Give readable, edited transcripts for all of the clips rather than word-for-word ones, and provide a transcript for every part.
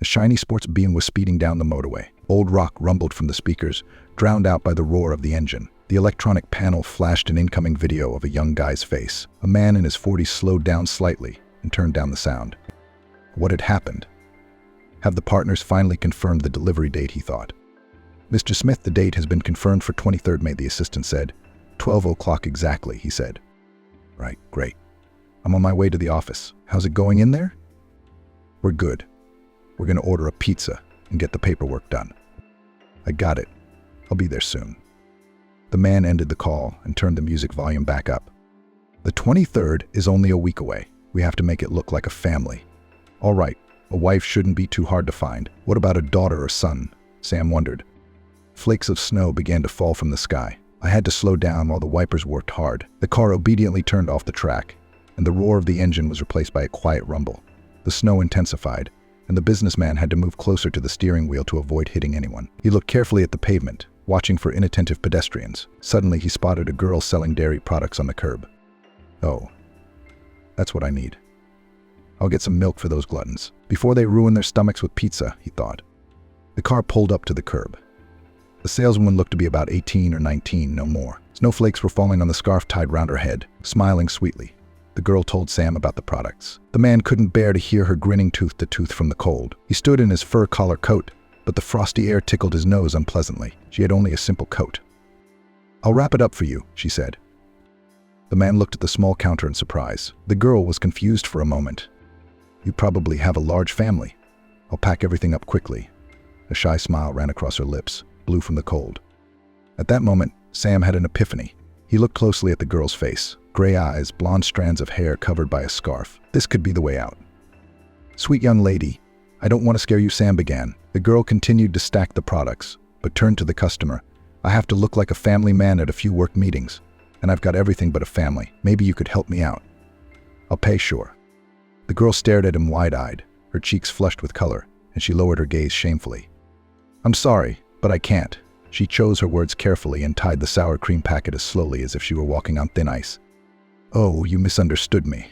A shiny sports beam was speeding down the motorway. Old rock rumbled from the speakers, drowned out by the roar of the engine. The electronic panel flashed an incoming video of a young guy's face. A man in his 40s slowed down slightly and turned down the sound. What had happened? Have the partners finally confirmed the delivery date, he thought. Mr. Smith, the date has been confirmed for 23rd May, the assistant said. 12 o'clock exactly, he said. Right, great. I'm on my way to the office. How's it going in there? We're good. We're going to order a pizza and get the paperwork done. I got it. I'll be there soon. The man ended the call and turned the music volume back up. The 23rd is only a week away. We have to make it look like a family. All right, a wife shouldn't be too hard to find. What about a daughter or son? Sam wondered. Flakes of snow began to fall from the sky. I had to slow down while the wipers worked hard. The car obediently turned off the track, and the roar of the engine was replaced by a quiet rumble. The snow intensified, and the businessman had to move closer to the steering wheel to avoid hitting anyone. He looked carefully at the pavement, watching for inattentive pedestrians. Suddenly, he spotted a girl selling dairy products on the curb. Oh, that's what I need. I'll get some milk for those gluttons, before they ruin their stomachs with pizza, he thought. The car pulled up to the curb. The saleswoman looked to be about 18 or 19, no more. Snowflakes were falling on the scarf tied round her head, smiling sweetly. The girl told Sam about the products. The man couldn't bear to hear her grinning tooth to tooth from the cold. He stood in his fur collar coat, but the frosty air tickled his nose unpleasantly. She had only a simple coat. I'll wrap it up for you, she said. The man looked at the small counter in surprise. The girl was confused for a moment. You probably have a large family. I'll pack everything up quickly. A shy smile ran across her lips, blue from the cold. At that moment, Sam had an epiphany. He looked closely at the girl's face. Gray eyes, blonde strands of hair covered by a scarf. This could be the way out. Sweet young lady, I don't want to scare you, Sam began. The girl continued to stack the products, but turned to the customer. I have to look like a family man at a few work meetings, and I've got everything but a family. Maybe you could help me out. I'll pay, sure. The girl stared at him wide-eyed, her cheeks flushed with color, and she lowered her gaze shamefully. I'm sorry, but I can't. She chose her words carefully and tied the sour cream packet as slowly as if she were walking on thin ice. Oh, you misunderstood me.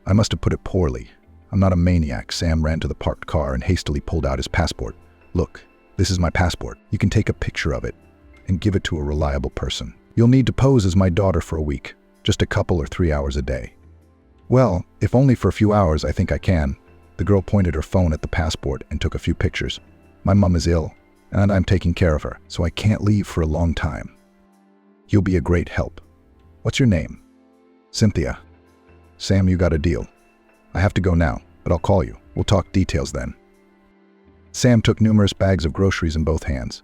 I must have put it poorly. I'm not a maniac. Sam ran to the parked car and hastily pulled out his passport. Look, this is my passport. You can take a picture of it and give it to a reliable person. You'll need to pose as my daughter for a week, just a couple or 3 hours a day. Well, if only for a few hours, I think I can. The girl pointed her phone at the passport and took a few pictures. My mum is ill, and I'm taking care of her, so I can't leave for a long time. You'll be a great help. What's your name? Cynthia. Sam, you got a deal. I have to go now, but I'll call you. We'll talk details then. Sam took numerous bags of groceries in both hands.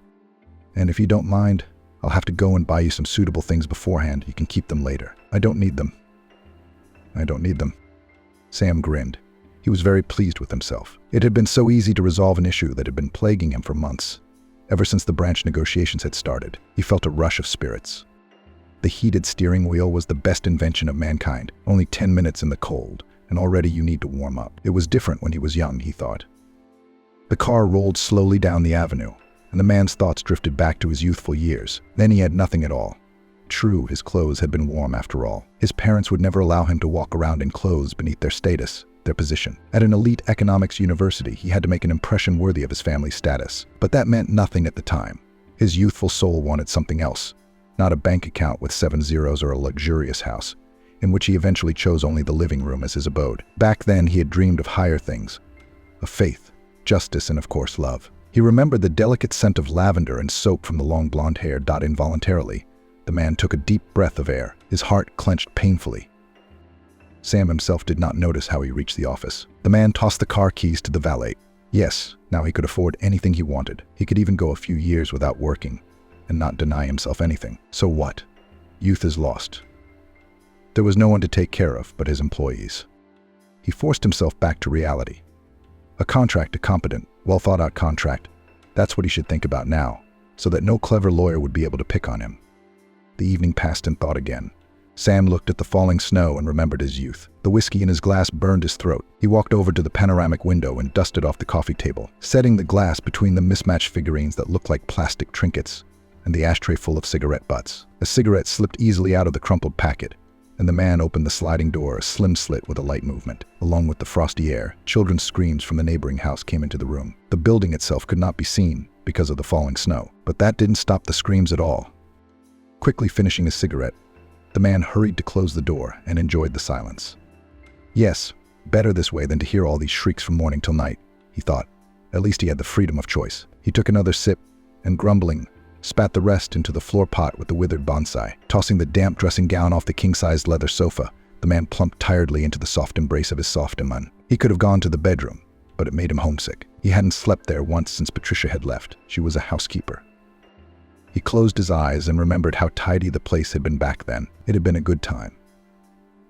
And if you don't mind, I'll have to go and buy you some suitable things beforehand. You can keep them later. I don't need them. I don't need them. Sam grinned. He was very pleased with himself. It had been so easy to resolve an issue that had been plaguing him for months. Ever since the branch negotiations had started, he felt a rush of spirits. The heated steering wheel was the best invention of mankind. Only 10 minutes in the cold, and already you need to warm up. It was different when he was young, he thought. The car rolled slowly down the avenue, and the man's thoughts drifted back to his youthful years. Then he had nothing at all. True, his clothes had been warm after all. His parents would never allow him to walk around in clothes beneath their status, their position. At an elite economics university, he had to make an impression worthy of his family's status. But that meant nothing at the time. His youthful soul wanted something else. Not a bank account with 7 zeros or a luxurious house, in which he eventually chose only the living room as his abode. Back then, he had dreamed of higher things. Of faith, justice, and of course, love. He remembered the delicate scent of lavender and soap from the long blonde hair. Involuntarily, the man took a deep breath of air. His heart clenched painfully. Sam himself did not notice how he reached the office. The man tossed the car keys to the valet. Yes, now he could afford anything he wanted. He could even go a few years without working and not deny himself anything. So what? Youth is lost. There was no one to take care of but his employees. He forced himself back to reality. A contract, a competent, well-thought-out contract. That's what he should think about now, so that no clever lawyer would be able to pick on him. The evening passed in thought again. Sam looked at the falling snow and remembered his youth. The whiskey in his glass burned his throat. He walked over to the panoramic window and dusted off the coffee table, setting the glass between the mismatched figurines that looked like plastic trinkets and the ashtray full of cigarette butts. A cigarette slipped easily out of the crumpled packet, and the man opened the sliding door, a slim slit with a light movement. Along with the frosty air, children's screams from the neighboring house came into the room. The building itself could not be seen because of the falling snow, but that didn't stop the screams at all. Quickly finishing his cigarette, the man hurried to close the door and enjoyed the silence. Yes, better this way than to hear all these shrieks from morning till night, he thought. At least he had the freedom of choice. He took another sip and, grumbling, spat the rest into the floor pot with the withered bonsai. Tossing the damp dressing gown off the king-sized leather sofa, the man plumped tiredly into the soft embrace of his soft man. He could have gone to the bedroom, but it made him homesick. He hadn't slept there once since Patricia had left. She was a housekeeper. He closed his eyes and remembered how tidy the place had been back then. It had been a good time.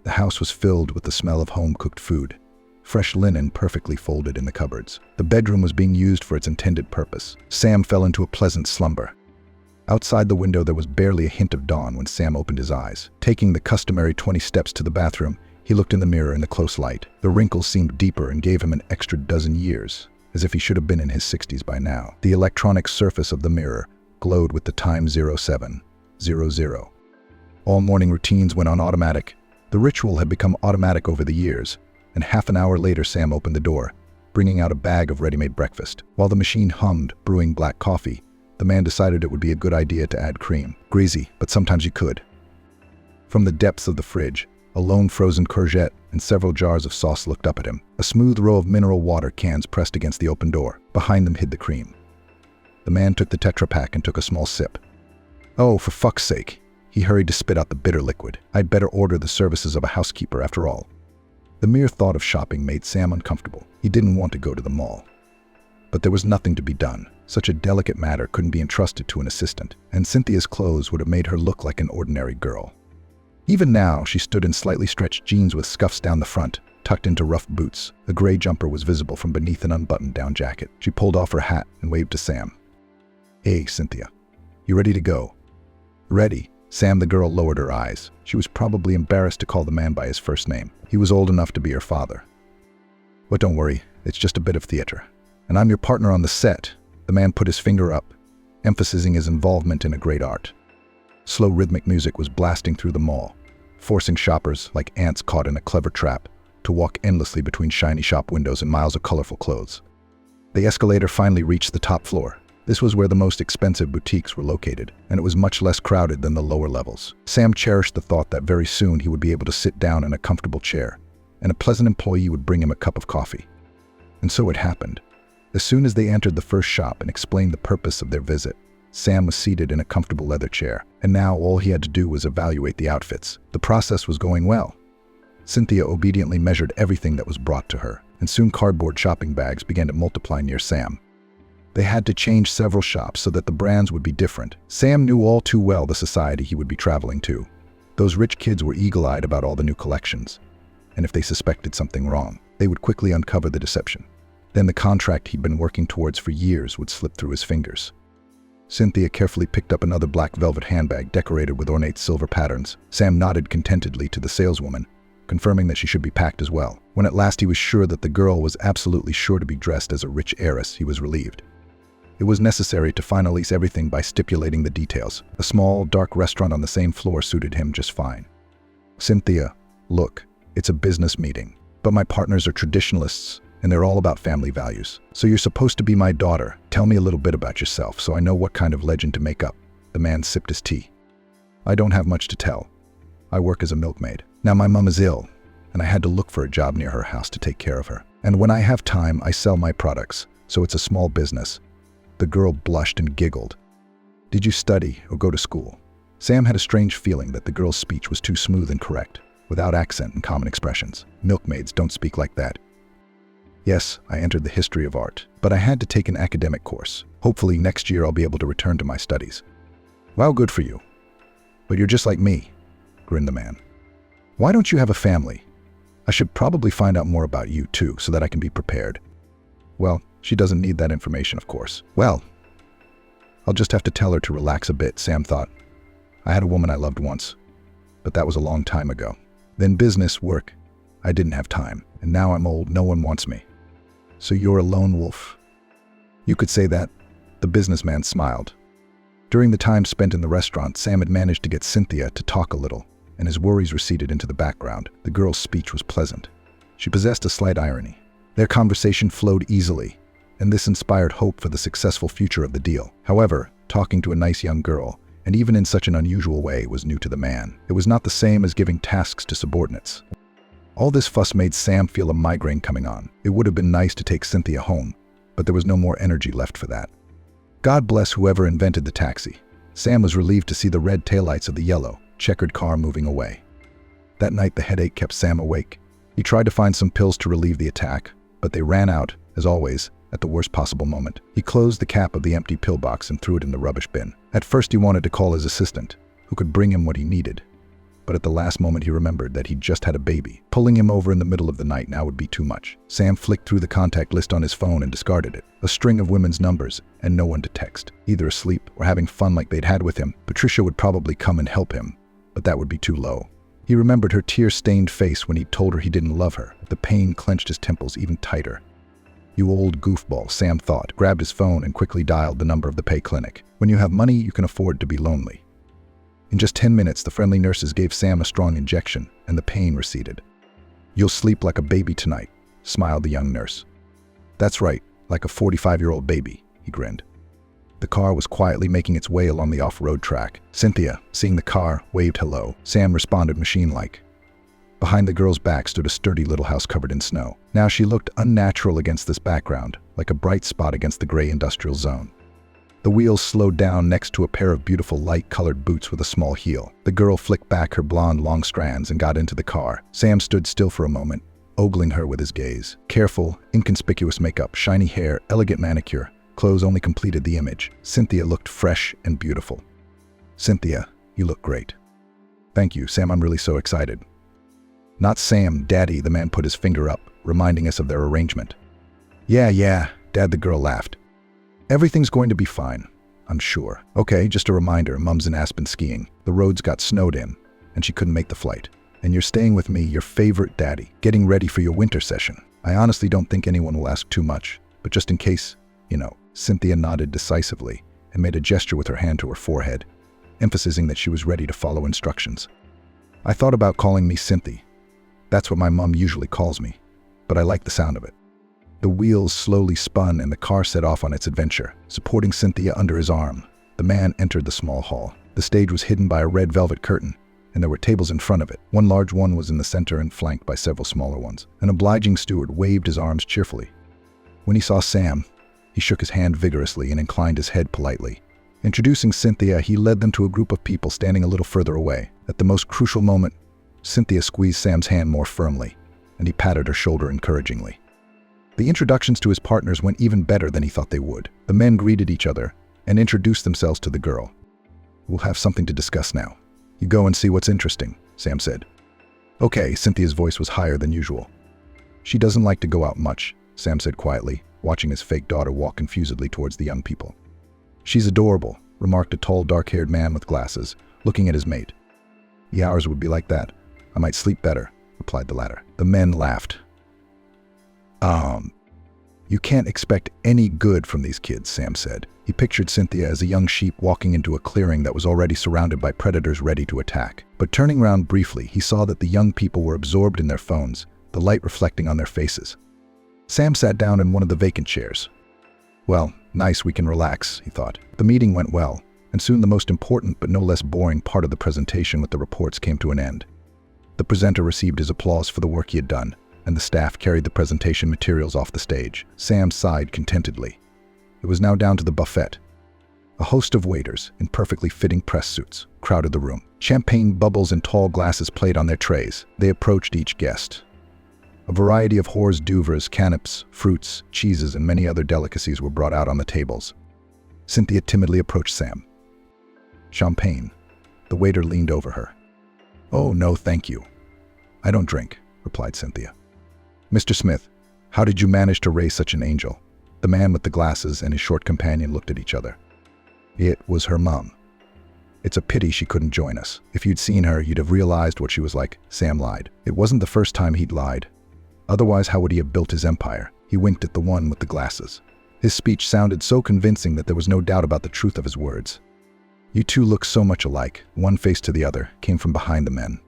The house was filled with the smell of home-cooked food, fresh linen perfectly folded in the cupboards. The bedroom was being used for its intended purpose. Sam fell into a pleasant slumber. Outside the window there was barely a hint of dawn when Sam opened his eyes. Taking the customary 20 steps to the bathroom, he looked in the mirror in the close light. The wrinkles seemed deeper and gave him an extra dozen years, as if he should have been in his 60s by now. The electronic surface of the mirror glowed with the time 0700. All morning routines went on automatic. The ritual had become automatic over the years, and half an hour later Sam opened the door, bringing out a bag of ready-made breakfast. While the machine hummed, brewing black coffee, the man decided it would be a good idea to add cream. Greasy, but sometimes you could. From the depths of the fridge, a lone frozen courgette and several jars of sauce looked up at him. A smooth row of mineral water cans pressed against the open door. Behind them hid the cream. The man took the Tetra Pak and took a small sip. Oh, for fuck's sake. He hurried to spit out the bitter liquid. I'd better order the services of a housekeeper after all. The mere thought of shopping made Sam uncomfortable. He didn't want to go to the mall. But there was nothing to be done. Such a delicate matter couldn't be entrusted to an assistant, and Cynthia's clothes would have made her look like an ordinary girl. Even now, she stood in slightly stretched jeans with scuffs down the front, tucked into rough boots. A gray jumper was visible from beneath an unbuttoned-down jacket. She pulled off her hat and waved to Sam. Hey, Cynthia. You ready to go? Ready. Sam, the girl, lowered her eyes. She was probably embarrassed to call the man by his first name. He was old enough to be her father. But don't worry, it's just a bit of theater. And I'm your partner on the set. The man put his finger up, emphasizing his involvement in a great art. Slow rhythmic music was blasting through the mall, forcing shoppers, like ants caught in a clever trap, to walk endlessly between shiny shop windows and miles of colorful clothes. The escalator finally reached the top floor. This was where the most expensive boutiques were located, and it was much less crowded than the lower levels. Sam cherished the thought that very soon he would be able to sit down in a comfortable chair, and a pleasant employee would bring him a cup of coffee. And so it happened. As soon as they entered the first shop and explained the purpose of their visit, Sam was seated in a comfortable leather chair, and now all he had to do was evaluate the outfits. The process was going well. Cynthia obediently measured everything that was brought to her, and soon cardboard shopping bags began to multiply near Sam. They had to change several shops so that the brands would be different. Sam knew all too well the society he would be traveling to. Those rich kids were eagle-eyed about all the new collections, and if they suspected something wrong, they would quickly uncover the deception. Then the contract he'd been working towards for years would slip through his fingers. Cynthia carefully picked up another black velvet handbag decorated with ornate silver patterns. Sam nodded contentedly to the saleswoman, confirming that she should be packed as well. When at last he was sure that the girl was absolutely sure to be dressed as a rich heiress, he was relieved. It was necessary to finalize everything by stipulating the details. A small, dark restaurant on the same floor suited him just fine. Cynthia, look, it's a business meeting, but my partners are traditionalists, and they're all about family values. So you're supposed to be my daughter. Tell me a little bit about yourself so I know what kind of legend to make up. The man sipped his tea. I don't have much to tell. I work as a milkmaid. Now my mom is ill, and I had to look for a job near her house to take care of her. And when I have time, I sell my products, so it's a small business. The girl blushed and giggled. Did you study or go to school? Sam had a strange feeling that the girl's speech was too smooth and correct, without accent and common expressions. Milkmaids don't speak like that. Yes, I entered the history of art, but I had to take an academic course. Hopefully next year I'll be able to return to my studies. Well, good for you. But you're just like me, grinned the man. Why don't you have a family? I should probably find out more about you too, so that I can be prepared. Well, she doesn't need that information, of course. Well, I'll just have to tell her to relax a bit, Sam thought. I had a woman I loved once, but that was a long time ago. Then business, work. I didn't have time, and now I'm old, no one wants me. So you're a lone wolf? You could say that. The businessman smiled. During the time spent in the restaurant, Sam had managed to get Cynthia to talk a little, and his worries receded into the background. The girl's speech was pleasant. She possessed a slight irony. Their conversation flowed easily, and this inspired hope for the successful future of the deal. However, talking to a nice young girl, and even in such an unusual way, was new to the man. It was not the same as giving tasks to subordinates. All this fuss made Sam feel a migraine coming on. It would have been nice to take Cynthia home, but there was no more energy left for that. God bless whoever invented the taxi. Sam was relieved to see the red taillights of the yellow, checkered car moving away. That night the headache kept Sam awake. He tried to find some pills to relieve the attack, but they ran out, as always, at the worst possible moment. He closed the cap of the empty pillbox and threw it in the rubbish bin. At first he wanted to call his assistant, who could bring him what he needed. But at the last moment he remembered that he'd just had a baby. Pulling him over in the middle of the night now would be too much. Sam flicked through the contact list on his phone and discarded it. A string of women's numbers, and no one to text. Either asleep or having fun like they'd had with him. Patricia would probably come and help him, but that would be too low. He remembered her tear-stained face when he told her he didn't love her. The pain clenched his temples even tighter. You old goofball, Sam thought, grabbed his phone and quickly dialed the number of the pay clinic. When you have money, you can afford to be lonely. In just 10 minutes, the friendly nurses gave Sam a strong injection, and the pain receded. You'll sleep like a baby tonight, smiled the young nurse. That's right, like a 45-year-old baby, he grinned. The car was quietly making its way along the off-road track. Cynthia, seeing the car, waved hello. Sam responded machine-like. Behind the girl's back stood a sturdy little house covered in snow. Now she looked unnatural against this background, like a bright spot against the gray industrial zone. The wheels slowed down next to a pair of beautiful light-colored boots with a small heel. The girl flicked back her blonde long strands and got into the car. Sam stood still for a moment, ogling her with his gaze. Careful, inconspicuous makeup, shiny hair, elegant manicure. Clothes only completed the image. Cynthia looked fresh and beautiful. Cynthia, you look great. Thank you, Sam, I'm really so excited. Not Sam, Daddy, the man put his finger up, reminding us of their arrangement. Yeah, Dad, the girl laughed. Everything's going to be fine, I'm sure. Okay, just a reminder, Mum's in Aspen skiing. The roads got snowed in, and she couldn't make the flight. And you're staying with me, your favorite daddy, getting ready for your winter session. I honestly don't think anyone will ask too much, but just in case, you know. Cynthia nodded decisively and made a gesture with her hand to her forehead, emphasizing that she was ready to follow instructions. I thought about calling me Cynthia. That's what my mom usually calls me, but I like the sound of it. The wheels slowly spun and the car set off on its adventure. Supporting Cynthia under his arm, the man entered the small hall. The stage was hidden by a red velvet curtain, and there were tables in front of it. One large one was in the center and flanked by several smaller ones. An obliging steward waved his arms cheerfully. When he saw Sam, he shook his hand vigorously and inclined his head politely. Introducing Cynthia, he led them to a group of people standing a little further away. At the most crucial moment, Cynthia squeezed Sam's hand more firmly, and he patted her shoulder encouragingly. The introductions to his partners went even better than he thought they would. The men greeted each other and introduced themselves to the girl. We'll have something to discuss now. You go and see what's interesting, Sam said. Okay, Cynthia's voice was higher than usual. She doesn't like to go out much, Sam said quietly, watching his fake daughter walk confusedly towards the young people. She's adorable, remarked a tall, dark-haired man with glasses, looking at his mate. The hours would be like that. I might sleep better, replied the latter. The men laughed. You can't expect any good from these kids, Sam said. He pictured Cynthia as a young sheep walking into a clearing that was already surrounded by predators ready to attack. But turning around briefly, he saw that the young people were absorbed in their phones, the light reflecting on their faces. Sam sat down in one of the vacant chairs. Well, nice, we can relax, he thought. The meeting went well, and soon the most important but no less boring part of the presentation with the reports came to an end. The presenter received his applause for the work he had done, and the staff carried the presentation materials off the stage. Sam sighed contentedly. It was now down to the buffet. A host of waiters, in perfectly fitting press suits, crowded the room. Champagne bubbles and tall glasses played on their trays. They approached each guest. A variety of hors d'oeuvres, canapes, fruits, cheeses, and many other delicacies were brought out on the tables. Cynthia timidly approached Sam. Champagne. The waiter leaned over her. Oh, no, thank you. I don't drink, replied Cynthia. Mr. Smith, how did you manage to raise such an angel? The man with the glasses and his short companion looked at each other. It was her mom. It's a pity she couldn't join us. If you'd seen her, you'd have realized what she was like. Sam lied. It wasn't the first time he'd lied. Otherwise, how would he have built his empire? He winked at the one with the glasses. His speech sounded so convincing that there was no doubt about the truth of his words. You two look so much alike. One face to the other came from behind the men.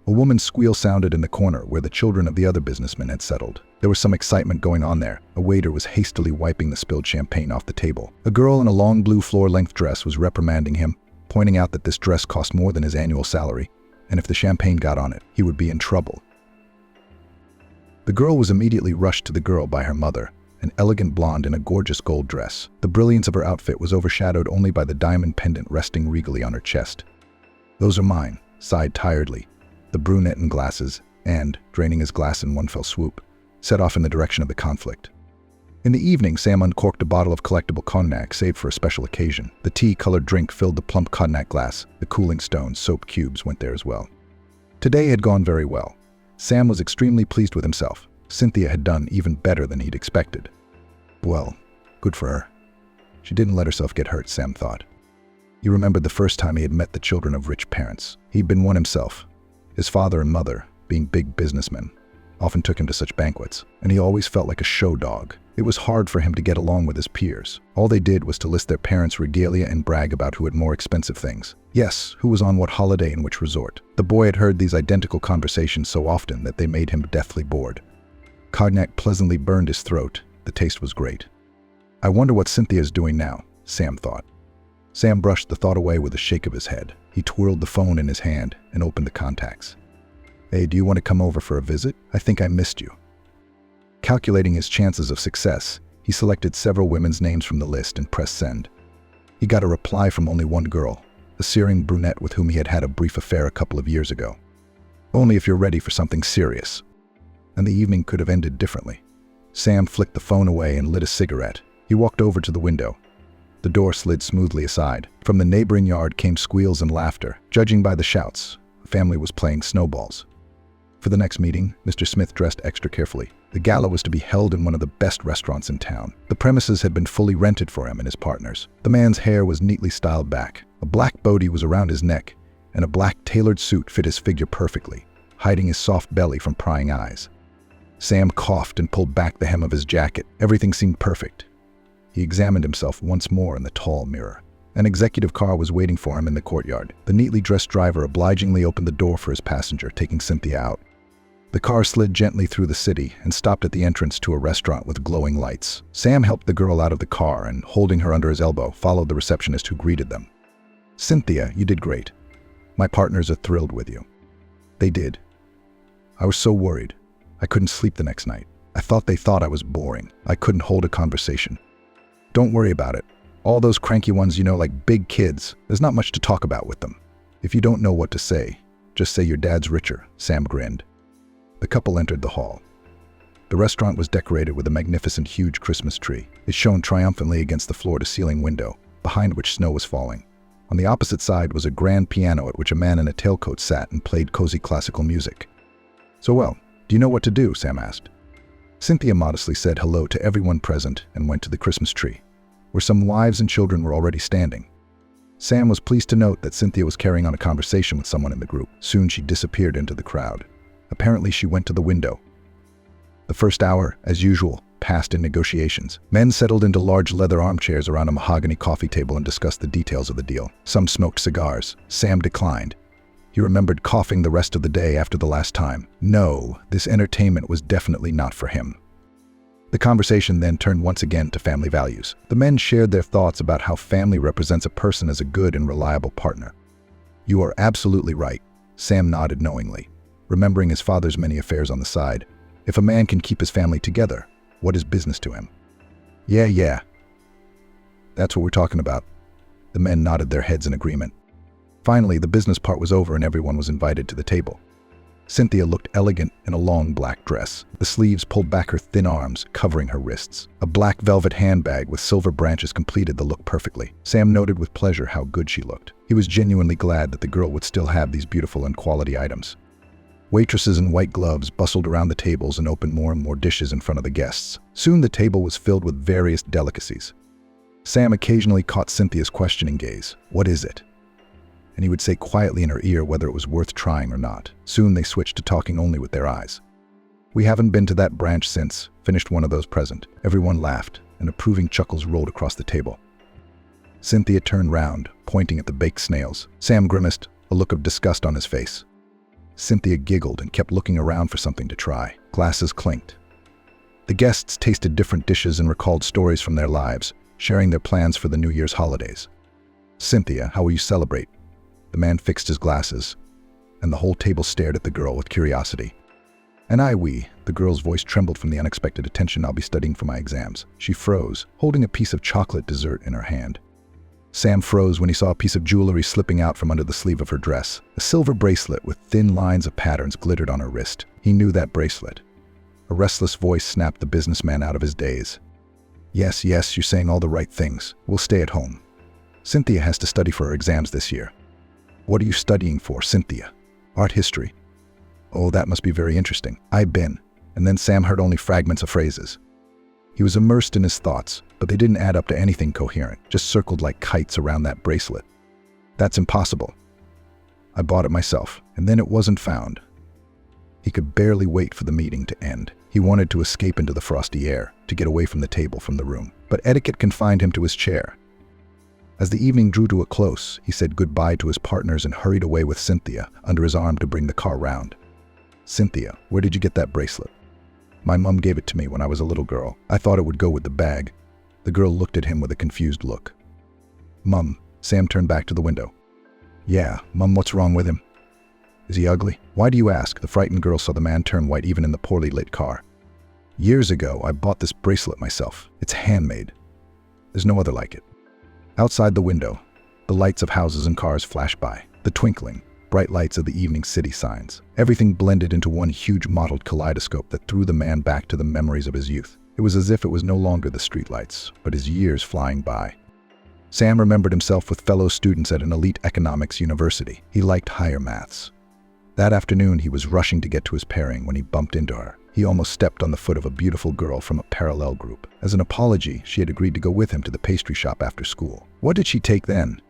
A woman's squeal sounded in the corner where the children of the other businessmen had settled. There was some excitement going on there. A waiter was hastily wiping the spilled champagne off the table. A girl in a long blue floor-length dress was reprimanding him, pointing out that this dress cost more than his annual salary, and if the champagne got on it, he would be in trouble. The girl was immediately rushed to the girl by her mother, an elegant blonde in a gorgeous gold dress. The brilliance of her outfit was overshadowed only by the diamond pendant resting regally on her chest. "Those are mine," sighed tiredly the brunette in glasses, and, draining his glass in one fell swoop, set off in the direction of the conflict. In the evening, Sam uncorked a bottle of collectible cognac saved for a special occasion. The tea-colored drink filled the plump cognac glass. The cooling stones, soap cubes went there as well. Today had gone very well. Sam was extremely pleased with himself. Cynthia had done even better than he'd expected. Well, good for her. She didn't let herself get hurt, Sam thought. He remembered the first time he had met the children of rich parents. He'd been one himself. His father and mother, being big businessmen, often took him to such banquets, and he always felt like a show dog. It was hard for him to get along with his peers. All they did was to list their parents' regalia and brag about who had more expensive things. Yes, who was on what holiday and which resort. The boy had heard these identical conversations so often that they made him deathly bored. Cognac pleasantly burned his throat. The taste was great. I wonder what Cynthia's doing now, Sam thought. Sam brushed the thought away with a shake of his head. He twirled the phone in his hand and opened the contacts. "Hey, do you want to come over for a visit? I think I missed you." Calculating his chances of success, he selected several women's names from the list and pressed send. He got a reply from only one girl, a searing brunette with whom he had had a brief affair a couple of years ago. "Only if you're ready for something serious." And the evening could have ended differently. Sam flicked the phone away and lit a cigarette. He walked over to the window. The door slid smoothly aside. From the neighboring yard came squeals and laughter. Judging by the shouts, the family was playing snowballs. For the next meeting, Mr. Smith dressed extra carefully. The gala was to be held in one of the best restaurants in town. The premises had been fully rented for him and his partners. The man's hair was neatly styled back. A black body was around his neck, and a black tailored suit fit his figure perfectly, hiding his soft belly from prying eyes. Sam coughed and pulled back the hem of his jacket. Everything seemed perfect. He examined himself once more in the tall mirror. An executive car was waiting for him in the courtyard. The neatly dressed driver obligingly opened the door for his passenger, taking Cynthia out. The car slid gently through the city and stopped at the entrance to a restaurant with glowing lights. Sam helped the girl out of the car and, holding her under his elbow, followed the receptionist who greeted them. "Cynthia, you did great. My partners are thrilled with you." They did. I was so worried. I couldn't sleep the next night. I thought they thought I was boring. I couldn't hold a conversation. "Don't worry about it. All those cranky ones, like big kids, there's not much to talk about with them. If you don't know what to say, just say your dad's richer," Sam grinned. The couple entered the hall. The restaurant was decorated with a magnificent huge Christmas tree. It shone triumphantly against the floor-to-ceiling window, behind which snow was falling. On the opposite side was a grand piano at which a man in a tailcoat sat and played cozy classical music. "So well, do you know what to do?" Sam asked. Cynthia modestly said hello to everyone present and went to the Christmas tree, where some wives and children were already standing. Sam was pleased to note that Cynthia was carrying on a conversation with someone in the group. Soon she disappeared into the crowd. Apparently she went to the window. The first hour, as usual, passed in negotiations. Men settled into large leather armchairs around a mahogany coffee table and discussed the details of the deal. Some smoked cigars. Sam declined. He remembered coughing the rest of the day after the last time. No, this entertainment was definitely not for him. The conversation then turned once again to family values. The men shared their thoughts about how family represents a person as a good and reliable partner. "You are absolutely right," Sam nodded knowingly, remembering his father's many affairs on the side. If a man can keep his family together, what is business to him? Yeah. That's what we're talking about." The men nodded their heads in agreement. Finally, the business part was over and everyone was invited to the table. Cynthia looked elegant in a long black dress. The sleeves pulled back her thin arms, covering her wrists. A black velvet handbag with silver branches completed the look perfectly. Sam noted with pleasure how good she looked. He was genuinely glad that the girl would still have these beautiful and quality items. Waitresses in white gloves bustled around the tables and opened more and more dishes in front of the guests. Soon the table was filled with various delicacies. Sam occasionally caught Cynthia's questioning gaze. "What is it?" And he would say quietly in her ear whether it was worth trying or not. Soon they switched to talking only with their eyes. "We haven't been to that branch since," finished one of those present. Everyone laughed, and approving chuckles rolled across the table. Cynthia turned round, pointing at the baked snails. Sam grimaced, a look of disgust on his face. Cynthia giggled and kept looking around for something to try. Glasses clinked. The guests tasted different dishes and recalled stories from their lives, sharing their plans for the New Year's holidays. "Cynthia, how will you celebrate?" The man fixed his glasses, and the whole table stared at the girl with curiosity. "And the girl's voice trembled from the unexpected attention. "I'll be studying for my exams." She froze, holding a piece of chocolate dessert in her hand. Sam froze when he saw a piece of jewelry slipping out from under the sleeve of her dress. A silver bracelet with thin lines of patterns glittered on her wrist. He knew that bracelet. A restless voice snapped the businessman out of his daze. Yes, you're saying all the right things. We'll stay at home. Cynthia has to study for her exams this year." "What are you studying for, Cynthia?" "Art history." "Oh, that must be very interesting." "I've been." And then Sam heard only fragments of phrases. He was immersed in his thoughts, but they didn't add up to anything coherent, just circled like kites around that bracelet. "That's impossible. I bought it myself, and then it wasn't found." He could barely wait for the meeting to end. He wanted to escape into the frosty air, to get away from the table, from the room. But etiquette confined him to his chair. As the evening drew to a close, he said goodbye to his partners and hurried away with Cynthia under his arm to bring the car round. "Cynthia, where did you get that bracelet?" "My mom gave it to me when I was a little girl. I thought it would go with the bag." The girl looked at him with a confused look. "Mum," Sam turned back to the window. "Yeah, Mum, what's wrong with him? Is he ugly?" "Why do you ask?" The frightened girl saw the man turn white even in the poorly lit car. "Years ago, I bought this bracelet myself. It's handmade. There's no other like it." Outside the window, the lights of houses and cars flashed by, the twinkling, bright lights of the evening city signs. Everything blended into one huge mottled kaleidoscope that threw the man back to the memories of his youth. It was as if it was no longer the streetlights, but his years flying by. Sam remembered himself with fellow students at an elite economics university. He liked higher maths. That afternoon, he was rushing to get to his pairing when he bumped into her. He almost stepped on the foot of a beautiful girl from a parallel group. As an apology, she had agreed to go with him to the pastry shop after school. What did she take then?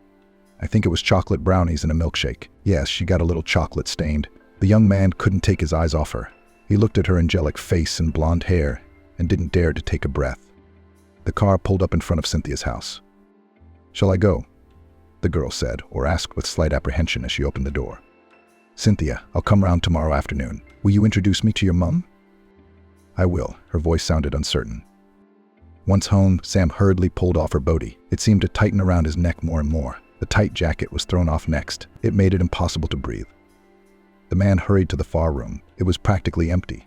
"I think it was chocolate brownies and a milkshake." "Yes, she got a little chocolate stained." The young man couldn't take his eyes off her. He looked at her angelic face and blonde hair and didn't dare to take a breath. The car pulled up in front of Cynthia's house. "Shall I go?" the girl said, or asked with slight apprehension as she opened the door. "Cynthia, I'll come round tomorrow afternoon. Will you introduce me to your mum?" "I will." Her voice sounded uncertain. Once home, Sam hurriedly pulled off her bootie. It seemed to tighten around his neck more and more. The tight jacket was thrown off next. It made it impossible to breathe. The man hurried to the far room. It was practically empty.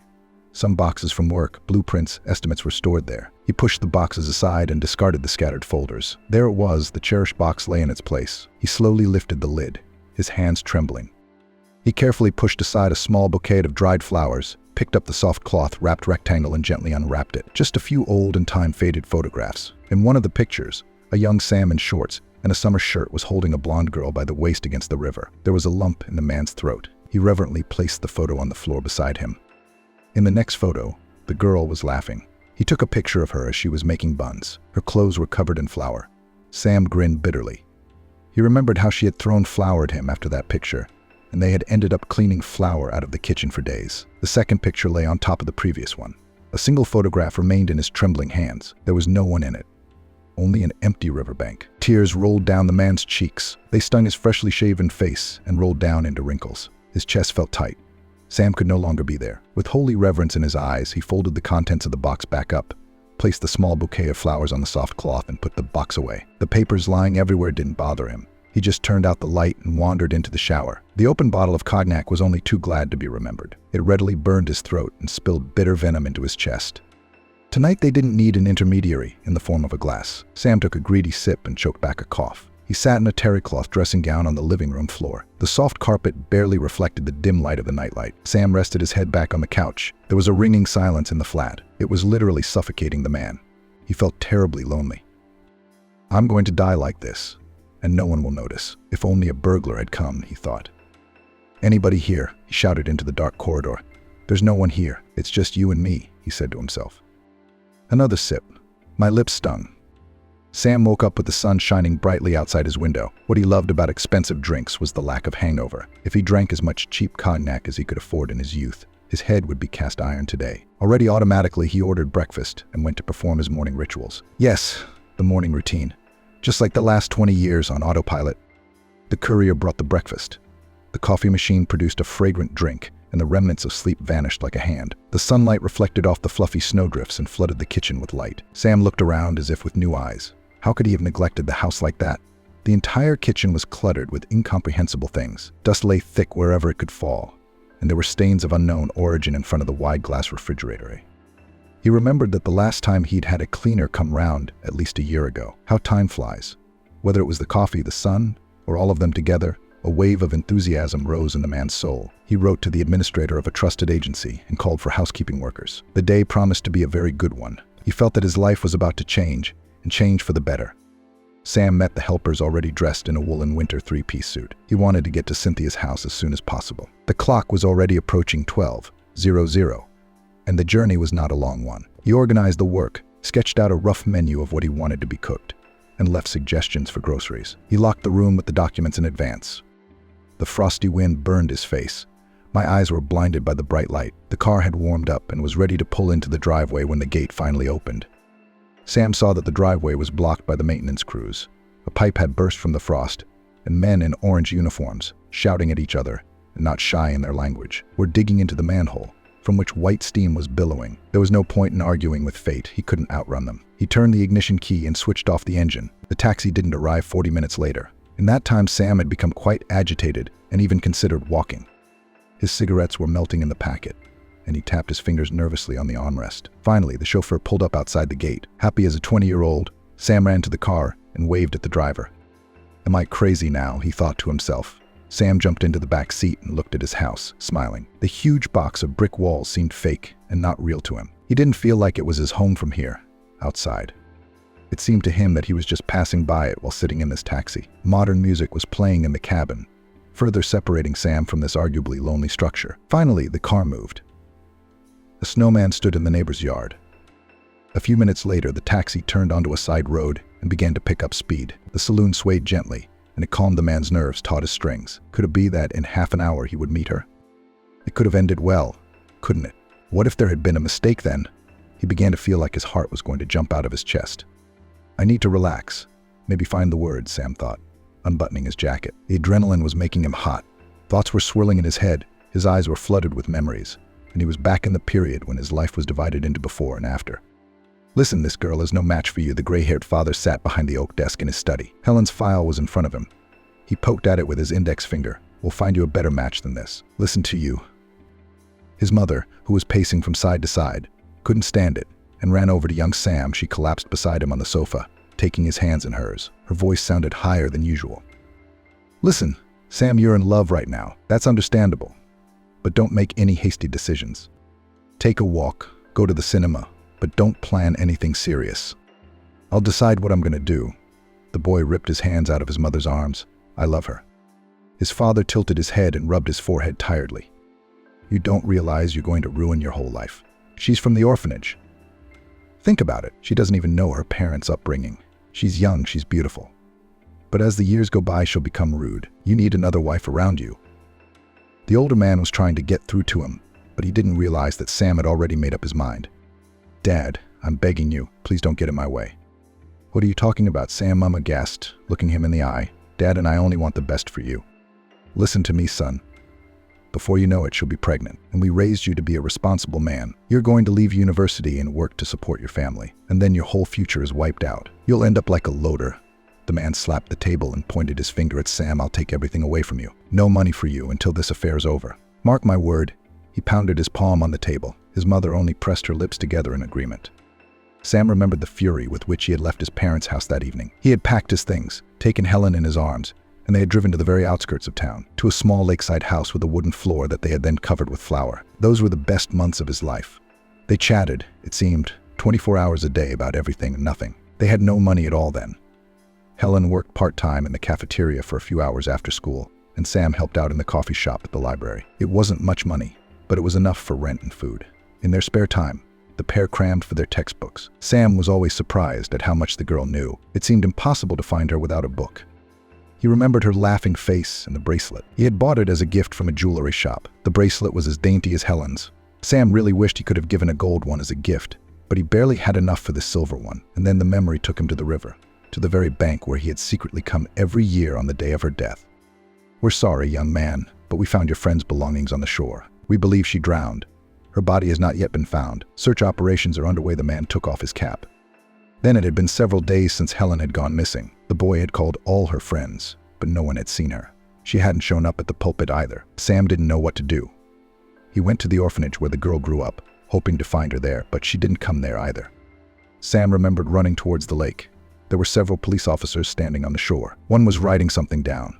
Some boxes from work, blueprints, estimates were stored there. He pushed the boxes aside and discarded the scattered folders. There it was, the cherished box lay in its place. He slowly lifted the lid, his hands trembling. He carefully pushed aside a small bouquet of dried flowers, picked up the soft cloth wrapped rectangle and gently unwrapped it. Just a few old and time-faded photographs. In one of the pictures, a young Sam in shorts and a summer shirt was holding a blonde girl by the waist against the river. There was a lump in the man's throat. He reverently placed the photo on the floor beside him. In the next photo, the girl was laughing. He took a picture of her as she was making buns. Her clothes were covered in flour. Sam grinned bitterly. He remembered how she had thrown flour at him after that picture, and they had ended up cleaning flour out of the kitchen for days. The second picture lay on top of the previous one. A single photograph remained in his trembling hands. There was no one in it. Only an empty riverbank. Tears rolled down the man's cheeks. They stung his freshly shaven face and rolled down into wrinkles. His chest felt tight. Sam could no longer be there. With holy reverence in his eyes, he folded the contents of the box back up, placed the small bouquet of flowers on the soft cloth, and put the box away. The papers lying everywhere didn't bother him. He just turned out the light and wandered into the shower. The open bottle of cognac was only too glad to be remembered. It readily burned his throat and spilled bitter venom into his chest. Tonight they didn't need an intermediary in the form of a glass. Sam took a greedy sip and choked back a cough. He sat in a terry cloth dressing gown on the living room floor. The soft carpet barely reflected the dim light of the nightlight. Sam rested his head back on the couch. There was a ringing silence in the flat. It was literally suffocating the man. He felt terribly lonely. "I'm going to die like this, and no one will notice. If only a burglar had come," he thought. "Anybody here?" he shouted into the dark corridor. "There's no one here. It's just you and me," he said to himself. Another sip. My lips stung. Sam woke up with the sun shining brightly outside his window. What he loved about expensive drinks was the lack of hangover. If he drank as much cheap cognac as he could afford in his youth, his head would be cast iron today. Already automatically, he ordered breakfast and went to perform his morning rituals. Yes, the morning routine. Just like the last 20 years on autopilot. The courier brought the breakfast. The coffee machine produced a fragrant drink, and the remnants of sleep vanished like a hand. The sunlight reflected off the fluffy snowdrifts and flooded the kitchen with light. Sam looked around as if with new eyes. How could he have neglected the house like that? The entire kitchen was cluttered with incomprehensible things. Dust lay thick wherever it could fall, and there were stains of unknown origin in front of the wide glass refrigerator. He remembered that the last time he'd had a cleaner come round, at least a year ago. How time flies. Whether it was the coffee, the sun, or all of them together, a wave of enthusiasm rose in the man's soul. He wrote to the administrator of a trusted agency and called for housekeeping workers. The day promised to be a very good one. He felt that his life was about to change, and change for the better. Sam met the helpers already dressed in a woolen winter three-piece suit. He wanted to get to Cynthia's house as soon as possible. The clock was already approaching 12:00, and the journey was not a long one. He organized the work, sketched out a rough menu of what he wanted to be cooked, and left suggestions for groceries. He locked the room with the documents in advance. The frosty wind burned his face. My eyes were blinded by the bright light. The car had warmed up and was ready to pull into the driveway when the gate finally opened. Sam saw that the driveway was blocked by the maintenance crews. A pipe had burst from the frost, and men in orange uniforms, shouting at each other, and not shy in their language, were digging into the manhole, from which white steam was billowing. There was no point in arguing with fate. He couldn't outrun them. He turned the ignition key and switched off the engine. The taxi didn't arrive 40 minutes later. In that time, Sam had become quite agitated and even considered walking. His cigarettes were melting in the packet, and he tapped his fingers nervously on the armrest. Finally, the chauffeur pulled up outside the gate. Happy as a 20-year-old, Sam ran to the car and waved at the driver. Am I crazy now? He thought to himself. Sam jumped into the back seat and looked at his house, smiling. The huge box of brick walls seemed fake and not real to him. He didn't feel like it was his home from here, outside. It seemed to him that he was just passing by it while sitting in this taxi. Modern music was playing in the cabin, further separating Sam from this arguably lonely structure. Finally, the car moved. A snowman stood in the neighbor's yard. A few minutes later, the taxi turned onto a side road and began to pick up speed. The saloon swayed gently, and it calmed the man's nerves, taut as strings. Could it be that in half an hour he would meet her? It could have ended well, couldn't it? What if there had been a mistake then? He began to feel like his heart was going to jump out of his chest. I need to relax, maybe find the words, Sam thought, unbuttoning his jacket. The adrenaline was making him hot. Thoughts were swirling in his head, his eyes were flooded with memories, and he was back in the period when his life was divided into before and after. Listen, this girl is no match for you. The gray-haired father sat behind the oak desk in his study. Helen's file was in front of him. He poked at it with his index finger. We'll find you a better match than this. Listen to you. His mother, who was pacing from side to side, couldn't stand it and ran over to young Sam. She collapsed beside him on the sofa, taking his hands in hers. Her voice sounded higher than usual. Listen, Sam, you're in love right now. That's understandable. But don't make any hasty decisions. Take a walk, go to the cinema, but don't plan anything serious. I'll decide what I'm going to do. The boy ripped his hands out of his mother's arms. I love her. His father tilted his head and rubbed his forehead tiredly. You don't realize you're going to ruin your whole life. She's from the orphanage. Think about it. She doesn't even know her parents' upbringing. She's young, she's beautiful. But as the years go by, she'll become rude. You need another wife around you. The older man was trying to get through to him, but he didn't realize that Sam had already made up his mind. Dad, I'm begging you, please don't get in my way. What are you talking about, Sam? Mama gasped, looking him in the eye. Dad and I only want the best for you. Listen to me, son. Before you know it, she'll be pregnant, and we raised you to be a responsible man. You're going to leave university and work to support your family, and then your whole future is wiped out. You'll end up like a loader. The man slapped the table and pointed his finger at Sam. I'll take everything away from you. No money for you until this affair's over. Mark my word. He pounded his palm on the table. His mother only pressed her lips together in agreement. Sam remembered the fury with which he had left his parents' house that evening. He had packed his things, taken Helen in his arms, and they had driven to the very outskirts of town, to a small lakeside house with a wooden floor that they had then covered with flour. Those were the best months of his life. They chatted, it seemed, 24 hours a day about everything and nothing. They had no money at all then. Helen worked part-time in the cafeteria for a few hours after school, and Sam helped out in the coffee shop at the library. It wasn't much money, but it was enough for rent and food. In their spare time, the pair crammed for their textbooks. Sam was always surprised at how much the girl knew. It seemed impossible to find her without a book. He remembered her laughing face and the bracelet. He had bought it as a gift from a jewelry shop. The bracelet was as dainty as Helen's. Sam really wished he could have given a gold one as a gift, but he barely had enough for the silver one. And then the memory took him to the river, to the very bank where he had secretly come every year on the day of her death. We're sorry, young man, but we found your friend's belongings on the shore. We believe she drowned. Her body has not yet been found. Search operations are underway." The man took off his cap. Then it had been several days since Helen had gone missing. The boy had called all her friends, but no one had seen her. She hadn't shown up at the pulpit either. Sam didn't know what to do. He went to the orphanage where the girl grew up, hoping to find her there, but she didn't come there either. Sam remembered running towards the lake. There were several police officers standing on the shore. One was writing something down.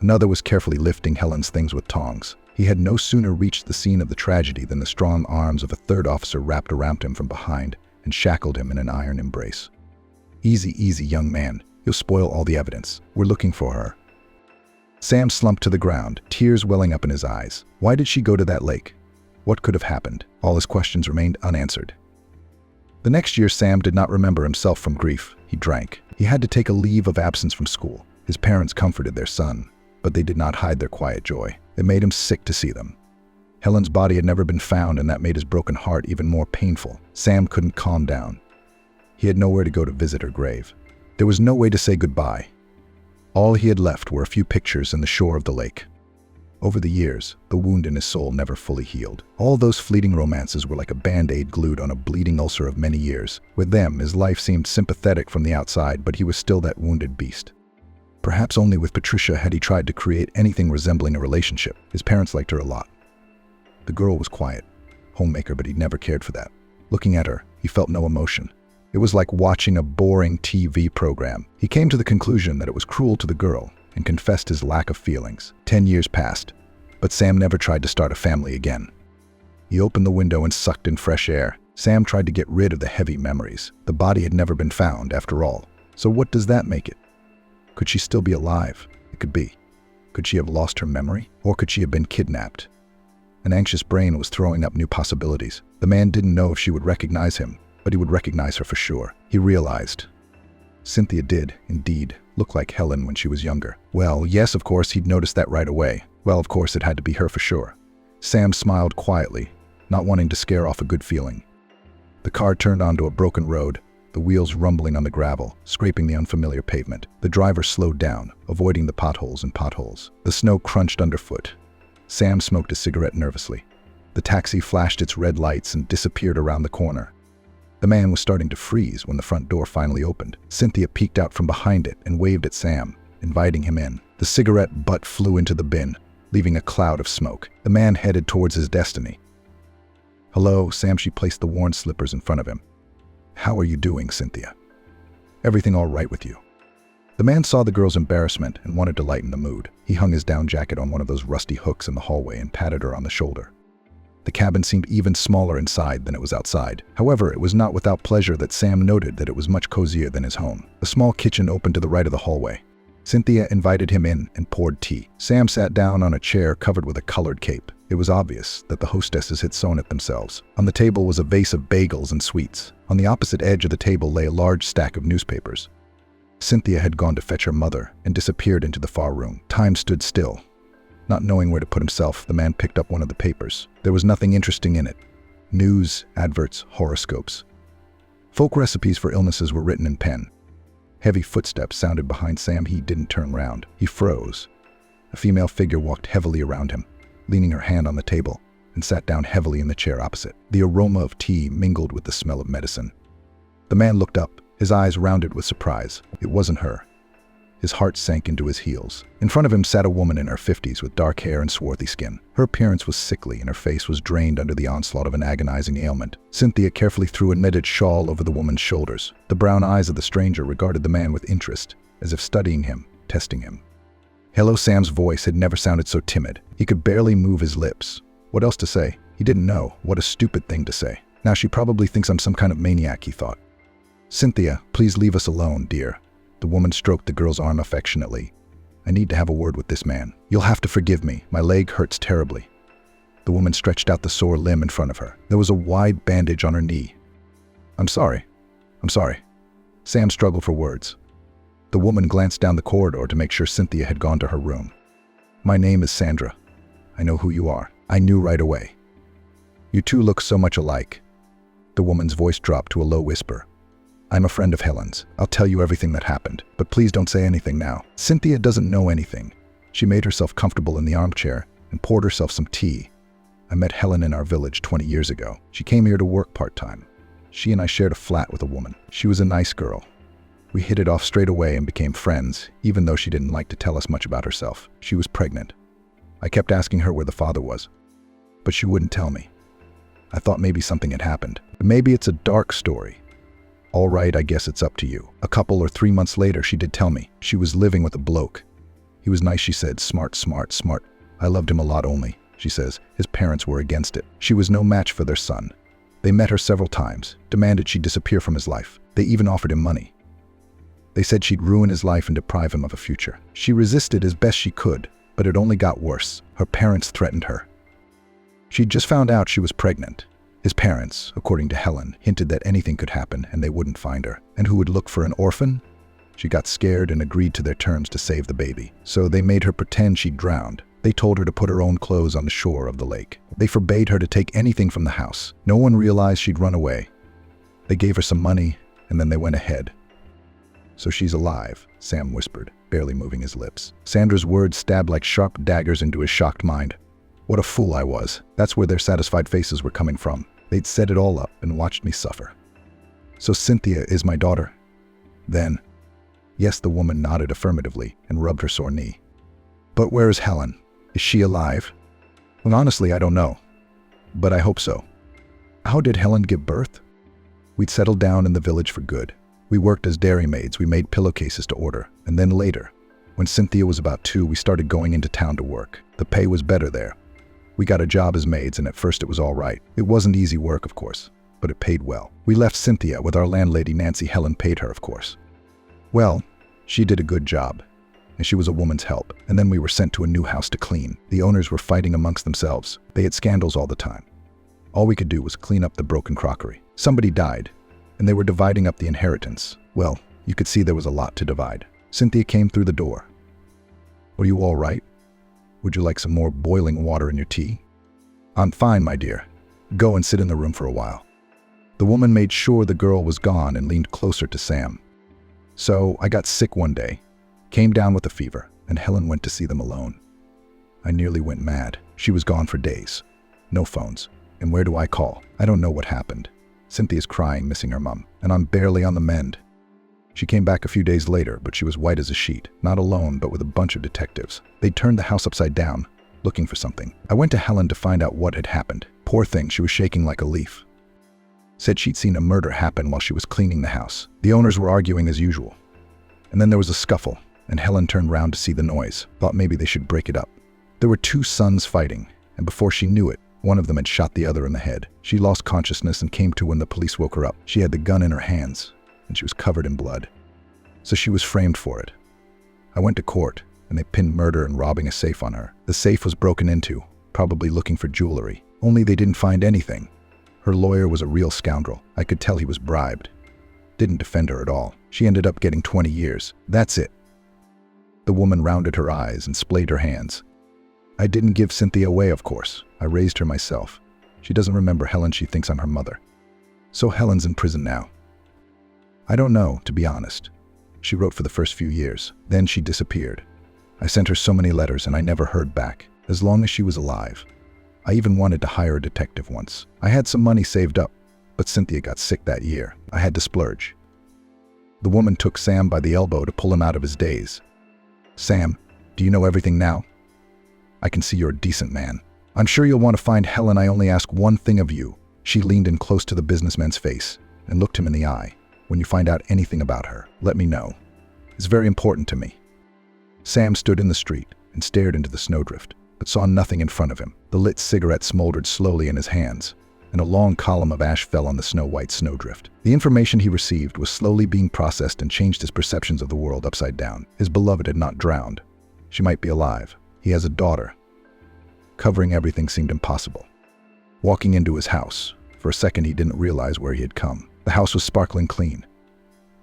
Another was carefully lifting Helen's things with tongs. He had no sooner reached the scene of the tragedy than the strong arms of a third officer wrapped around him from behind and shackled him in an iron embrace. "Easy, easy, young man. You'll spoil all the evidence. We're looking for her." Sam slumped to the ground, tears welling up in his eyes. Why did she go to that lake? What could have happened? All his questions remained unanswered. The next year, Sam did not remember himself from grief. He drank. He had to take a leave of absence from school. His parents comforted their son, but they did not hide their quiet joy. It made him sick to see them. Helen's body had never been found, and that made his broken heart even more painful. Sam couldn't calm down. He had nowhere to go to visit her grave. There was no way to say goodbye. All he had left were a few pictures and the shore of the lake. Over the years, the wound in his soul never fully healed. All those fleeting romances were like a band-aid glued on a bleeding ulcer of many years. With them, his life seemed sympathetic from the outside, but he was still that wounded beast. Perhaps only with Patricia had he tried to create anything resembling a relationship. His parents liked her a lot. The girl was quiet, homemaker, but he'd never cared for that. Looking at her, he felt no emotion. It was like watching a boring TV program. He came to the conclusion that it was cruel to the girl and confessed his lack of feelings. 10 years passed, but Sam never tried to start a family again. He opened the window and sucked in fresh air. Sam tried to get rid of the heavy memories. The body had never been found, after all. So what does that make it? Could she still be alive? It could be. Could she have lost her memory? Or could she have been kidnapped? An anxious brain was throwing up new possibilities. The man didn't know if she would recognize him, but he would recognize her for sure. He realized. Cynthia did, indeed, look like Helen when she was younger. Well, yes, of course, he'd noticed that right away. Well, of course, it had to be her for sure. Sam smiled quietly, not wanting to scare off a good feeling. The car turned onto a broken road, the wheels rumbling on the gravel, scraping the unfamiliar pavement. The driver slowed down, avoiding the potholes and potholes. The snow crunched underfoot. Sam smoked a cigarette nervously. The taxi flashed its red lights and disappeared around the corner. The man was starting to freeze when the front door finally opened. Cynthia peeked out from behind it and waved at Sam, inviting him in. The cigarette butt flew into the bin, leaving a cloud of smoke. The man headed towards his destiny. "Hello, Sam." She placed the worn slippers in front of him. "How are you doing, Cynthia? Everything all right with you?" The man saw the girl's embarrassment and wanted to lighten the mood. He hung his down jacket on one of those rusty hooks in the hallway and patted her on the shoulder. The cabin seemed even smaller inside than it was outside. However, it was not without pleasure that Sam noted that it was much cozier than his home. A small kitchen opened to the right of the hallway. Cynthia invited him in and poured tea. Sam sat down on a chair covered with a colored cape. It was obvious that the hostesses had sewn it themselves. On the table was a vase of bagels and sweets. On the opposite edge of the table lay a large stack of newspapers. Cynthia had gone to fetch her mother and disappeared into the far room. Time stood still. Not knowing where to put himself, the man picked up one of the papers. There was nothing interesting in it. News, adverts, horoscopes. Folk recipes for illnesses were written in pen. Heavy footsteps sounded behind Sam. He didn't turn round. He froze. A female figure walked heavily around him, leaning her hand on the table, and sat down heavily in the chair opposite. The aroma of tea mingled with the smell of medicine. The man looked up, his eyes rounded with surprise. It wasn't her. His heart sank into his heels. In front of him sat a woman in her 50s with dark hair and swarthy skin. Her appearance was sickly and her face was drained under the onslaught of an agonizing ailment. Cynthia carefully threw a knitted shawl over the woman's shoulders. The brown eyes of the stranger regarded the man with interest, as if studying him, testing him. Hello. Sam's voice had never sounded so timid. He could barely move his lips. What else to say? He didn't know. What a stupid thing to say. Now she probably thinks I'm some kind of maniac, he thought. "Cynthia, please leave us alone, dear." The woman stroked the girl's arm affectionately. "I need to have a word with this man. You'll have to forgive me. My leg hurts terribly." The woman stretched out the sore limb in front of her. There was a wide bandage on her knee. I'm sorry. Sam struggled for words. The woman glanced down the corridor to make sure Cynthia had gone to her room. "My name is Sandra. I know who you are. I knew right away. You two look so much alike." The woman's voice dropped to a low whisper. "I'm a friend of Helen's. I'll tell you everything that happened, but please don't say anything now. Cynthia doesn't know anything. She made herself comfortable in the armchair and poured herself some tea. I met Helen in our village 20 years ago. She came here to work part-time. She and I shared a flat with a woman. She was a nice girl. We hit it off straight away and became friends, even though she didn't like to tell us much about herself. She was pregnant. I kept asking her where the father was, but she wouldn't tell me. I thought maybe something had happened. Maybe it's a dark story. All right, I guess it's up to you. A couple or 3 months later, she did tell me. She was living with a bloke. He was nice, she said. Smart. I loved him a lot only, she says. His parents were against it. She was no match for their son. They met her several times, demanded she disappear from his life. They even offered him money. They said she'd ruin his life and deprive him of a future. She resisted as best she could, but it only got worse. Her parents threatened her. She'd just found out she was pregnant. His parents, according to Helen, hinted that anything could happen and they wouldn't find her. And who would look for an orphan? She got scared and agreed to their terms to save the baby. So they made her pretend she'd drowned. They told her to put her own clothes on the shore of the lake. They forbade her to take anything from the house. No one realized she'd run away. They gave her some money, and then they went ahead. So she's alive, Sam whispered, barely moving his lips. Sandra's words stabbed like sharp daggers into his shocked mind. What a fool I was. That's where their satisfied faces were coming from. They'd set it all up and watched me suffer. So Cynthia is my daughter? Then, yes, the woman nodded affirmatively and rubbed her sore knee. But where is Helen? Is she alive? Well, honestly, I don't know. But I hope so. How did Helen give birth? We'd settled down in the village for good. We worked as dairymaids. We made pillowcases to order. And then later, when Cynthia was about 2, we started going into town to work. The pay was better there. We got a job as maids, and at first it was all right. It wasn't easy work, of course, but it paid well. We left Cynthia with our landlady Nancy. Helen paid her, of course. Well, she did a good job, and she was a woman's help. And then we were sent to a new house to clean. The owners were fighting amongst themselves. They had scandals all the time. All we could do was clean up the broken crockery. Somebody died, and they were dividing up the inheritance. Well, you could see there was a lot to divide. Cynthia came through the door. Are you all right? Would you like some more boiling water in your tea? I'm fine, my dear. Go and sit in the room for a while. The woman made sure the girl was gone and leaned closer to Sam. So I got sick one day, came down with a fever, and Helen went to see them alone. I nearly went mad. She was gone for days. No phones. And where do I call? I don't know what happened. Cynthia's crying, missing her mum, and I'm barely on the mend. She came back a few days later, but she was white as a sheet. Not alone, but with a bunch of detectives. They'd turned the house upside down, looking for something. I went to Helen to find out what had happened. Poor thing, she was shaking like a leaf. Said she'd seen a murder happen while she was cleaning the house. The owners were arguing as usual. And then there was a scuffle, and Helen turned round to see the noise. Thought maybe they should break it up. There were 2 sons fighting, and before she knew it, one of them had shot the other in the head. She lost consciousness and came to when the police woke her up. She had the gun in her hands, and she was covered in blood. So she was framed for it. I went to court, and they pinned murder and robbing a safe on her. The safe was broken into, probably looking for jewelry. Only they didn't find anything. Her lawyer was a real scoundrel. I could tell he was bribed. Didn't defend her at all. She ended up getting 20 years. That's it. The woman rounded her eyes and splayed her hands. I didn't give Cynthia away, of course. I raised her myself. She doesn't remember Helen. She thinks I'm her mother. So Helen's in prison now. I don't know, to be honest. She wrote for the first few years. Then she disappeared. I sent her so many letters and I never heard back, as long as she was alive. I even wanted to hire a detective once. I had some money saved up, but Cynthia got sick that year. I had to splurge. The woman took Sam by the elbow to pull him out of his daze. Sam, do you know everything now? I can see you're a decent man. I'm sure you'll want to find Helen. I only ask one thing of you. She leaned in close to the businessman's face and looked him in the eye. When you find out anything about her, let me know. It's very important to me. Sam stood in the street and stared into the snowdrift, but saw nothing in front of him. The lit cigarette smoldered slowly in his hands, and a long column of ash fell on the snow-white snowdrift. The information he received was slowly being processed and changed his perceptions of the world upside down. His beloved had not drowned. She might be alive. He has a daughter. Covering everything seemed impossible. Walking into his house, for a second he didn't realize where he had come. The house was sparkling clean.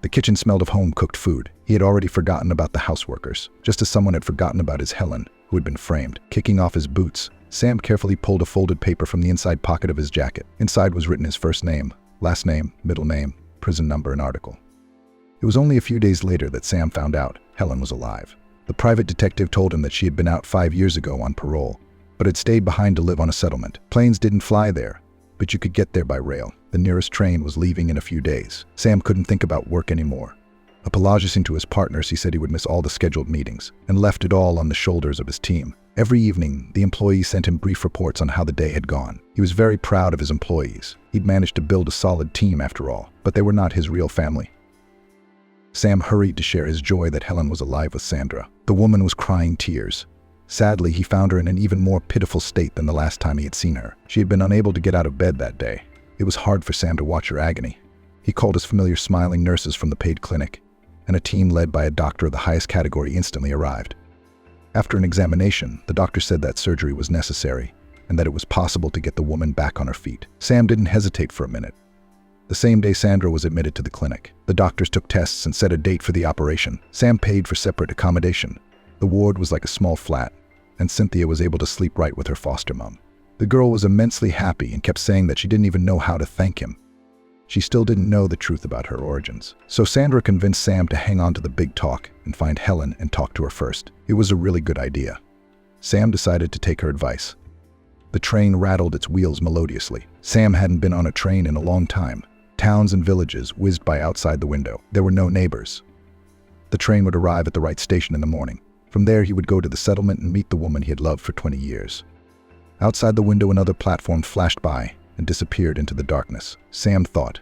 The kitchen smelled of home-cooked food. He had already forgotten about the houseworkers, just as someone had forgotten about his Helen, who had been framed. Kicking off his boots, Sam carefully pulled a folded paper from the inside pocket of his jacket. Inside was written his first name, last name, middle name, prison number, and article. It was only a few days later that Sam found out Helen was alive. The private detective told him that she had been out 5 years ago on parole, but had stayed behind to live on a settlement. Planes didn't fly there, but you could get there by rail. The nearest train was leaving in a few days. Sam couldn't think about work anymore. Apologizing to his partners, he said he would miss all the scheduled meetings and left it all on the shoulders of his team. Every evening, the employees sent him brief reports on how the day had gone. He was very proud of his employees. He'd managed to build a solid team after all, but they were not his real family. Sam hurried to share his joy that Helen was alive with Sandra. The woman was crying tears. Sadly, he found her in an even more pitiful state than the last time he had seen her. She had been unable to get out of bed that day. It was hard for Sam to watch her agony. He called his familiar smiling nurses from the paid clinic, and a team led by a doctor of the highest category instantly arrived. After an examination, the doctor said that surgery was necessary and that it was possible to get the woman back on her feet. Sam didn't hesitate for a minute. The same day Sandra was admitted to the clinic, the doctors took tests and set a date for the operation. Sam paid for separate accommodation. The ward was like a small flat, and Cynthia was able to sleep right with her foster mom. The girl was immensely happy and kept saying that she didn't even know how to thank him. She still didn't know the truth about her origins. So Sandra convinced Sam to hang on to the big talk and find Helen and talk to her first. It was a really good idea. Sam decided to take her advice. The train rattled its wheels melodiously. Sam hadn't been on a train in a long time. Towns and villages whizzed by outside the window. There were no neighbors. The train would arrive at the right station in the morning. From there, he would go to the settlement and meet the woman he had loved for 20 years. Outside the window, another platform flashed by and disappeared into the darkness. Sam thought,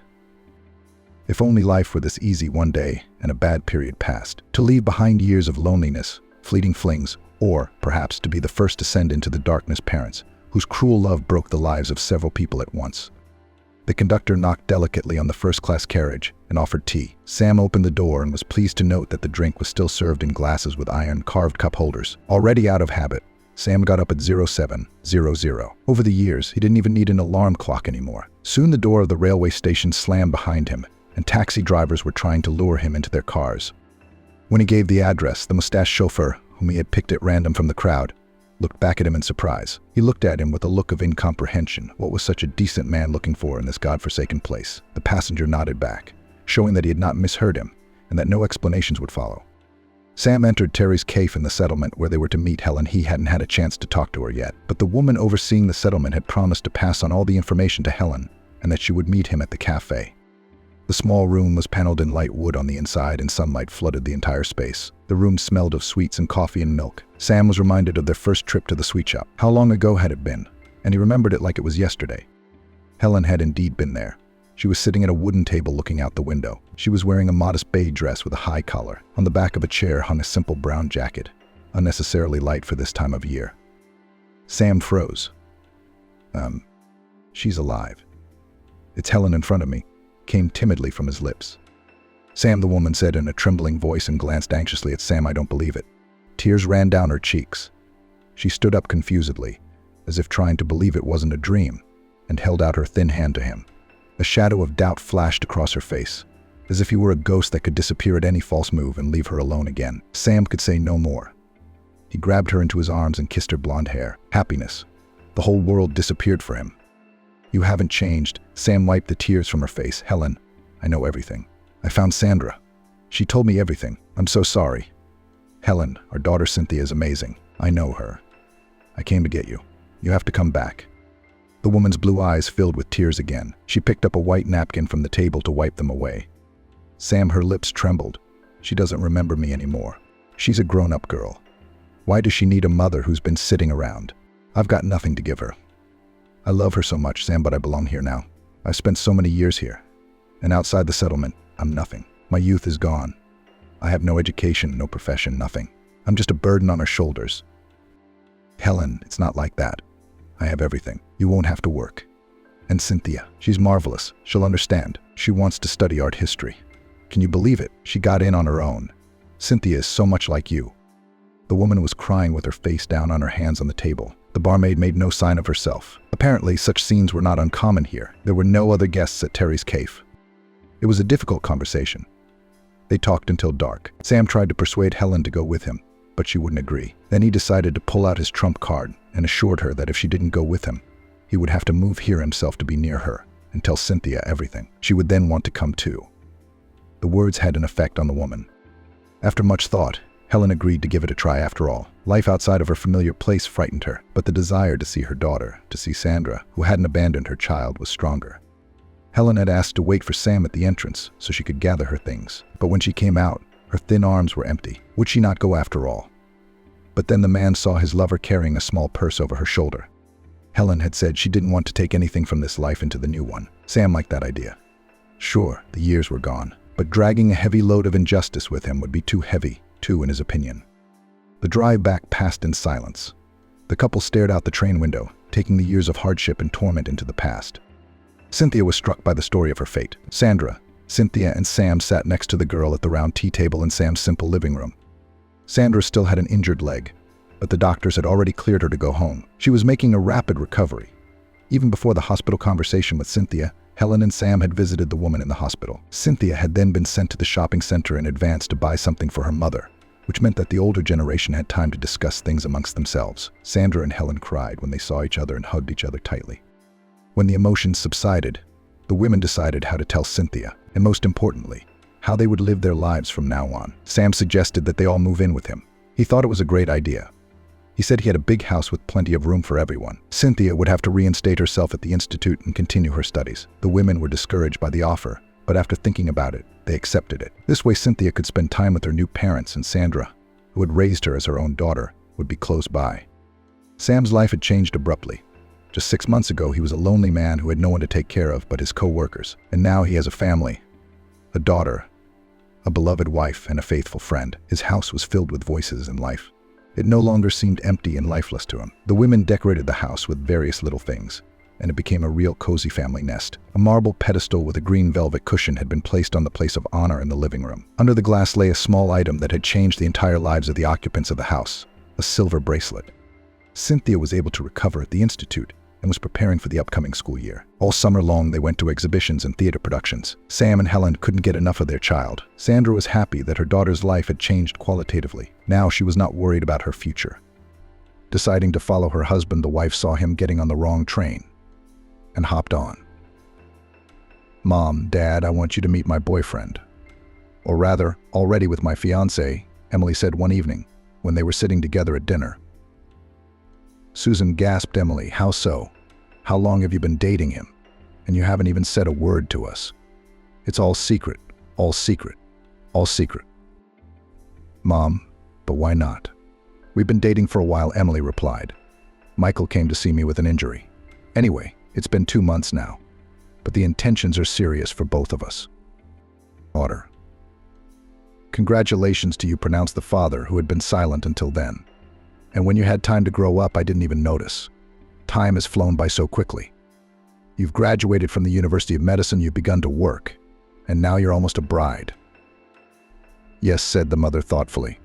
if only life were this easy one day and a bad period passed, to leave behind years of loneliness, fleeting flings, or perhaps to be the first to send into the darkness parents whose cruel love broke the lives of several people at once. The conductor knocked delicately on the first-class carriage and offered tea. Sam opened the door and was pleased to note that the drink was still served in glasses with iron-carved cup holders. Already out of habit, Sam got up at 0700. Over the years, he didn't even need an alarm clock anymore. Soon the door of the railway station slammed behind him, and taxi drivers were trying to lure him into their cars. When he gave the address, the mustached chauffeur, whom he had picked at random from the crowd, looked back at him in surprise. He looked at him with a look of incomprehension. What was such a decent man looking for in this godforsaken place? The passenger nodded back, showing that he had not misheard him, and that no explanations would follow. Sam entered Terry's cave in the settlement where they were to meet Helen. He hadn't had a chance to talk to her yet, but the woman overseeing the settlement had promised to pass on all the information to Helen, and that she would meet him at the cafe. The small room was paneled in light wood on the inside, and sunlight flooded the entire space. The room smelled of sweets and coffee and milk. Sam was reminded of their first trip to the sweet shop. How long ago had it been? And he remembered it like it was yesterday. Helen had indeed been there. She was sitting at a wooden table looking out the window. She was wearing a modest beige dress with a high collar. On the back of a chair hung a simple brown jacket, unnecessarily light for this time of year. Sam froze. She's alive. It's Helen in front of me, came timidly from his lips. Sam, the woman said in a trembling voice and glanced anxiously at Sam. I don't believe it. Tears ran down her cheeks. She stood up confusedly, as if trying to believe it wasn't a dream, and held out her thin hand to him. A shadow of doubt flashed across her face, as if he were a ghost that could disappear at any false move and leave her alone again. Sam could say no more. He grabbed her into his arms and kissed her blonde hair. Happiness. The whole world disappeared for him. You haven't changed. Sam wiped the tears from her face. Helen, I know everything. I found Sandra. She told me everything. I'm so sorry. Helen, our daughter Cynthia is amazing. I know her. I came to get you. You have to come back. The woman's blue eyes filled with tears again. She picked up a white napkin from the table to wipe them away. Sam, her lips trembled. She doesn't remember me anymore. She's a grown-up girl. Why does she need a mother who's been sitting around? I've got nothing to give her. I love her so much, Sam, but I belong here now. I've spent so many years here. And outside the settlement, I'm nothing. My youth is gone. I have no education, no profession, nothing. I'm just a burden on her shoulders. Helen, it's not like that. I have everything. You won't have to work. And Cynthia, she's marvelous. She'll understand. She wants to study art history. Can you believe it? She got in on her own. Cynthia is so much like you. The woman was crying with her face down on her hands on the table. The barmaid made no sign of herself. Apparently, such scenes were not uncommon here. There were no other guests at Terry's cave. It was a difficult conversation. They talked until dark. Sam tried to persuade Helen to go with him, but she wouldn't agree. Then he decided to pull out his trump card and assured her that if she didn't go with him, he would have to move here himself to be near her and tell Cynthia everything. She would then want to come too. The words had an effect on the woman. After much thought, Helen agreed to give it a try after all. Life outside of her familiar place frightened her, but the desire to see her daughter, to see Sandra, who hadn't abandoned her child, was stronger. Helen had asked to wait for Sam at the entrance so she could gather her things, but when she came out, her thin arms were empty. Would she not go after all? But then the man saw his lover carrying a small purse over her shoulder. Helen had said she didn't want to take anything from this life into the new one. Sam liked that idea. Sure, the years were gone, but dragging a heavy load of injustice with him would be too heavy, too, in his opinion. The drive back passed in silence. The couple stared out the train window, taking the years of hardship and torment into the past. Cynthia was struck by the story of her fate. Sandra, Cynthia, and Sam sat next to the girl at the round tea table in Sam's simple living room. Sandra still had an injured leg, but the doctors had already cleared her to go home. She was making a rapid recovery. Even before the hospital conversation with Cynthia, Helen and Sam had visited the woman in the hospital. Cynthia had then been sent to the shopping center in advance to buy something for her mother, which meant that the older generation had time to discuss things amongst themselves. Sandra and Helen cried when they saw each other and hugged each other tightly. When the emotions subsided, the women decided how to tell Cynthia, and most importantly, how they would live their lives from now on. Sam suggested that they all move in with him. He thought it was a great idea. He said he had a big house with plenty of room for everyone. Cynthia would have to reinstate herself at the institute and continue her studies. The women were discouraged by the offer, but after thinking about it, they accepted it. This way Cynthia could spend time with her new parents, and Sandra, who had raised her as her own daughter, would be close by. Sam's life had changed abruptly. Just 6 months ago, he was a lonely man who had no one to take care of but his co-workers. And now he has a family, a daughter, a beloved wife, and a faithful friend. His house was filled with voices and life. It no longer seemed empty and lifeless to him. The women decorated the house with various little things, and it became a real cozy family nest. A marble pedestal with a green velvet cushion had been placed on the place of honor in the living room. Under the glass lay a small item that had changed the entire lives of the occupants of the house, a silver bracelet. Cynthia was able to recover at the institute and was preparing for the upcoming school year. All summer long, they went to exhibitions and theater productions. Sam and Helen couldn't get enough of their child. Sandra was happy that her daughter's life had changed qualitatively. Now she was not worried about her future. Deciding to follow her husband, the wife saw him getting on the wrong train and hopped on. "Mom, Dad, I want you to meet my boyfriend. Or rather, already with my fiancé," Emily said one evening when they were sitting together at dinner. Susan gasped. "Emily, how so? How long have you been dating him? And you haven't even said a word to us. It's all secret, all secret, all secret." "Mom, but why not?" "We've been dating for a while," Emily replied. "Michael came to see me with an injury. Anyway, it's been 2 months now, but the intentions are serious for both of us." "Daughter." "Congratulations to you," pronounced the father, who had been silent until then. "And when you had time to grow up, I didn't even notice. Time has flown by so quickly. You've graduated from the University of Medicine, you've begun to work, and now you're almost a bride." "Yes," said the mother thoughtfully.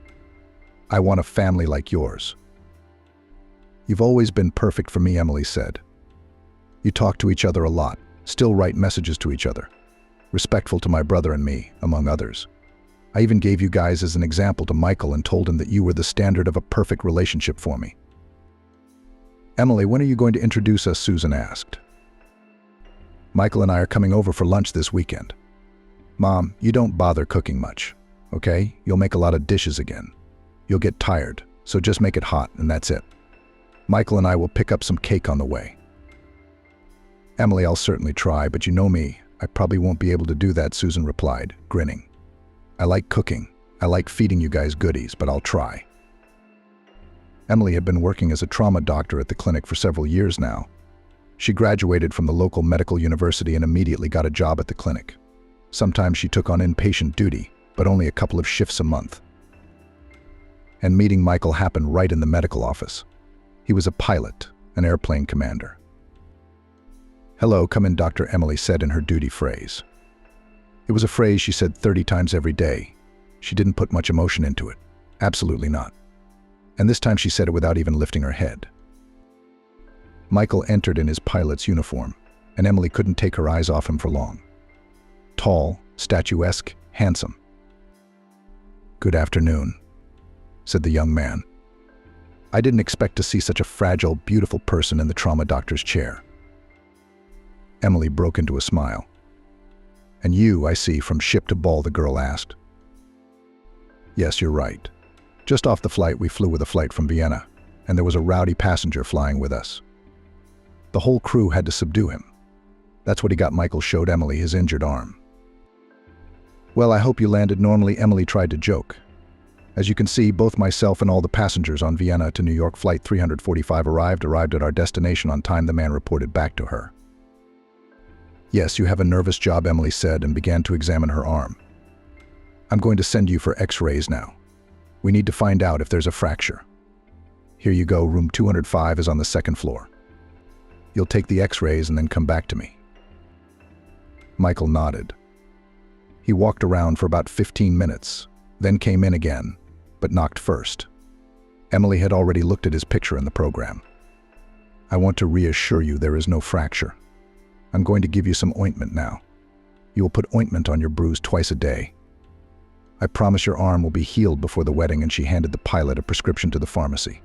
"I want a family like yours." "You've always been perfect for me," Emily said. "You talk to each other a lot, still write messages to each other, respectful to my brother and me, among others. I even gave you guys as an example to Michael and told him that you were the standard of a perfect relationship for me." "Emily, when are you going to introduce us?" Susan asked. "Michael and I are coming over for lunch this weekend." "Mom, you don't bother cooking much, okay? You'll make a lot of dishes again. You'll get tired, so just make it hot and that's it. Michael and I will pick up some cake on the way." "Emily, I'll certainly try, but you know me, I probably won't be able to do that," Susan replied, grinning. "I like cooking. I like feeding you guys goodies, but I'll try." Emily had been working as a trauma doctor at the clinic for several years now. She graduated from the local medical university and immediately got a job at the clinic. Sometimes she took on inpatient duty, but only a couple of shifts a month. And meeting Michael happened right in the medical office. He was a pilot, an airplane commander. "Hello, come in, Doctor," Emily said in her duty phrase. It was a phrase she said 30 times every day. She didn't put much emotion into it. Absolutely not. And this time she said it without even lifting her head. Michael entered in his pilot's uniform, and Emily couldn't take her eyes off him for long. Tall, statuesque, handsome. "Good afternoon," said the young man. "I didn't expect to see such a fragile, beautiful person in the trauma doctor's chair." Emily broke into a smile. "And you, I see, from ship to ball," the girl asked. "Yes, you're right. Just off the flight, we flew with a flight from Vienna, and there was a rowdy passenger flying with us. The whole crew had to subdue him. That's what he got. Michael showed Emily his injured arm. Well, I hope you landed normally, Emily tried to joke. As you can see, both myself and all the passengers on Vienna to New York flight 345 arrived at our destination on time, the man reported back to her. Yes, you have a nervous job, Emily said and began to examine her arm. I'm going to send you for x-rays now. We need to find out if there's a fracture. Here you go, room 205 is on the second floor. You'll take the x-rays and then come back to me. Michael nodded. He walked around for about 15 minutes, then came in again, but knocked first. Emily had already looked at his picture in the program. I want to reassure you there is no fracture. I'm going to give you some ointment now. You will put ointment on your bruise twice a day. I promise your arm will be healed before the wedding, and she handed the pilot a prescription to the pharmacy.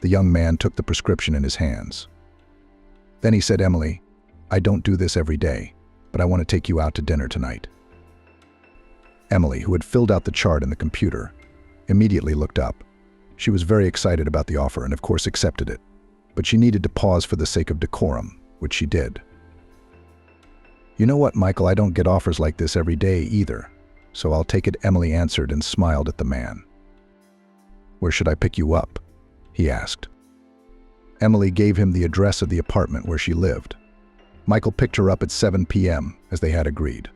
The young man took the prescription in his hands. Then he said, Emily, I don't do this every day, but I want to take you out to dinner tonight. Emily, who had filled out the chart in the computer, immediately looked up. She was very excited about the offer and of course accepted it, but she needed to pause for the sake of decorum, which she did. You know what, Michael, I don't get offers like this every day either, so I'll take it, Emily answered and smiled at the man. Where should I pick you up? He asked. Emily gave him the address of the apartment where she lived. Michael picked her up at 7 p.m., as they had agreed.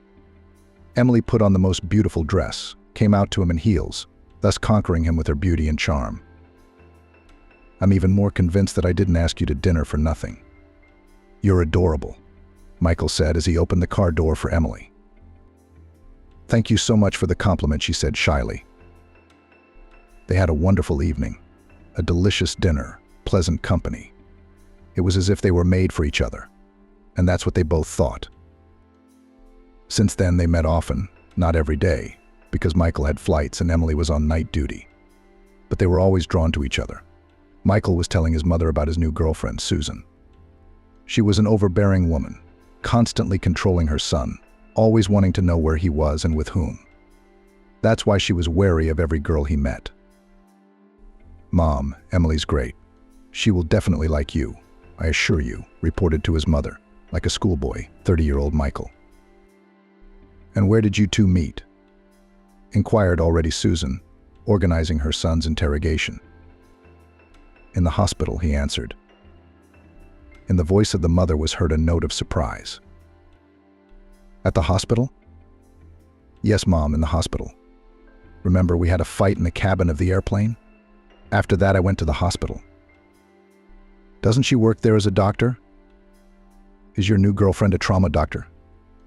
Emily put on the most beautiful dress, came out to him in heels, thus conquering him with her beauty and charm. I'm even more convinced that I didn't ask you to dinner for nothing. You're adorable, Michael said as he opened the car door for Emily. Thank you so much for the compliment, she said shyly. They had a wonderful evening, a delicious dinner, pleasant company. It was as if they were made for each other, and that's what they both thought. Since then, they met often, not every day, because Michael had flights and Emily was on night duty. But they were always drawn to each other. Michael was telling his mother about his new girlfriend, Susan. She was an overbearing woman, constantly controlling her son, always wanting to know where he was and with whom. That's why she was wary of every girl he met. Mom, Emily's great. She will definitely like you, I assure you, reported to his mother, like a schoolboy, 30-year-old Michael. And where did you two meet? Inquired already Susan, organizing her son's interrogation. In the hospital, he answered. In the voice of the mother was heard a note of surprise. At the hospital? Yes, Mom, in the hospital. Remember, we had a fight in the cabin of the airplane? After that, I went to the hospital. Doesn't she work there as a doctor? Is your new girlfriend a trauma doctor?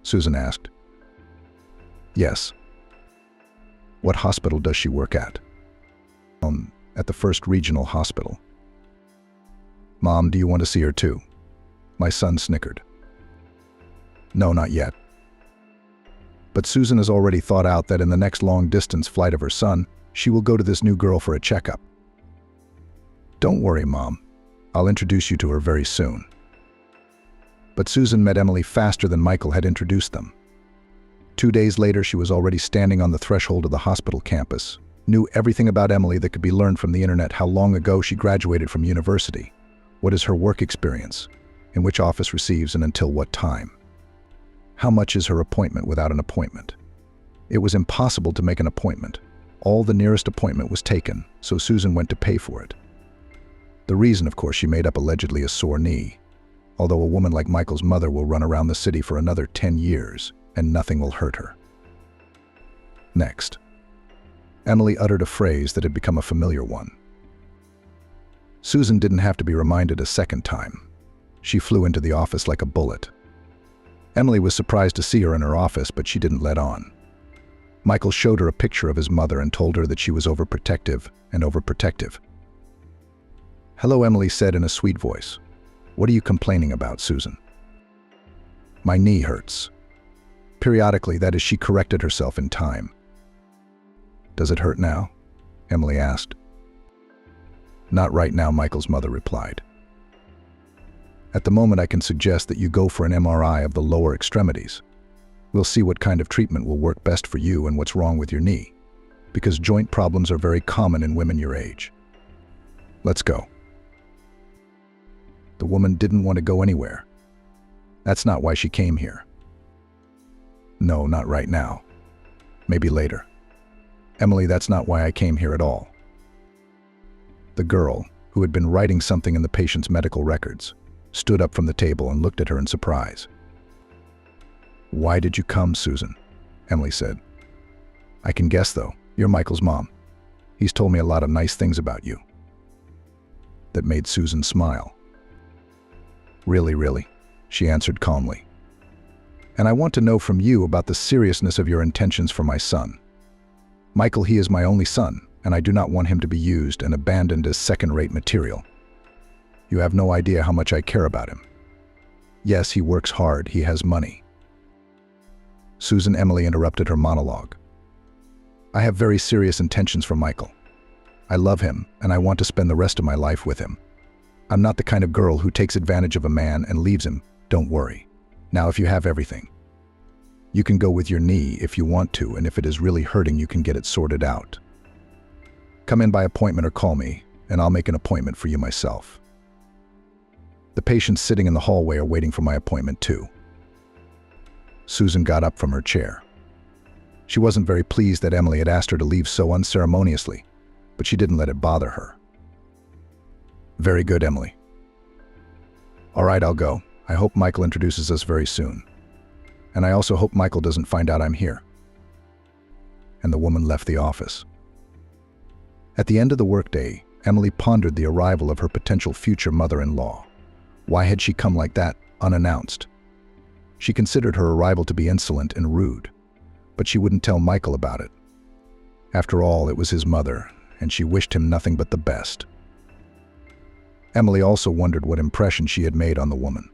Susan asked. Yes. What hospital does she work at? At the First Regional Hospital. Mom, do you want to see her too? My son snickered. No, not yet. But Susan has already thought out that in the next long-distance flight of her son, she will go to this new girl for a checkup. Don't worry, Mom. I'll introduce you to her very soon. But Susan met Emily faster than Michael had introduced them. 2 days later, she was already standing on the threshold of the hospital campus, knew everything about Emily that could be learned from the internet, how long ago she graduated from university, what is her work experience, in which office receives and until what time. How much is her appointment without an appointment? It was impossible to make an appointment. All the nearest appointment was taken, so Susan went to pay for it. The reason, of course, she made up allegedly a sore knee, although a woman like Michael's mother will run around the city for another 10 years, and nothing will hurt her. Next, Emily uttered a phrase that had become a familiar one. Susan didn't have to be reminded a second time. She flew into the office like a bullet. Emily was surprised to see her in her office, but she didn't let on. Michael showed her a picture of his mother and told her that she was overprotective. Hello, Emily said in a sweet voice. What are you complaining about, Susan? My knee hurts. Periodically, that is, she corrected herself in time. Does it hurt now? Emily asked. Not right now, Michael's mother replied. At the moment, I can suggest that you go for an MRI of the lower extremities. We'll see what kind of treatment will work best for you and what's wrong with your knee. because joint problems are very common in women your age. Let's go. The woman didn't want to go anywhere. That's not why she came here. No, not right now. Maybe later. Emily, that's not why I came here at all. The girl, who had been writing something in the patient's medical records, stood up from the table and looked at her in surprise. Why did you come, Susan? Emily said. I can guess, though. You're Michael's mom. He's told me a lot of nice things about you. That made Susan smile. Really, she answered calmly. And I want to know from you about the seriousness of your intentions for my son. Michael, he is my only son, and I do not want him to be used and abandoned as second-rate material. You have no idea how much I care about him. Yes, he works hard, he has money. Susan Emily interrupted her monologue. I have very serious intentions for Michael. I love him, and I want to spend the rest of my life with him. I'm not the kind of girl who takes advantage of a man and leaves him, don't worry. Now, if you have everything, you can go with your knee if you want to, and if it is really hurting, you can get it sorted out. Come in by appointment or call me, and I'll make an appointment for you myself. The patients sitting in the hallway are waiting for my appointment too. Susan got up from her chair. She wasn't very pleased that Emily had asked her to leave so unceremoniously, but she didn't let it bother her. Very good, Emily. All right, I'll go. I hope Michael introduces us very soon. And I also hope Michael doesn't find out I'm here. And the woman left the office. At the end of the workday, Emily pondered the arrival of her potential future mother-in-law. Why had she come like that, unannounced? She considered her arrival to be insolent and rude, but she wouldn't tell Michael about it. After all, it was his mother, and she wished him nothing but the best. Emily also wondered what impression she had made on the woman,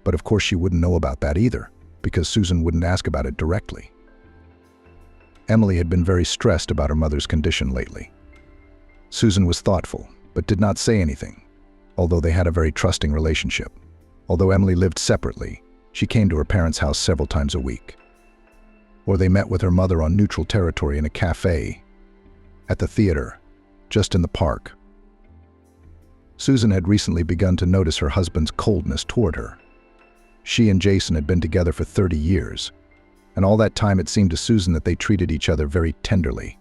but of course she wouldn't know about that either, because Susan wouldn't ask about it directly. Emily had been very stressed about her mother's condition lately. Susan was thoughtful, but did not say anything, although they had a very trusting relationship. Although Emily lived separately, she came to her parents' house several times a week. Or they met with her mother on neutral territory in a cafe, at the theater, just in the park. Susan had recently begun to notice her husband's coldness toward her. She and Jason had been together for 30 years, and all that time it seemed to Susan that they treated each other very tenderly.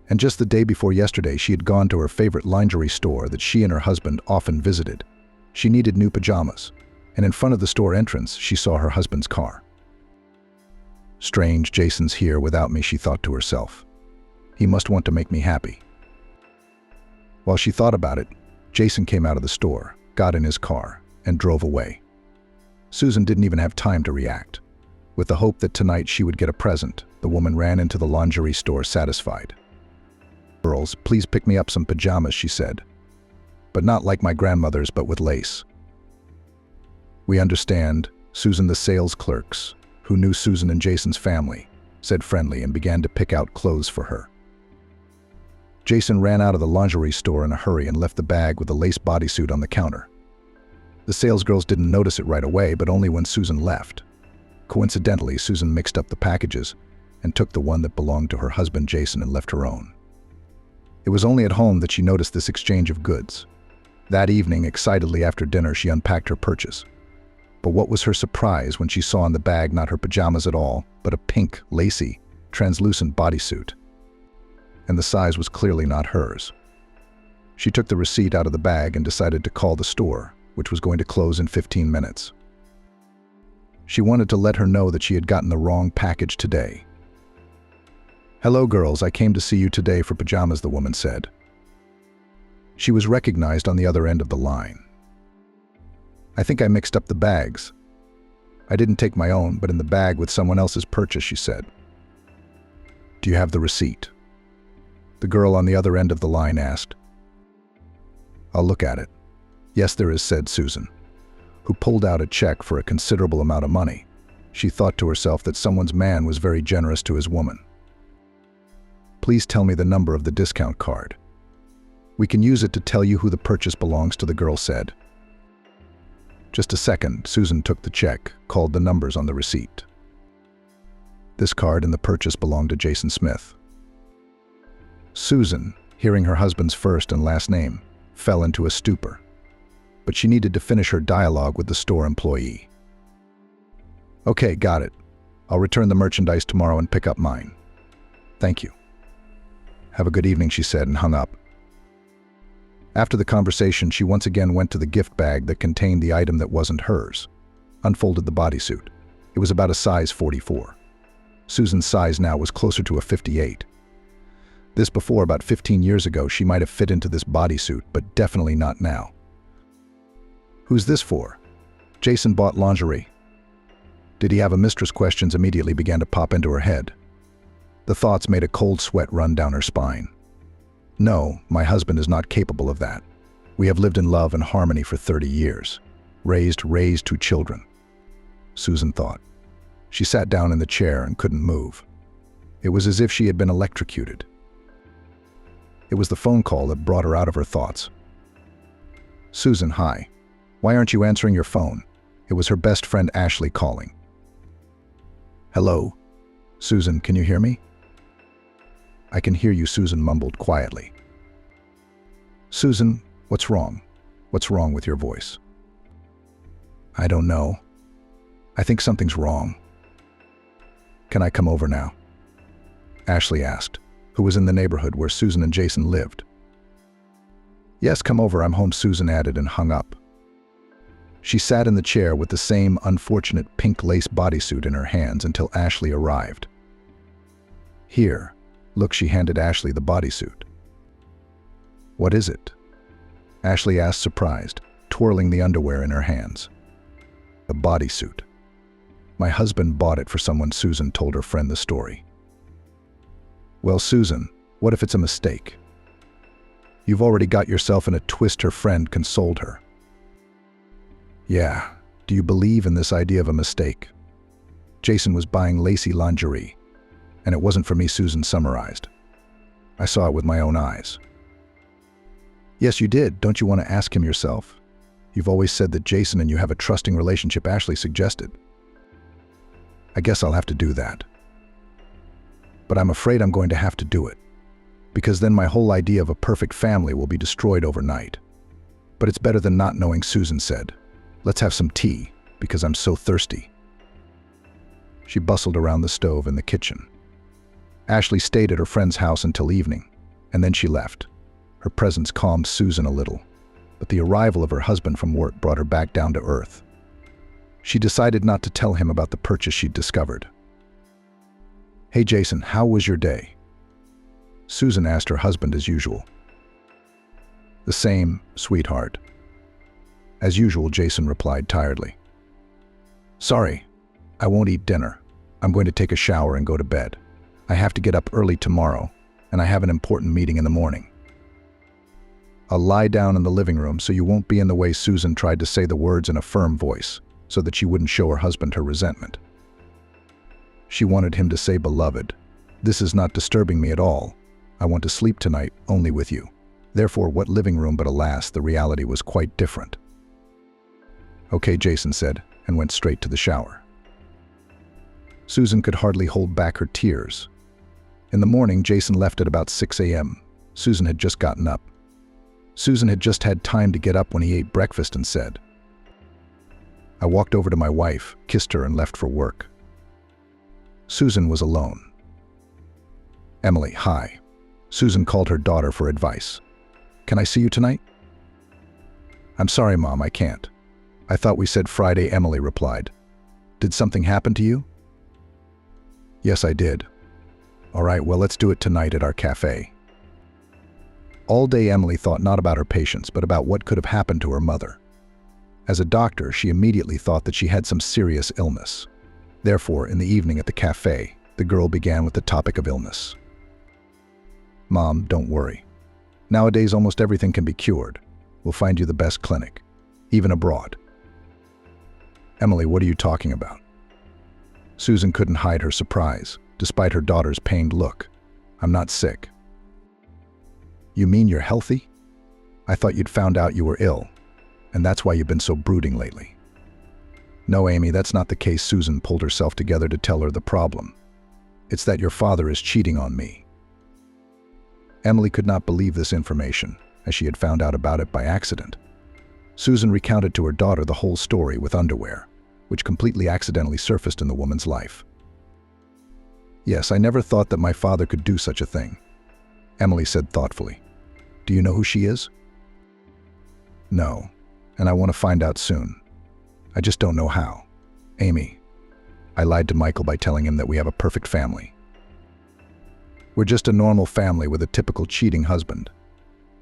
And just the day before yesterday, she had gone to her favorite lingerie store that she and her husband often visited. She needed new pajamas, and in front of the store entrance, she saw her husband's car. Strange, Jason's here without me, she thought to herself. He must want to make me happy. While she thought about it, Jason came out of the store, got in his car, and drove away. Susan didn't even have time to react. With the hope that tonight she would get a present, the woman ran into the lingerie store satisfied. Girls, please pick me up some pajamas, she said. But not like my grandmother's, but with lace. We understand, Susan. The sales clerks, who knew Susan and Jason's family, said friendly and began to pick out clothes for her. Jason ran out of the lingerie store in a hurry and left the bag with the lace bodysuit on the counter. The salesgirls didn't notice it right away, but only when Susan left. Coincidentally, Susan mixed up the packages and took the one that belonged to her husband Jason and left her own. It was only at home that she noticed this exchange of goods. That evening, excitedly after dinner, she unpacked her purchase. But what was her surprise when she saw in the bag not her pajamas at all, but a pink, lacy, translucent bodysuit. And the size was clearly not hers. She took the receipt out of the bag and decided to call the store, which was going to close in 15 minutes. She wanted to let her know that she had gotten the wrong package today. Hello, girls, I came to see you today for pajamas, the woman said. She was recognized on the other end of the line. I think I mixed up the bags. I didn't take my own, but in the bag with someone else's purchase, she said. Do you have the receipt? The girl on the other end of the line asked. I'll look at it. Yes, there is, said Susan, who pulled out a check for a considerable amount of money. She thought to herself that someone's man was very generous to his woman. Please tell me the number of the discount card. We can use it to tell you who the purchase belongs to, the girl said. Just a second, Susan took the check, called the numbers on the receipt. This card and the purchase belonged to Jason Smith. Susan, hearing her husband's first and last name, fell into a stupor. But she needed to finish her dialogue with the store employee. "Okay, got it. I'll return the merchandise tomorrow and pick up mine. Thank you." "Have a good evening," she said and hung up. After the conversation, she once again went to the gift bag that contained the item that wasn't hers, unfolded the bodysuit. It was about a size 44. Susan's size now was closer to a 58. This before, about 15 years ago, she might have fit into this bodysuit, but definitely not now. "Who's this for?" "Jason bought lingerie." Did he have a mistress? Questions immediately began to pop into her head. The thoughts made a cold sweat run down her spine. "No, my husband is not capable of that. We have lived in love and harmony for 30 years. Raised 2 children." Susan thought. She sat down in the chair and couldn't move. It was as if she had been electrocuted. It was the phone call that brought her out of her thoughts. "Susan, hi. Why aren't you answering your phone?" It was her best friend Ashley calling. "Hello? Susan, can you hear me?" "I can hear you," Susan mumbled quietly. "Susan, what's wrong? What's wrong with your voice?" "I don't know. I think something's wrong." "Can I come over now?" Ashley asked, who was in the neighborhood where Susan and Jason lived. "Yes, come over, I'm home," Susan added and hung up. She sat in the chair with the same unfortunate pink lace bodysuit in her hands until Ashley arrived. "Here, look," she handed Ashley the bodysuit. "What is it?" Ashley asked, surprised, twirling the underwear in her hands. "A bodysuit. My husband bought it for someone." Susan told her friend the story. "Well, Susan, what if it's a mistake? You've already got yourself in a twist," her friend consoled her. "Yeah, do you believe in this idea of a mistake? Jason was buying lacy lingerie, and it wasn't for me," Susan summarized. "I saw it with my own eyes." "Yes, you did. Don't you want to ask him yourself? You've always said that Jason and you have a trusting relationship," Ashley suggested. "I guess I'll have to do that. But I'm afraid I'm going to have to do it, because then my whole idea of a perfect family will be destroyed overnight. But it's better than not knowing," Susan said. "Let's have some tea, because I'm so thirsty." She bustled around the stove in the kitchen. Ashley stayed at her friend's house until evening, and then she left. Her presence calmed Susan a little, but the arrival of her husband from work brought her back down to earth. She decided not to tell him about the purchase she'd discovered. "Hey Jason, how was your day?" Susan asked her husband as usual. "The same, sweetheart." As usual, Jason replied tiredly. "Sorry, I won't eat dinner. I'm going to take a shower and go to bed. I have to get up early tomorrow, and I have an important meeting in the morning." "I'll lie down in the living room so you won't be in the way." Susan tried to say the words in a firm voice, so that she wouldn't show her husband her resentment. She wanted him to say, "Beloved, this is not disturbing me at all. I want to sleep tonight only with you. Therefore, what living room?" But alas, the reality was quite different. "Okay," Jason said, and went straight to the shower. Susan could hardly hold back her tears. In the morning, Jason left at about 6 a.m. Susan had just gotten up. Susan had just had time to get up when he ate breakfast and said, "I walked over to my wife, kissed her, and left for work." Susan was alone. "Emily, hi." Susan called her daughter for advice. "Can I see you tonight?" "I'm sorry, Mom, I can't. I thought we said Friday," Emily replied. "Did something happen to you?" "Yes, I did." "All right, well, let's do it tonight at our cafe." All day Emily thought not about her patients, but about what could have happened to her mother. As a doctor, she immediately thought that she had some serious illness. Therefore, in the evening at the cafe, the girl began with the topic of illness. "Mom, don't worry. Nowadays, almost everything can be cured. We'll find you the best clinic, even abroad." "Emily, what are you talking about?" Susan couldn't hide her surprise, despite her daughter's pained look. "I'm not sick." "You mean you're healthy? I thought you'd found out you were ill, and that's why you've been so brooding lately." "No, Amy, that's not the case." Susan pulled herself together to tell her the problem. "It's that your father is cheating on me." Emily could not believe this information, as she had found out about it by accident. Susan recounted to her daughter the whole story with underwear, which completely accidentally surfaced in the woman's life. "Yes, I never thought that my father could do such a thing," Emily said thoughtfully. "Do you know who she is?" "No, and I want to find out soon. I just don't know how. Amy, I lied to Michael by telling him that we have a perfect family. We're just a normal family with a typical cheating husband.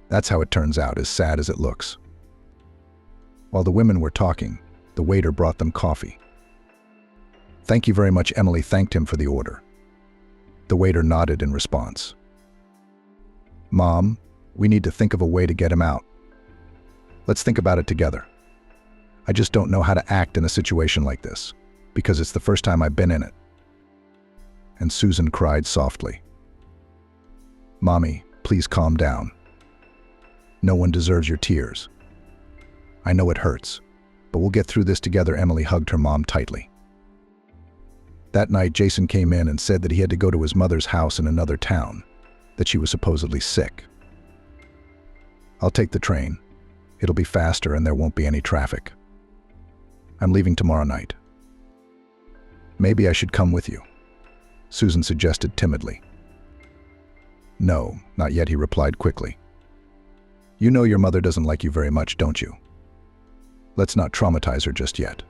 That's how it turns out, as sad as it looks." While the women were talking, the waiter brought them coffee. "Thank you very much," Emily thanked him for the order. The waiter nodded in response. "Mom, we need to think of a way to get him out. Let's think about it together. I just don't know how to act in a situation like this, because it's the first time I've been in it." And Susan cried softly. "Mommy, please calm down. No one deserves your tears. I know it hurts, but we'll get through this together." Emily hugged her mom tightly. That night, Jason came in and said that he had to go to his mother's house in another town, that she was supposedly sick. "I'll take the train. It'll be faster and there won't be any traffic. I'm leaving tomorrow night." "Maybe I should come with you," Susan suggested timidly. "No, not yet," he replied quickly. "You know your mother doesn't like you very much, don't you? Let's not traumatize her just yet."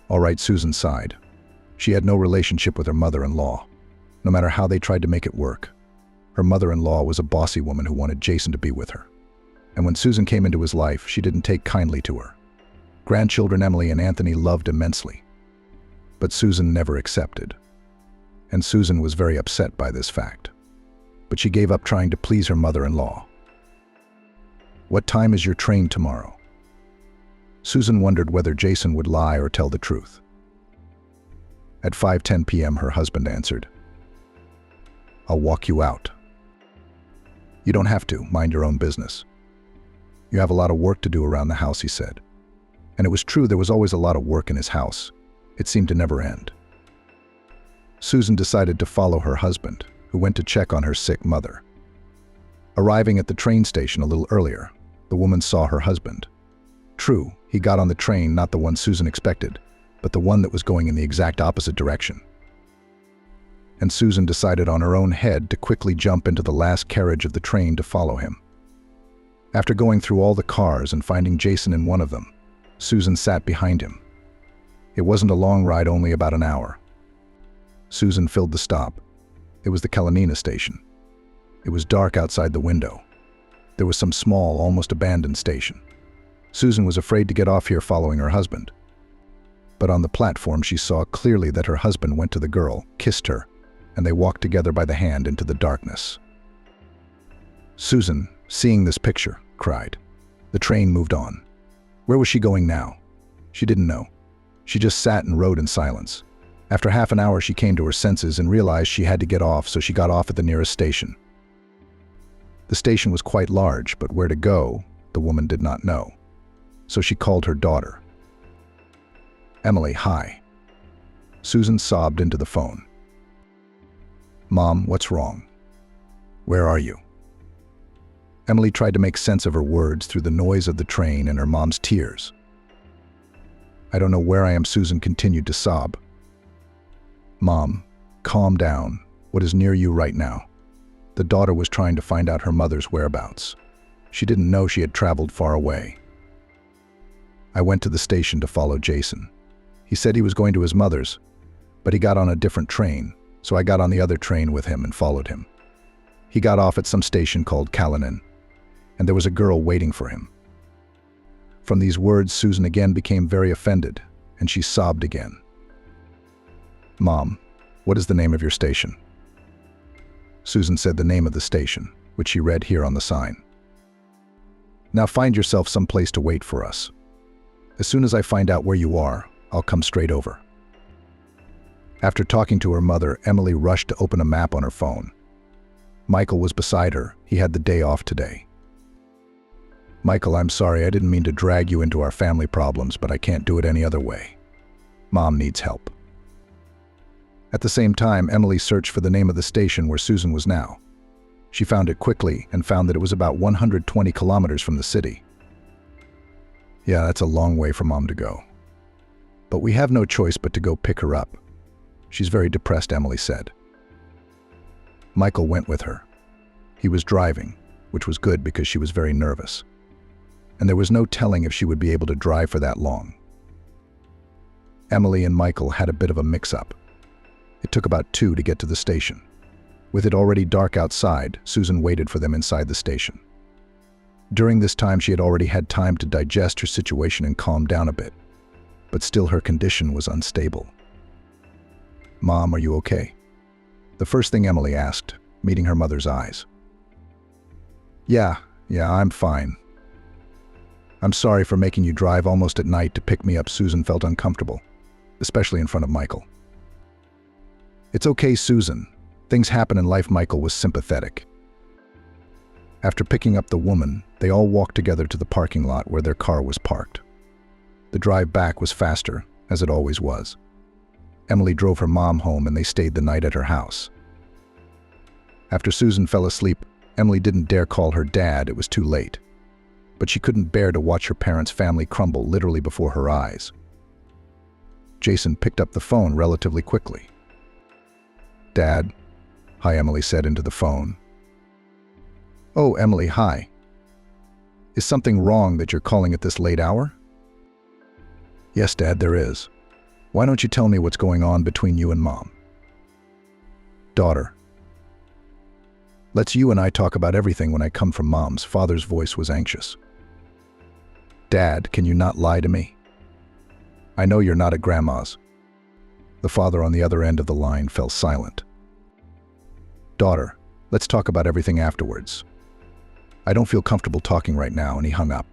"All right," Susan sighed. She had no relationship with her mother-in-law, no matter how they tried to make it work. Her mother-in-law was a bossy woman who wanted Jason to be with her. And when Susan came into his life, she didn't take kindly to her. Grandchildren Emily and Anthony loved immensely. But Susan never accepted. And Susan was very upset by this fact. But she gave up trying to please her mother-in-law. "What time is your train tomorrow?" Susan wondered whether Jason would lie or tell the truth. "At 5:10 p.m., her husband answered. "I'll walk you out." "You don't have to. Mind your own business. You have a lot of work to do around the house," he said. And it was true, there was always a lot of work in his house. It seemed to never end. Susan decided to follow her husband, who went to check on her sick mother. Arriving at the train station a little earlier, the woman saw her husband. True, he got on the train, not the one Susan expected, but the one that was going in the exact opposite direction. And Susan decided on her own head to quickly jump into the last carriage of the train to follow him. After going through all the cars and finding Jason in one of them, Susan sat behind him. It wasn't a long ride, only about an hour. Susan filled the stop. It was the Kalanina station. It was dark outside the window. There was some small, almost abandoned station. Susan was afraid to get off here following her husband. But on the platform she saw clearly that her husband went to the girl, kissed her, and they walked together by the hand into the darkness. Susan, seeing this picture, cried. The train moved on. Where was she going now? She didn't know. She just sat and rode in silence. After half an hour she came to her senses and realized she had to get off, so she got off at the nearest station. The station was quite large, but where to go, the woman did not know. So she called her daughter. "Emily, hi." Susan sobbed into the phone. "Mom, what's wrong? Where are you?" Emily tried to make sense of her words through the noise of the train and her mom's tears. "I don't know where I am," Susan continued to sob. "Mom, calm down. What is near you right now?" The daughter was trying to find out her mother's whereabouts. She didn't know she had traveled far away. "I went to the station to follow Jason. He said he was going to his mother's, but he got on a different train, so I got on the other train with him and followed him. He got off at some station called Kalinin, and there was a girl waiting for him." From these words, Susan again became very offended, and she sobbed again. "Mom, what is the name of your station?" Susan said the name of the station, which she read here on the sign. "Now find yourself some place to wait for us. As soon as I find out where you are, I'll come straight over." After talking to her mother, Emily rushed to open a map on her phone. Michael was beside her. He had the day off today. "Michael, I'm sorry, I didn't mean to drag you into our family problems, but I can't do it any other way. Mom needs help." At the same time, Emily searched for the name of the station where Susan was now. She found it quickly and found that it was about 120 kilometers from the city. Yeah, that's a long way for Mom to go. But we have no choice but to go pick her up. She's very depressed, Emily said. Michael went with her. He was driving, which was good because she was very nervous. And there was no telling if she would be able to drive for that long. Emily and Michael had a bit of a mix-up. It took about 2 to get to the station. With it already dark outside, Susan waited for them inside the station. During this time, she had already had time to digest her situation and calm down a bit, but still her condition was unstable. "Mom, are you okay?" The first thing Emily asked, meeting her mother's eyes. Yeah, I'm fine. I'm sorry for making you drive almost at night to pick me up." Susan felt uncomfortable, especially in front of Michael. "It's okay, Susan. Things happen in life." Michael was sympathetic. After picking up the woman, they all walked together to the parking lot where their car was parked. The drive back was faster, as it always was. Emily drove her mom home and they stayed the night at her house. After Susan fell asleep, Emily didn't dare call her dad, it was too late. But she couldn't bear to watch her parents' family crumble literally before her eyes. Jason picked up the phone relatively quickly. "Dad?" "Hi," Emily said into the phone. "Oh, Emily, hi. Is something wrong that you're calling at this late hour?" "Yes, Dad, there is. Why don't you tell me what's going on between you and Mom?" "Daughter, let's you and I talk about everything when I come from Mom's." Father's voice was anxious. "Dad, can you not lie to me? I know you're not at Grandma's." The father on the other end of the line fell silent. "Daughter, let's talk about everything afterwards. I don't feel comfortable talking right now," and he hung up.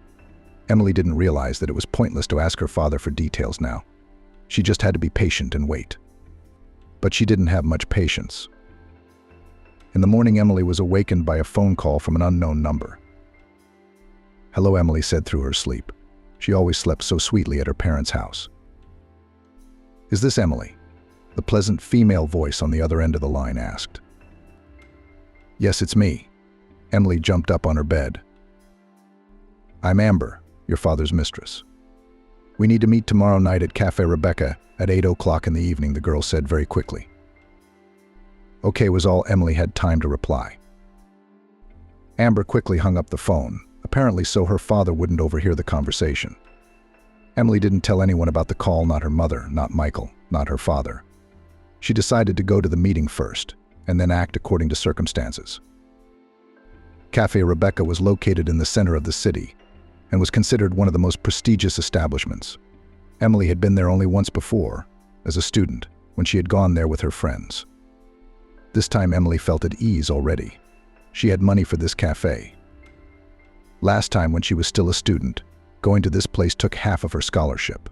Emily didn't realize that it was pointless to ask her father for details now. She just had to be patient and wait. But she didn't have much patience. In the morning, Emily was awakened by a phone call from an unknown number. "Hello," Emily said through her sleep. She always slept so sweetly at her parents' house. "Is this Emily?" The pleasant female voice on the other end of the line asked. "Yes, it's me." Emily jumped up on her bed. "I'm Amber, your father's mistress. We need to meet tomorrow night at Cafe Rebecca at 8 o'clock in the evening," the girl said very quickly. "Okay," was all Emily had time to reply. Amber quickly hung up the phone, apparently so her father wouldn't overhear the conversation. Emily didn't tell anyone about the call, not her mother, not Michael, not her father. She decided to go to the meeting first, and then act according to circumstances. Cafe Rebecca was located in the center of the city, and was considered one of the most prestigious establishments. Emily had been there only once before, as a student, when she had gone there with her friends. This time Emily felt at ease already. She had money for this cafe. Last time, when she was still a student, going to this place took half of her scholarship.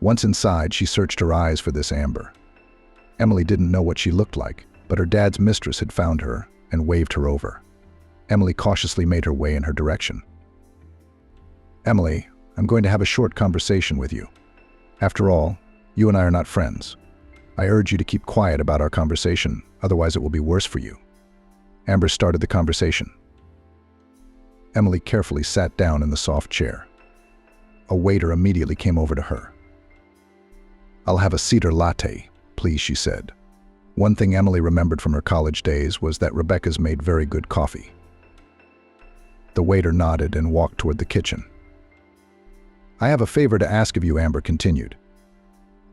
Once inside, she searched her eyes for this Amber. Emily didn't know what she looked like, but her dad's mistress had found her and waved her over. Emily cautiously made her way in her direction. "Emily, I'm going to have a short conversation with you. After all, you and I are not friends. I urge you to keep quiet about our conversation, otherwise it will be worse for you." Amber started the conversation. Emily carefully sat down in the soft chair. A waiter immediately came over to her. "I'll have a cedar latte, please," she said. One thing Emily remembered from her college days was that Rebecca's made very good coffee. The waiter nodded and walked toward the kitchen. "I have a favor to ask of you," Amber continued.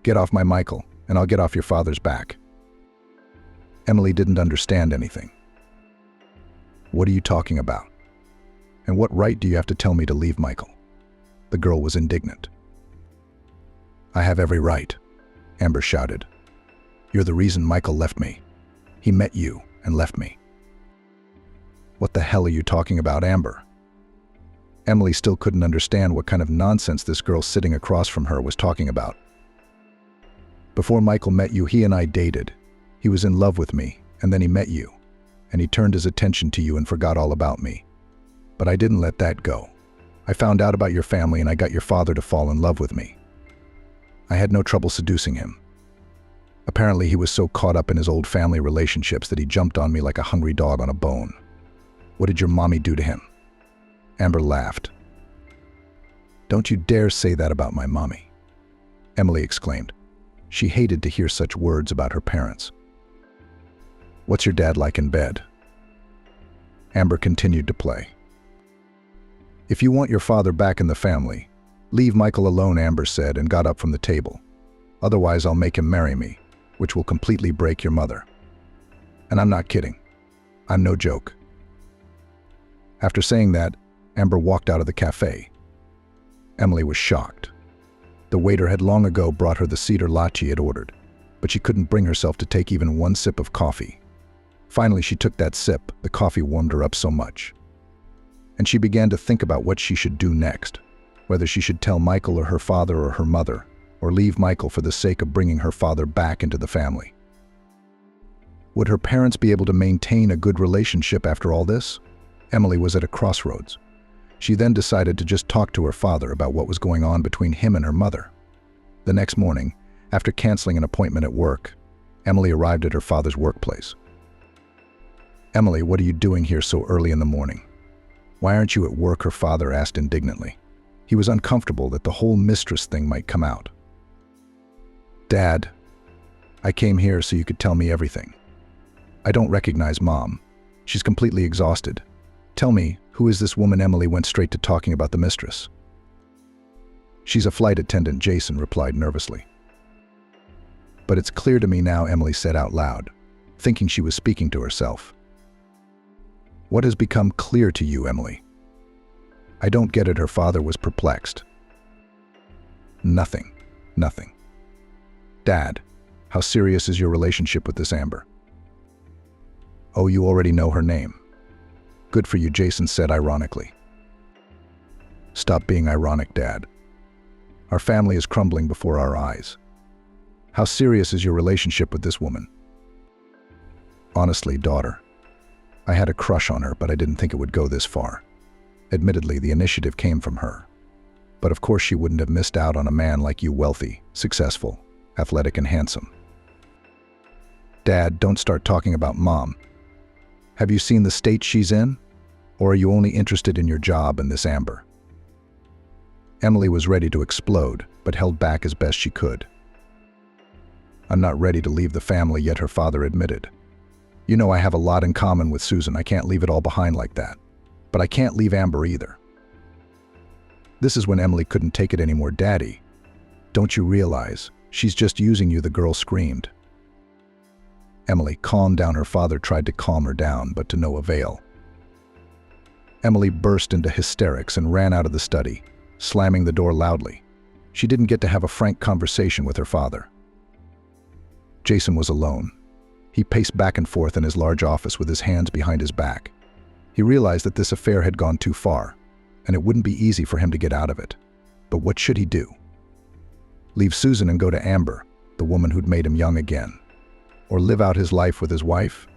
"Get off my Michael, and I'll get off your father's back." Emily didn't understand anything. "What are you talking about? And what right do you have to tell me to leave Michael?" The girl was indignant. "I have every right," Amber shouted. "You're the reason Michael left me. He met you and left me." "What the hell are you talking about, Amber?" Emily still couldn't understand what kind of nonsense this girl sitting across from her was talking about. "Before Michael met you, he and I dated. He was in love with me, and then he met you, and he turned his attention to you and forgot all about me. But I didn't let that go. I found out about your family and I got your father to fall in love with me. I had no trouble seducing him. Apparently, he was so caught up in his old family relationships that he jumped on me like a hungry dog on a bone. What did your mommy do to him? Amber laughed. Don't you dare say that about my mommy, Emily exclaimed. She hated to hear such words about her parents. What's your dad like in bed? Amber continued to play. If you want your father back in the family, leave Michael alone, Amber said and got up from the table. Otherwise, I'll make him marry me, which will completely break your mother. And I'm not kidding. I'm no joke. After saying that, Amber walked out of the cafe. Emily was shocked. The waiter had long ago brought her the cedar latte she had ordered, but she couldn't bring herself to take even one sip of coffee. Finally, she took that sip. The coffee warmed her up so much. And she began to think about what she should do next, whether she should tell Michael or her father or her mother, or leave Michael for the sake of bringing her father back into the family. Would her parents be able to maintain a good relationship after all this? Emily was at a crossroads. She then decided to just talk to her father about what was going on between him and her mother. The next morning, after canceling an appointment at work, Emily arrived at her father's workplace. Emily, what are you doing here so early in the morning? Why aren't you at work? Her father asked indignantly. He was uncomfortable that the whole mistress thing might come out. Dad, I came here so you could tell me everything. I don't recognize Mom. She's completely exhausted. Tell me, who is this woman? Emily went straight to talking about the mistress. She's a flight attendant, Jason replied nervously. But it's clear to me now, Emily said out loud, thinking she was speaking to herself. What has become clear to you, Emily? I don't get it. Her father was perplexed. Nothing. Dad, how serious is your relationship with this Amber? Oh, you already know her name. Good for you, Jason said ironically. Stop being ironic, Dad. Our family is crumbling before our eyes. How serious is your relationship with this woman? Honestly, daughter, I had a crush on her, but I didn't think it would go this far. Admittedly, the initiative came from her. But of course she wouldn't have missed out on a man like you, wealthy, successful, athletic and handsome. Dad, don't start talking about Mom. Have you seen the state she's in? Or are you only interested in your job and this Amber? Emily was ready to explode, but held back as best she could. I'm not ready to leave the family yet, her father admitted. You know I have a lot in common with Susan. I can't leave it all behind like that. But I can't leave Amber either. This is when Emily couldn't take it anymore. Daddy, don't you realize she's just using you? The girl screamed. Emily, calm down. Her father tried to calm her down, but to no avail. Emily burst into hysterics and ran out of the study, slamming the door loudly. She didn't get to have a frank conversation with her father. Jason was alone. He paced back and forth in his large office with his hands behind his back. He realized that this affair had gone too far, and it wouldn't be easy for him to get out of it. But what should he do? Leave Susan and go to Amber, the woman who'd made him young again? Or live out his life with his wife?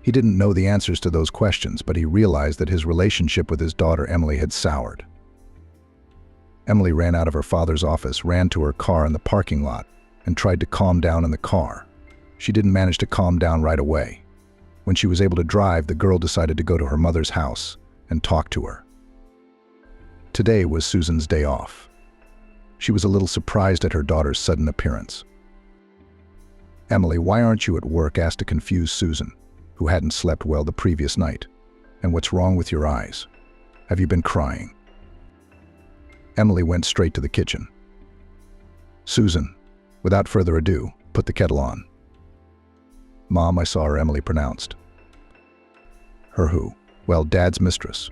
He didn't know the answers to those questions, but he realized that his relationship with his daughter Emily had soured. Emily ran out of her father's office, ran to her car in the parking lot, and tried to calm down in the car. She didn't manage to calm down right away. When she was able to drive, the girl decided to go to her mother's house and talk to her. Today was Susan's day off. She was a little surprised at her daughter's sudden appearance. Emily, why aren't you at work? Asked a confused Susan, who hadn't slept well the previous night. And what's wrong with your eyes? Have you been crying? Emily went straight to the kitchen. Susan, without further ado, put the kettle on. Mom, I saw her, Emily pronounced. Her who? Well, Dad's mistress.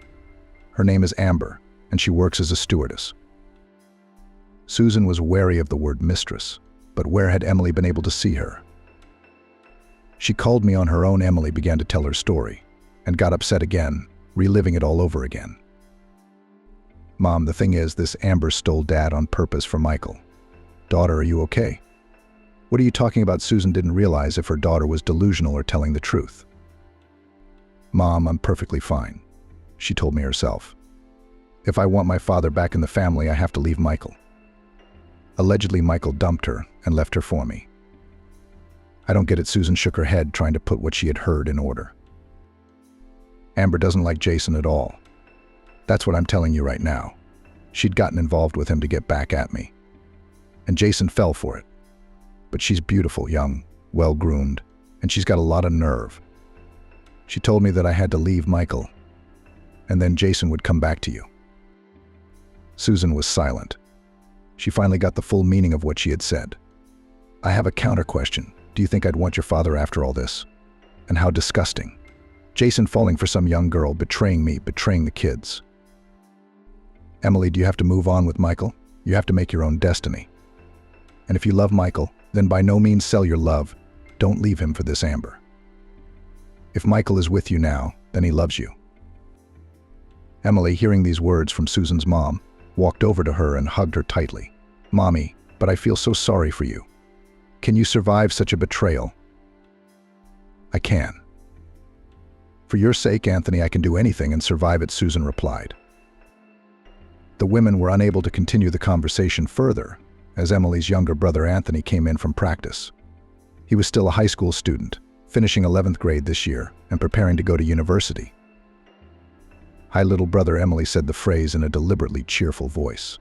Her name is Amber, and she works as a stewardess. Susan was wary of the word mistress, but where had Emily been able to see her? She called me on her own. Emily began to tell her story, and got upset again, reliving it all over again. Mom, the thing is, this Amber stole Dad on purpose for Michael. Daughter, are you okay? What are you talking about? Susan didn't realize if her daughter was delusional or telling the truth. Mom, I'm perfectly fine, she told me herself. If I want my father back in the family, I have to leave Michael. Allegedly, Michael dumped her and left her for me. I don't get it. Susan shook her head, trying to put what she had heard in order. Amber doesn't like Jason at all. That's what I'm telling you right now. She'd gotten involved with him to get back at me. And Jason fell for it. But she's beautiful, young, well-groomed, and she's got a lot of nerve. She told me that I had to leave Michael, and then Jason would come back to you. Susan was silent. She finally got the full meaning of what she had said. I have a counter question. Do you think I'd want your father after all this? And how disgusting. Jason falling for some young girl, betraying me, betraying the kids. Emily, do you have to move on with Michael? You have to make your own destiny. And if you love Michael, then by no means sell your love. Don't leave him for this Amber. If Michael is with you now, then he loves you. Emily, hearing these words from Susan's mom, walked over to her and hugged her tightly. Mommy, but I feel so sorry for you. Can you survive such a betrayal? I can. For your sake, Anthony, I can do anything and survive it, Susan replied. The women were unable to continue the conversation further, as Emily's younger brother Anthony came in from practice. He was still a high school student, finishing 11th grade this year and preparing to go to university. Hi, little brother, Emily said the phrase in a deliberately cheerful voice.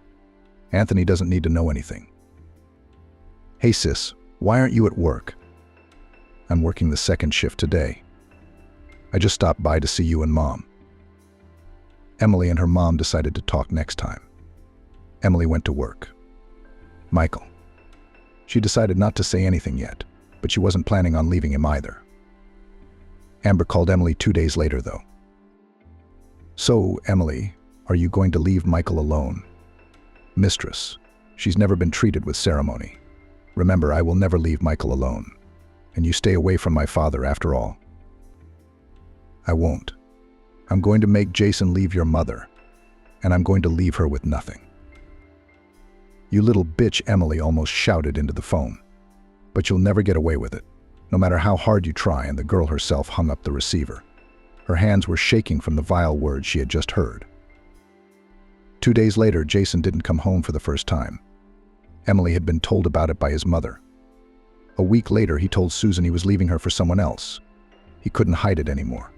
Anthony doesn't need to know anything. Hey sis, why aren't you at work? I'm working the second shift today. I just stopped by to see you and Mom. Emily and her mom decided to talk next time. Emily went to work. Michael. She decided not to say anything yet, but she wasn't planning on leaving him either. Amber called Emily 2 days later, though. So, Emily, are you going to leave Michael alone? Mistress, she's never been treated with ceremony. Remember, I will never leave Michael alone. And you stay away from my father after all. I won't. I'm going to make Jason leave your mother, and I'm going to leave her with nothing. You little bitch, Emily almost shouted into the phone. But you'll never get away with it, no matter how hard you try, and the girl herself hung up the receiver. Her hands were shaking from the vile words she had just heard. 2 days later, Jason didn't come home for the first time. Emily had been told about it by his mother. A week later, he told Susan he was leaving her for someone else. He couldn't hide it anymore.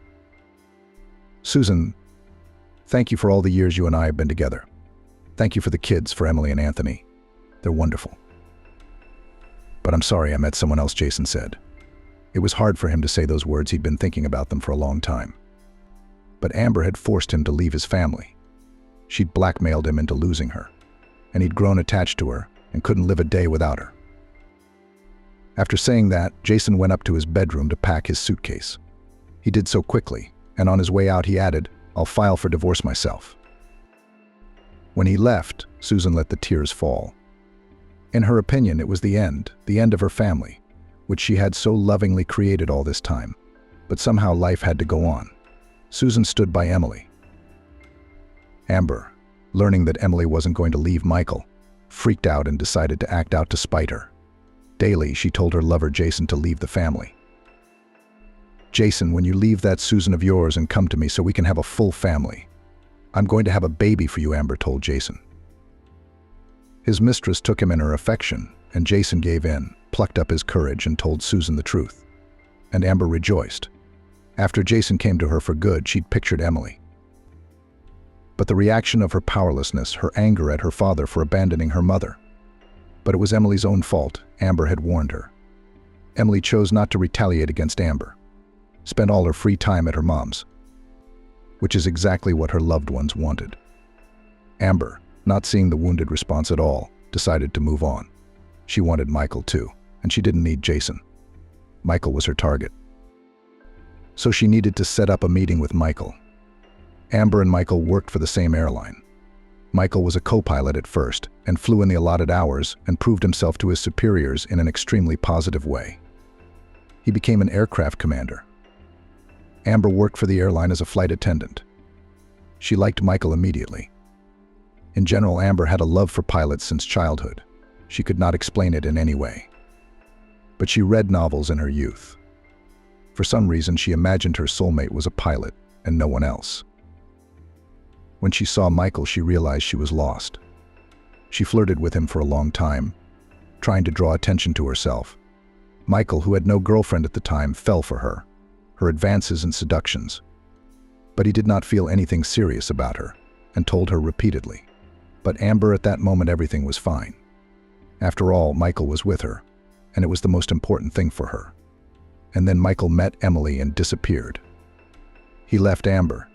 Susan, thank you for all the years you and I have been together. Thank you for the kids, for Emily and Anthony. They're wonderful. But I'm sorry I met someone else, Jason said. It was hard for him to say those words. He'd been thinking about them for a long time. But Amber had forced him to leave his family. She'd blackmailed him into losing her, and he'd grown attached to her and couldn't live a day without her. After saying that, Jason went up to his bedroom to pack his suitcase. He did so quickly, and on his way out he added, I'll file for divorce myself. When he left, Susan let the tears fall. In her opinion, it was the end of her family, which she had so lovingly created all this time. But somehow life had to go on. Susan stood by Emily. Amber, learning that Emily wasn't going to leave Michael, freaked out and decided to act out to spite her. Daily, she told her lover Jason to leave the family. Jason, when you leave that Susan of yours and come to me so we can have a full family. I'm going to have a baby for you, Amber told Jason. His mistress took him in her affection, and Jason gave in, plucked up his courage and told Susan the truth. And Amber rejoiced. After Jason came to her for good, she'd pictured Emily. But the reaction of her powerlessness, her anger at her father for abandoning her mother. But it was Emily's own fault. Amber had warned her. Emily chose not to retaliate against Amber. Spent all her free time at her mom's, which is exactly what her loved ones wanted. Amber, not seeing the wounded response at all, decided to move on. She wanted Michael too, and she didn't need Jason. Michael was her target. So she needed to set up a meeting with Michael. Amber and Michael worked for the same airline. Michael was a co-pilot at first and flew in the allotted hours and proved himself to his superiors in an extremely positive way. He became an aircraft commander. Amber worked for the airline as a flight attendant. She liked Michael immediately. In general, Amber had a love for pilots since childhood. She could not explain it in any way. But she read novels in her youth. For some reason, she imagined her soulmate was a pilot and no one else. When she saw Michael, she realized she was lost. She flirted with him for a long time, trying to draw attention to herself. Michael, who had no girlfriend at the time, fell for her advances and seductions. But he did not feel anything serious about her, and told her repeatedly. But Amber, at that moment, everything was fine. After all, Michael was with her, and it was the most important thing for her. And then Michael met Emily and disappeared. He left Amber,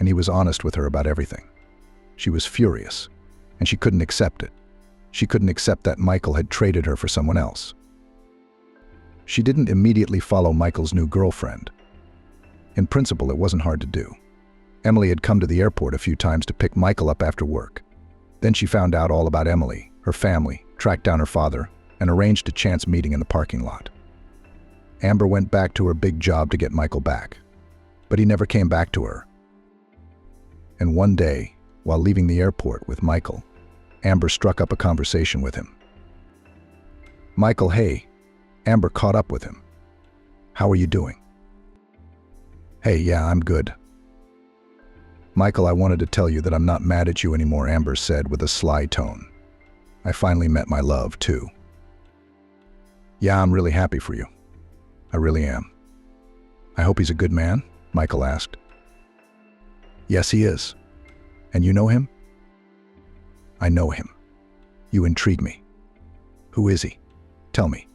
and he was honest with her about everything. She was furious, and she couldn't accept it. She couldn't accept that Michael had traded her for someone else. She didn't immediately follow Michael's new girlfriend. In principle, it wasn't hard to do. Emily had come to the airport a few times to pick Michael up after work. Then she found out all about Emily, her family, tracked down her father, and arranged a chance meeting in the parking lot. Amber went back to her big job to get Michael back, but he never came back to her. And one day, while leaving the airport with Michael, Amber struck up a conversation with him. "Michael, hey." Amber caught up with him. "How are you doing?" "Hey, yeah, I'm good." "Michael, I wanted to tell you that I'm not mad at you anymore," Amber said with a sly tone. "I finally met my love, too." "Yeah, I'm really happy for you. I really am." "I hope he's a good man?" Michael asked. "Yes, he is. And you know him?" "I know him. You intrigue me. Who is he? Tell me."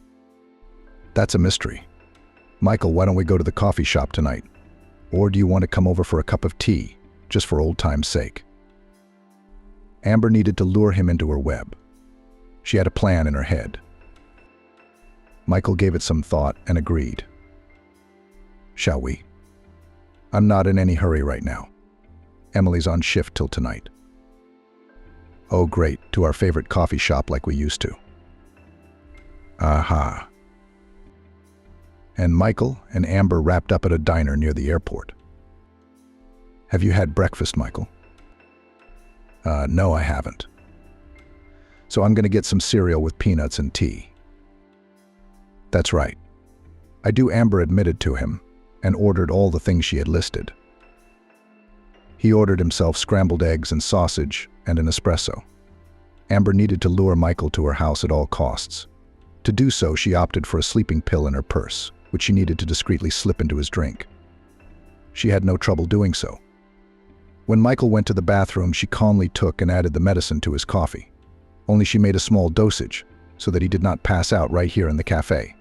"That's a mystery. Michael, why don't we go to the coffee shop tonight? Or do you want to come over for a cup of tea, just for old time's sake?" Amber needed to lure him into her web. She had a plan in her head. Michael gave it some thought and agreed. "Shall we? I'm not in any hurry right now. Emily's on shift till tonight." "Oh, great, to our favorite coffee shop like we used to." Aha. And Michael and Amber wrapped up at a diner near the airport. "Have you had breakfast, Michael?" No, I haven't. So I'm going to get some cereal with peanuts and tea." "That's right." "I do," Amber admitted to him, and ordered all the things she had listed. He ordered himself scrambled eggs and sausage and an espresso. Amber needed to lure Michael to her house at all costs. To do so, she opted for a sleeping pill in her purse, which she needed to discreetly slip into his drink. She had no trouble doing so. When Michael went to the bathroom, she calmly took and added the medicine to his coffee. Only she made a small dosage, so that he did not pass out right here in the cafe.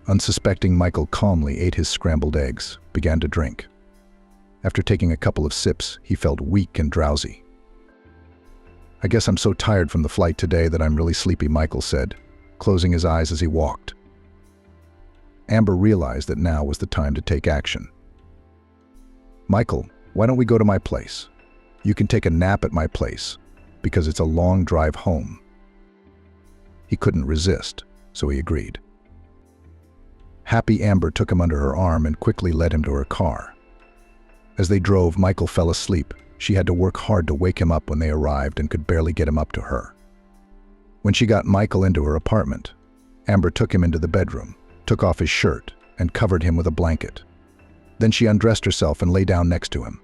Unsuspecting, Michael calmly ate his scrambled eggs, began to drink. After taking a couple of sips, he felt weak and drowsy. "I guess I'm so tired from the flight today that I'm really sleepy," Michael said, closing his eyes as he walked. Amber realized that now was the time to take action. "Michael, why don't we go to my place? You can take a nap at my place, because it's a long drive home." He couldn't resist, so he agreed. Happy Amber took him under her arm and quickly led him to her car. As they drove, Michael fell asleep. She had to work hard to wake him up when they arrived and could barely get him up to her. When she got Michael into her apartment, Amber took him into the bedroom, took off his shirt, and covered him with a blanket. Then she undressed herself and lay down next to him.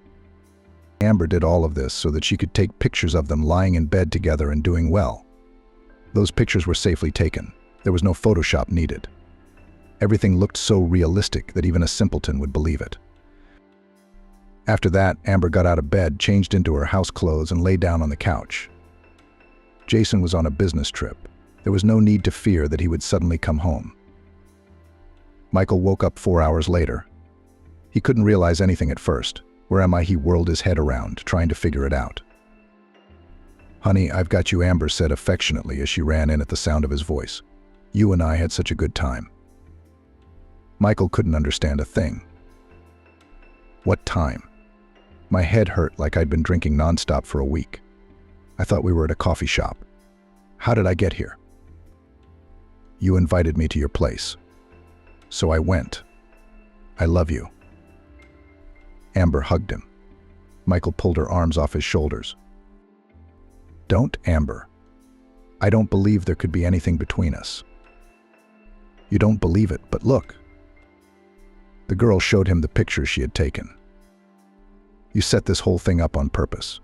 Amber did all of this so that she could take pictures of them lying in bed together and doing well. Those pictures were safely taken. There was no Photoshop needed. Everything looked so realistic that even a simpleton would believe it. After that, Amber got out of bed, changed into her house clothes, and lay down on the couch. Jason was on a business trip. There was no need to fear that he would suddenly come home. Michael woke up 4 hours later. He couldn't realize anything at first. "Where am I?" he whirled his head around, trying to figure it out. "Honey, I've got you," Amber said affectionately as she ran in at the sound of his voice. "You and I had such a good time." Michael couldn't understand a thing. "What time?" My head hurt like I'd been drinking nonstop for a week. I thought we were at a coffee shop. How did I get here? "You invited me to your place. So I went. I love you." Amber hugged him. Michael pulled her arms off his shoulders. "Don't, Amber. I don't believe there could be anything between us." "You don't believe it, but look." The girl showed him the pictures she had taken. "You set this whole thing up on purpose.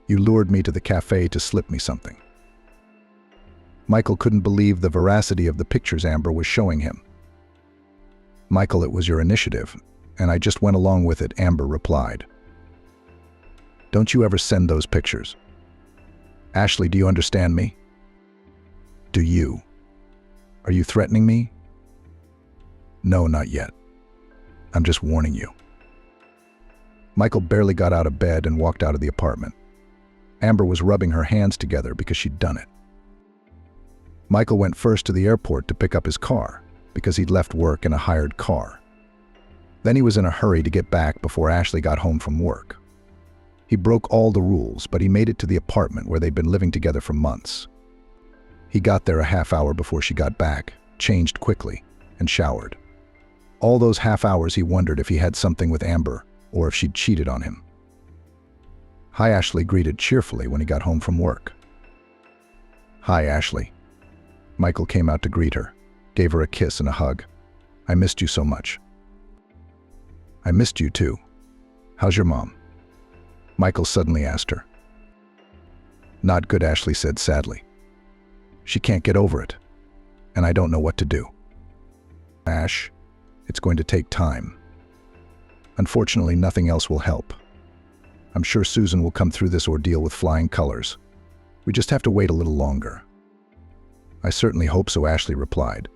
You lured me to the cafe to slip me something." Michael couldn't believe the veracity of the pictures Amber was showing him. "Michael, it was your initiative, and I just went along with it," Amber replied. "Don't you ever send those pictures." "Ashley, do you understand me?" "Do you? Are you threatening me?" "No, not yet. I'm just warning you." Michael barely got out of bed and walked out of the apartment. Amber was rubbing her hands together because she'd done it. Michael went first to the airport to pick up his car because he'd left work in a hired car. Then he was in a hurry to get back before Ashley got home from work. He broke all the rules, but he made it to the apartment where they'd been living together for months. He got there a half hour before she got back, changed quickly, and showered. All those half hours he wondered if he had something with Amber or if she'd cheated on him. "Hi," Ashley greeted cheerfully when he got home from work. "Hi, Ashley." Michael came out to greet her, gave her a kiss and a hug. "I missed you so much." "I missed you too. How's your mom?" Michael suddenly asked her. "Not good," Ashley said sadly. "She can't get over it, and I don't know what to do." "Ash, it's going to take time. Unfortunately, nothing else will help. I'm sure Susan will come through this ordeal with flying colors. We just have to wait a little longer." "I certainly hope so," Ashley replied.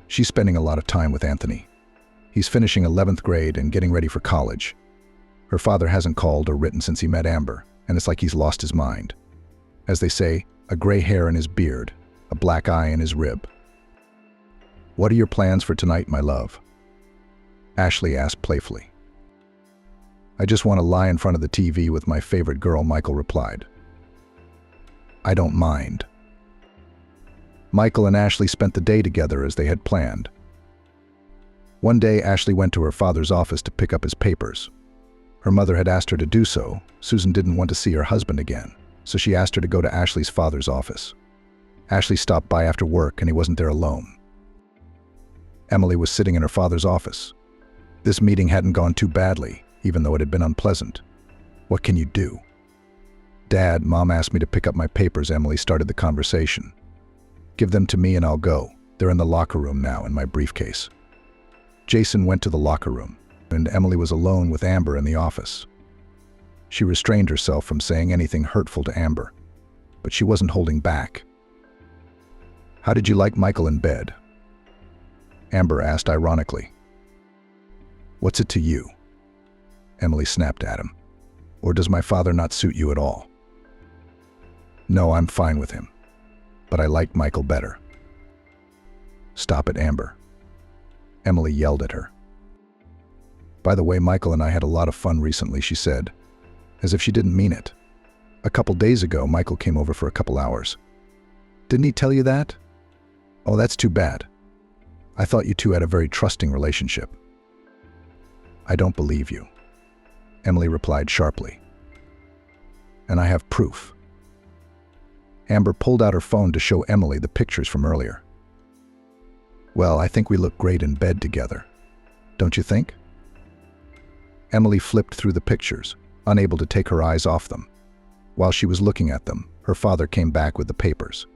"She's spending a lot of time with Anthony. He's finishing 11th grade and getting ready for college. Her father hasn't called or written since he met Amber, and it's like he's lost his mind. As they say, a gray hair in his beard, a black eye in his rib." "What are your plans for tonight, my love?" Ashley asked playfully. "I just want to lie in front of the TV with my favorite girl," Michael replied. "I don't mind." Michael and Ashley spent the day together as they had planned. One day, Ashley went to her father's office to pick up his papers. Her mother had asked her to do so. Susan didn't want to see her husband again, so she asked her to go to Ashley's father's office. Ashley stopped by after work, and he wasn't there alone. Emily was sitting in her father's office. This meeting hadn't gone too badly, even though it had been unpleasant. "What can you do?" "Dad, Mom asked me to pick up my papers," Emily started the conversation. "Give them to me and I'll go. They're in the locker room now in my briefcase." Jason went to the locker room, and Emily was alone with Amber in the office. She restrained herself from saying anything hurtful to Amber, but she wasn't holding back. "How did you like Michael in bed?" Amber asked ironically. "What's it to you?" Emily snapped at him. "Or does my father not suit you at all?" "No, I'm fine with him, but I like Michael better." "Stop it, Amber." Emily yelled at her. "By the way, Michael and I had a lot of fun recently," she said, as if she didn't mean it. "A couple days ago, Michael came over for a couple hours." "Didn't he tell you that?" "Oh, that's too bad. I thought you two had a very trusting relationship." "I don't believe you," Emily replied sharply. "And I have proof." Amber pulled out her phone to show Emily the pictures from earlier. "Well, I think we look great in bed together. Don't you think?" Emily flipped through the pictures, unable to take her eyes off them. While she was looking at them, her father came back with the papers.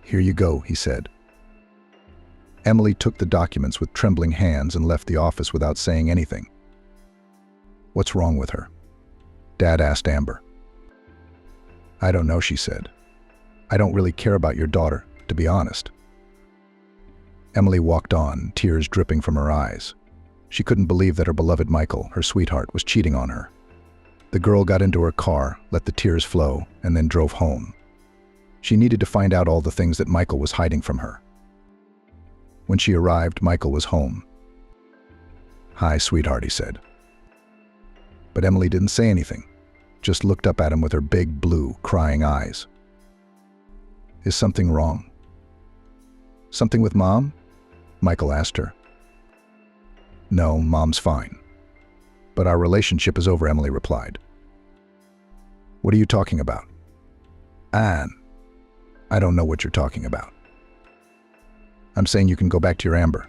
"Here you go," he said. Emily took the documents with trembling hands and left the office without saying anything. "What's wrong with her?" Dad asked Amber. "I don't know," she said. "I don't really care about your daughter, to be honest." Emily walked on, tears dripping from her eyes. She couldn't believe that her beloved Michael, her sweetheart, was cheating on her. The girl got into her car, let the tears flow, and then drove home. She needed to find out all the things that Michael was hiding from her. When she arrived, Michael was home. "Hi, sweetheart," he said. But Emily didn't say anything, just looked up at him with her big, blue, crying eyes. "Is something wrong?" "Something with Mom?" Michael asked her. "No, Mom's fine. But our relationship is over," Emily replied. "What are you talking about?" "Anne, I don't know what you're talking about." "I'm saying you can go back to your Amber.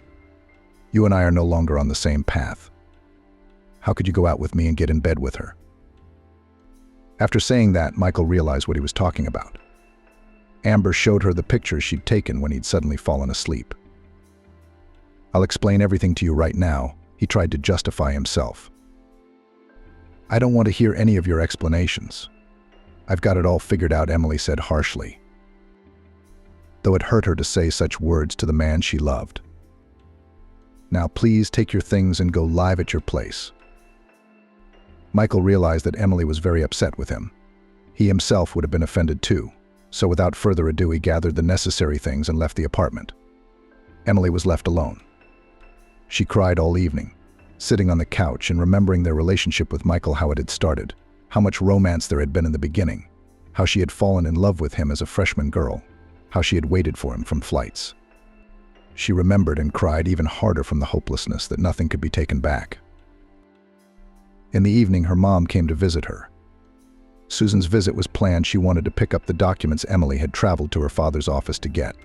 You and I are no longer on the same path. How could you go out with me and get in bed with her?" After saying that, Michael realized what he was talking about. Amber showed her the pictures she'd taken when he'd suddenly fallen asleep. "I'll explain everything to you right now," he tried to justify himself. "I don't want to hear any of your explanations. I've got it all figured out," Emily said harshly, though it hurt her to say such words to the man she loved. "Now please take your things and go live at your place." Michael realized that Emily was very upset with him. He himself would have been offended too, so without further ado he gathered the necessary things and left the apartment. Emily was left alone. She cried all evening, sitting on the couch and remembering their relationship with Michael, how it had started, how much romance there had been in the beginning, how she had fallen in love with him as a freshman girl, how she had waited for him from flights. She remembered and cried even harder from the hopelessness that nothing could be taken back. In the evening, her mom came to visit her. Susan's visit was planned. She wanted to pick up the documents Emily had traveled to her father's office to get.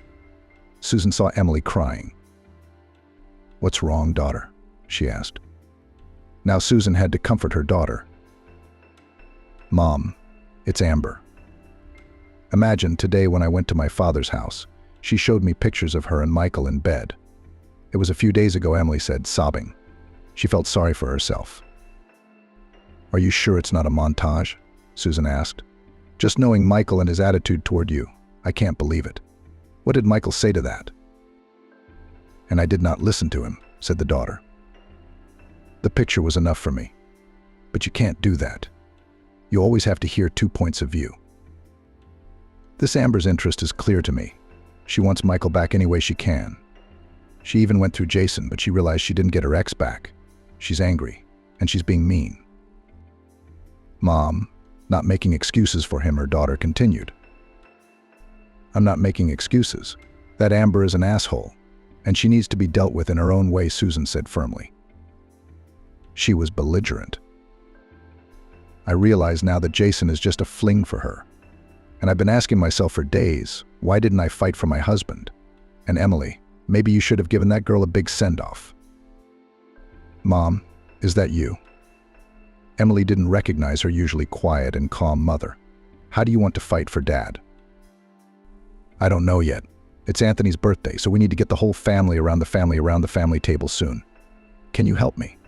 Susan saw Emily crying. "What's wrong, daughter?" she asked. Now Susan had to comfort her daughter. "Mom, it's Amber. Imagine today when I went to my father's house, she showed me pictures of her and Michael in bed. It was a few days ago," Emily said, sobbing. She felt sorry for herself. "Are you sure it's not a montage?" Susan asked. "Just knowing Michael and his attitude toward you, I can't believe it. What did Michael say to that?" "And I did not listen to him," said the daughter. "The picture was enough for me. But you can't do that. You always have to hear two points of view. This Amber's interest is clear to me. She wants Michael back any way she can. She even went through Jason, but she realized she didn't get her ex back. She's angry, and she's being mean." "Mom, not making excuses for him," her daughter continued. "I'm not making excuses. That Amber is an asshole, and she needs to be dealt with in her own way," Susan said firmly. She was belligerent. "I realize now that Jason is just a fling for her. And I've been asking myself for days, why didn't I fight for my husband? And Emily, maybe you should have given that girl a big send-off." "Mom, is that you?" Emily didn't recognize her usually quiet and calm mother. "How do you want to fight for Dad?" "I don't know yet. It's Anthony's birthday, so we need to get the whole family around the family table soon. Can you help me?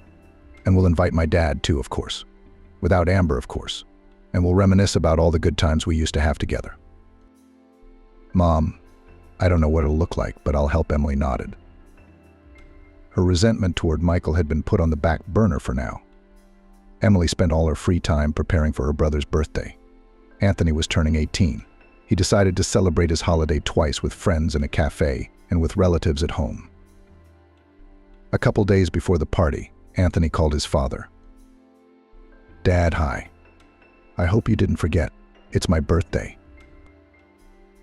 And we'll invite my dad too, of course. Without Amber, of course. And we'll reminisce about all the good times we used to have together." "Mom, I don't know what it'll look like, but I'll help," Emily nodded. Her resentment toward Michael had been put on the back burner for now. Emily spent all her free time preparing for her brother's birthday. Anthony was turning 18. He decided to celebrate his holiday twice, with friends in a cafe and with relatives at home. A couple days before the party, Anthony called his father. "Dad, hi. I hope you didn't forget. It's my birthday."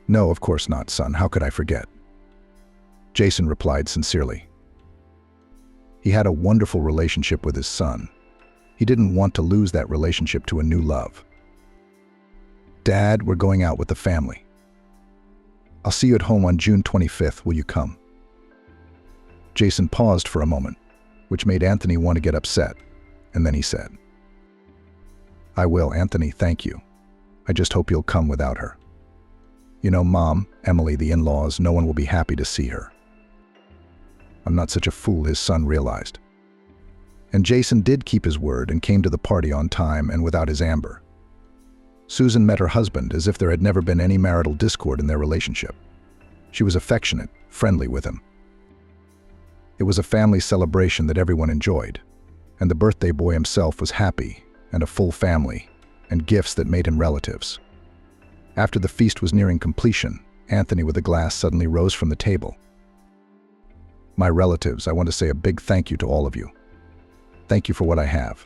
"No, of course not, son. How could I forget?" Jason replied sincerely. He had a wonderful relationship with his son. He didn't want to lose that relationship to a new love. "Dad, we're going out with the family. I'll see you at home on June 25th. Will you come?" Jason paused for a moment, which made Anthony want to get upset, and then he said, "I will, Anthony, thank you. I just hope you'll come without her. You know, Mom, Emily, the in-laws, no one will be happy to see her." I'm not such a fool, his son realized. And Jason did keep his word and came to the party on time and without his Amber. Susan met her husband as if there had never been any marital discord in their relationship. She was affectionate, friendly with him. It was a family celebration that everyone enjoyed, and the birthday boy himself was happy, and a full family, and gifts that made him relatives. After the feast was nearing completion, Anthony with a glass suddenly rose from the table. "My relatives, I want to say a big thank you to all of you. Thank you for what I have.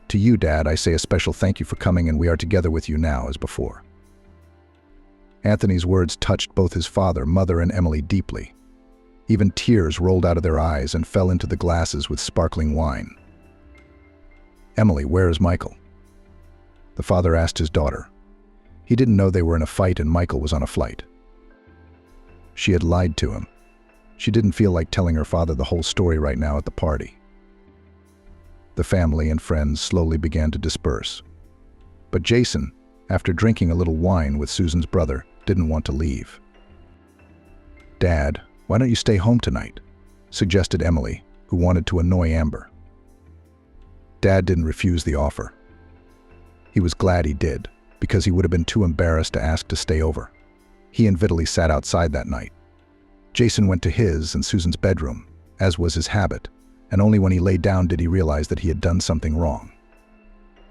To you, Dad, I say a special thank you for coming, and we are together with you now as before." Anthony's words touched both his father, mother, and Emily deeply. Even tears rolled out of their eyes and fell into the glasses with sparkling wine. "Emily, where is Michael?" the father asked his daughter. He didn't know they were in a fight and Michael was on a flight. She had lied to him. She didn't feel like telling her father the whole story right now at the party. The family and friends slowly began to disperse. But Jason, after drinking a little wine with Susan's brother, didn't want to leave. "Dad, why don't you stay home tonight?" suggested Emily, who wanted to annoy Amber. Dad didn't refuse the offer. He was glad he did, because he would have been too embarrassed to ask to stay over. He and Vitaly sat outside that night. Jason went to his and Susan's bedroom, as was his habit, and only when he lay down did he realize that he had done something wrong.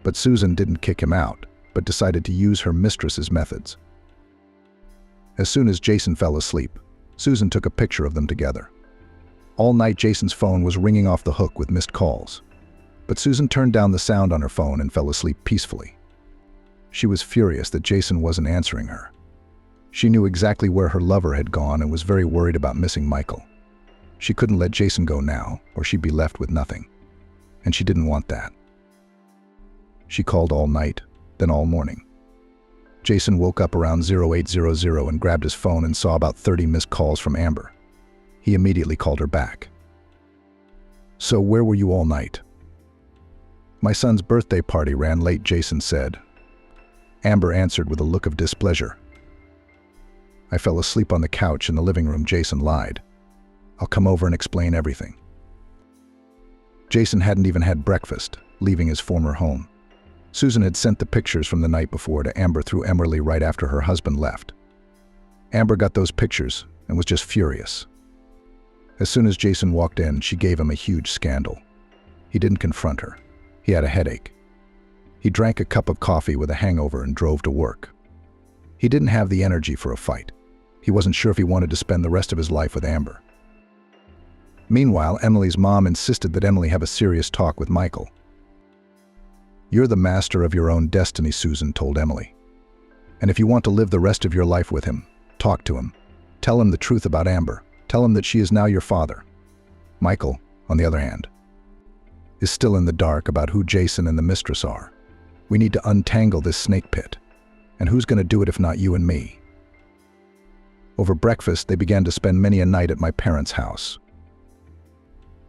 But Susan didn't kick him out, but decided to use her mistress's methods. As soon as Jason fell asleep, Susan took a picture of them together. All night Jason's phone was ringing off the hook with missed calls, but Susan turned down the sound on her phone and fell asleep peacefully. She was furious that Jason wasn't answering her. She knew exactly where her lover had gone and was very worried about missing Michael. She couldn't let Jason go now, or she'd be left with nothing. And she didn't want that. She called all night, then all morning. Jason woke up around 0800 and grabbed his phone and saw about 30 missed calls from Amber. He immediately called her back. "So where were you all night?" "My son's birthday party ran late," Jason said. Amber answered with a look of displeasure. "I fell asleep on the couch in the living room," Jason lied. "I'll come over and explain everything." Jason hadn't even had breakfast, leaving his former home. Susan had sent the pictures from the night before to Amber through Emily right after her husband left. Amber got those pictures and was just furious. As soon as Jason walked in, she gave him a huge scandal. He didn't confront her. He had a headache. He drank a cup of coffee with a hangover and drove to work. He didn't have the energy for a fight. He wasn't sure if he wanted to spend the rest of his life with Amber. Meanwhile, Emily's mom insisted that Emily have a serious talk with Michael. "You're the master of your own destiny," Susan told Emily. "And if you want to live the rest of your life with him, talk to him. Tell him the truth about Amber. Tell him that she is now your father." Michael, on the other hand, is still in the dark about who Jason and the mistress are. "We need to untangle this snake pit. And who's going to do it if not you and me?" Over breakfast, they began to spend many a night at my parents' house.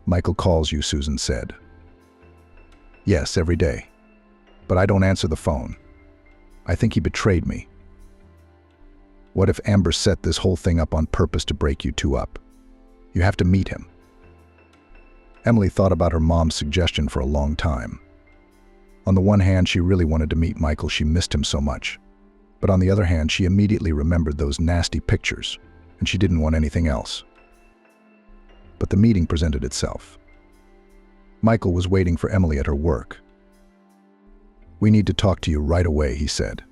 "Michael calls you," Susan said. "Yes, every day. But I don't answer the phone. I think he betrayed me." "What if Amber set this whole thing up on purpose to break you two up? You have to meet him." Emily thought about her mom's suggestion for a long time. On the one hand, she really wanted to meet Michael. She missed him so much. But on the other hand, she immediately remembered those nasty pictures, and she didn't want anything else. But the meeting presented itself. Michael was waiting for Emily at her work. "We need to talk to you right away," he said.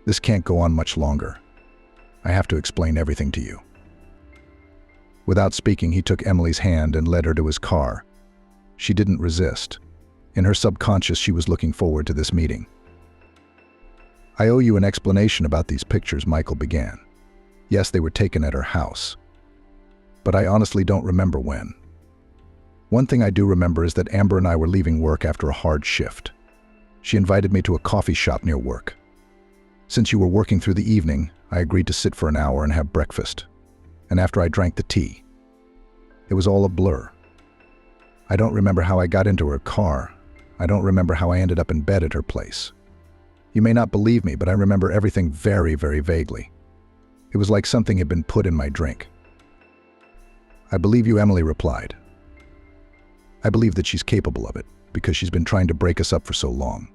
"This can't go on much longer. I have to explain everything to you." Without speaking, he took Emily's hand and led her to his car. She didn't resist. In her subconscious, she was looking forward to this meeting. "I owe you an explanation about these pictures," Michael began. "Yes, they were taken at her house. But I honestly don't remember when. One thing I do remember is that Amber and I were leaving work after a hard shift. She invited me to a coffee shop near work. Since you were working through the evening, I agreed to sit for an hour and have breakfast. And after I drank the tea, it was all a blur. I don't remember how I got into her car. I don't remember how I ended up in bed at her place. You may not believe me, but I remember everything very, very vaguely. It was like something had been put in my drink." "I believe you," Emily replied. "I believe that she's capable of it, because she's been trying to break us up for so long.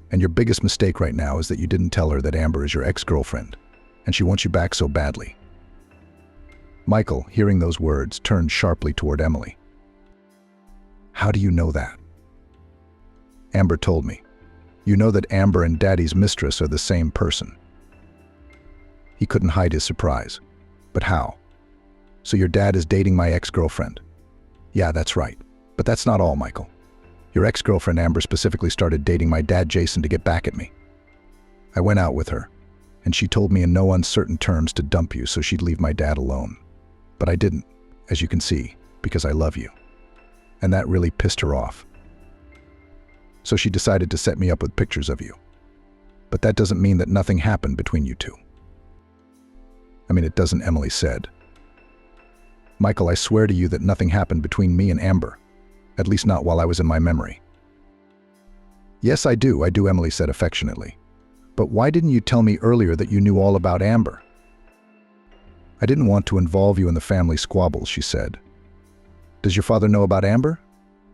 And your biggest mistake right now is that you didn't tell her that Amber is your ex-girlfriend, and she wants you back so badly." Michael, hearing those words, turned sharply toward Emily. "How do you know that?" "Amber told me. You know that Amber and Daddy's mistress are the same person." He couldn't hide his surprise. "But how? So your dad is dating my ex-girlfriend?" "Yeah, that's right. But that's not all, Michael. Your ex-girlfriend Amber specifically started dating my dad Jason to get back at me. I went out with her, and she told me in no uncertain terms to dump you so she'd leave my dad alone. But I didn't, as you can see, because I love you. And that really pissed her off. So she decided to set me up with pictures of you. But that doesn't mean that nothing happened between you two." "I mean, it doesn't," Emily said. "Michael, I swear to you that nothing happened between me and Amber. At least not while I was in my memory." "Yes, I do," Emily said affectionately. But why didn't you tell me earlier that you knew all about Amber? I didn't want to involve you in the family squabbles, she said. Does your father know about Amber?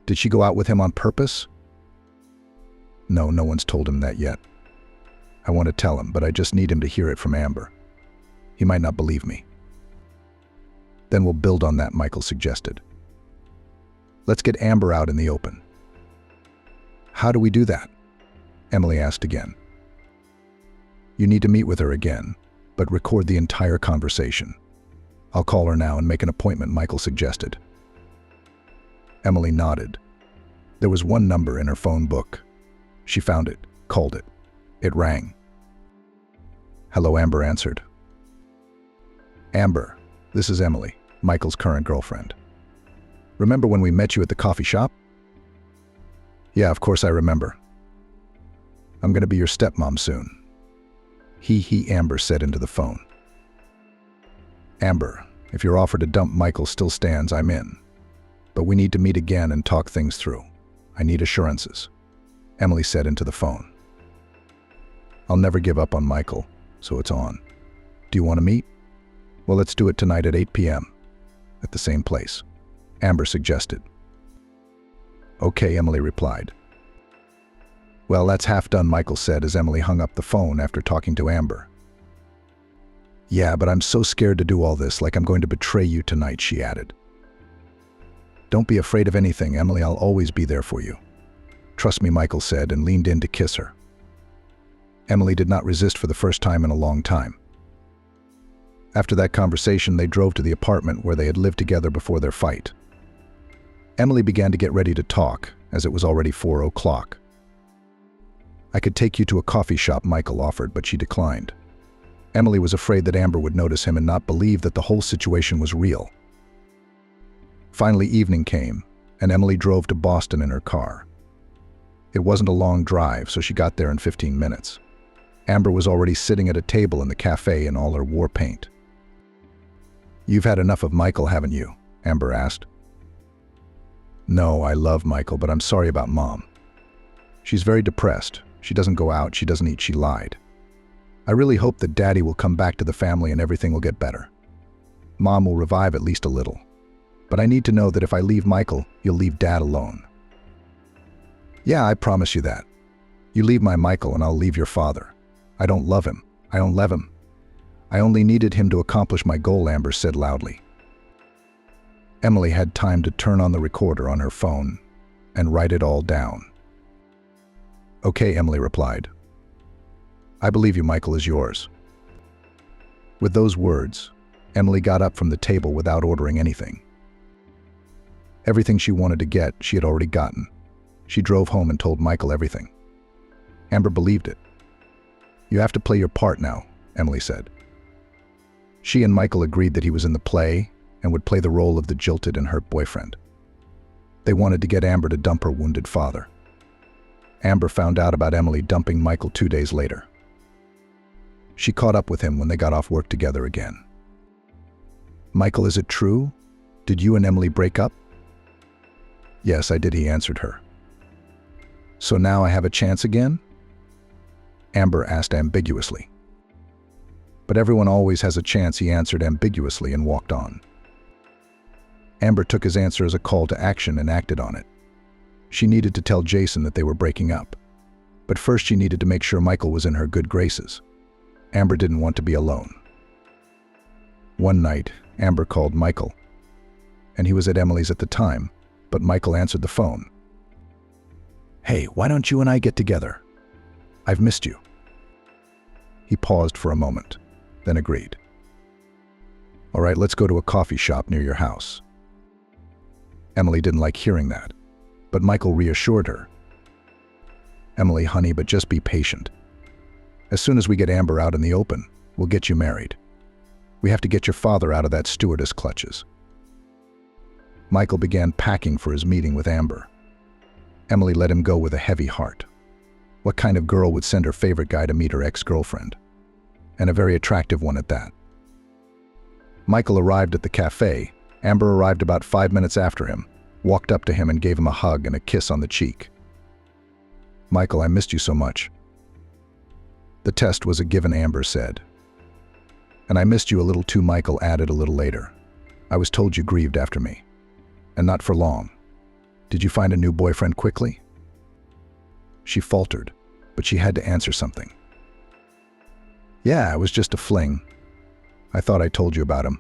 Did she go out with him on purpose? No, no one's told him that yet. I want to tell him, but I just need him to hear it from Amber. He might not believe me. Then we'll build on that, Michael suggested. Let's get Amber out in the open. How do we do that? Emily asked again. You need to meet with her again, but record the entire conversation. I'll call her now and make an appointment, Michael suggested. Emily nodded. There was one number in her phone book. She found it, called it. It rang. Hello, Amber answered. Amber, this is Emily, Michael's current girlfriend. Remember when we met you at the coffee shop? Yeah, of course I remember. I'm going to be your stepmom soon. Amber said into the phone. Amber, if your offer to dump Michael still stands, I'm in. But we need to meet again and talk things through. I need assurances, Emily said into the phone. I'll never give up on Michael, so it's on. Do you want to meet? Well, let's do it tonight at 8 p.m. at the same place, Amber suggested. Okay, Emily replied. Well, that's half done, Michael said as Emily hung up the phone after talking to Amber. Yeah, but I'm so scared to do all this, like I'm going to betray you tonight, she added. Don't be afraid of anything, Emily, I'll always be there for you. Trust me, Michael said and leaned in to kiss her. Emily did not resist for the first time in a long time. After that conversation, they drove to the apartment where they had lived together before their fight. Emily began to get ready to talk, as it was already 4 o'clock. I could take you to a coffee shop, Michael offered, but she declined. Emily was afraid that Amber would notice him and not believe that the whole situation was real. Finally, evening came, and Emily drove to Boston in her car. It wasn't a long drive, so she got there in 15 minutes. Amber was already sitting at a table in the cafe in all her war paint. You've had enough of Michael, haven't you? Amber asked. No, I love Michael, but I'm sorry about Mom. She's very depressed. She doesn't go out, she doesn't eat, she lied. I really hope that Daddy will come back to the family and everything will get better. Mom will revive at least a little. But I need to know that if I leave Michael, you'll leave Dad alone. Yeah, I promise you that. You leave my Michael and I'll leave your father. I don't love him. I don't love him. I only needed him to accomplish my goal, Amber said loudly. Emily had time to turn on the recorder on her phone and write it all down. Okay, Emily replied. I believe you, Michael is yours. With those words, Emily got up from the table without ordering anything. Everything she wanted to get, she had already gotten. She drove home and told Michael everything. Amber believed it. You have to play your part now, Emily said. She and Michael agreed that he was in the play and would play the role of the jilted and hurt boyfriend. They wanted to get Amber to dump her wounded father. Amber found out about Emily dumping Michael 2 days later. She caught up with him when they got off work together again. Michael, is it true? Did you and Emily break up? Yes, I did, he answered her. So now I have a chance again? Amber asked ambiguously. But everyone always has a chance, he answered ambiguously and walked on. Amber took his answer as a call to action and acted on it. She needed to tell Jason that they were breaking up. But first she needed to make sure Michael was in her good graces. Amber didn't want to be alone. One night, Amber called Michael, and he was at Emily's at the time, but Michael answered the phone. Hey, why don't you and I get together? I've missed you. He paused for a moment, then agreed. All right, let's go to a coffee shop near your house. Emily didn't like hearing that, but Michael reassured her. Emily, honey, but just be patient. As soon as we get Amber out in the open, we'll get you married. We have to get your father out of that stewardess clutches. Michael began packing for his meeting with Amber. Emily let him go with a heavy heart. What kind of girl would send her favorite guy to meet her ex-girlfriend? And a very attractive one at that. Michael arrived at the cafe. Amber arrived about 5 minutes after him, walked up to him and gave him a hug and a kiss on the cheek. Michael, I missed you so much. The test was a given, Amber said. And I missed you a little too, Michael added a little later. I was told you grieved after me. And not for long. Did you find a new boyfriend quickly? She faltered, but she had to answer something. Yeah, it was just a fling. I thought I told you about him.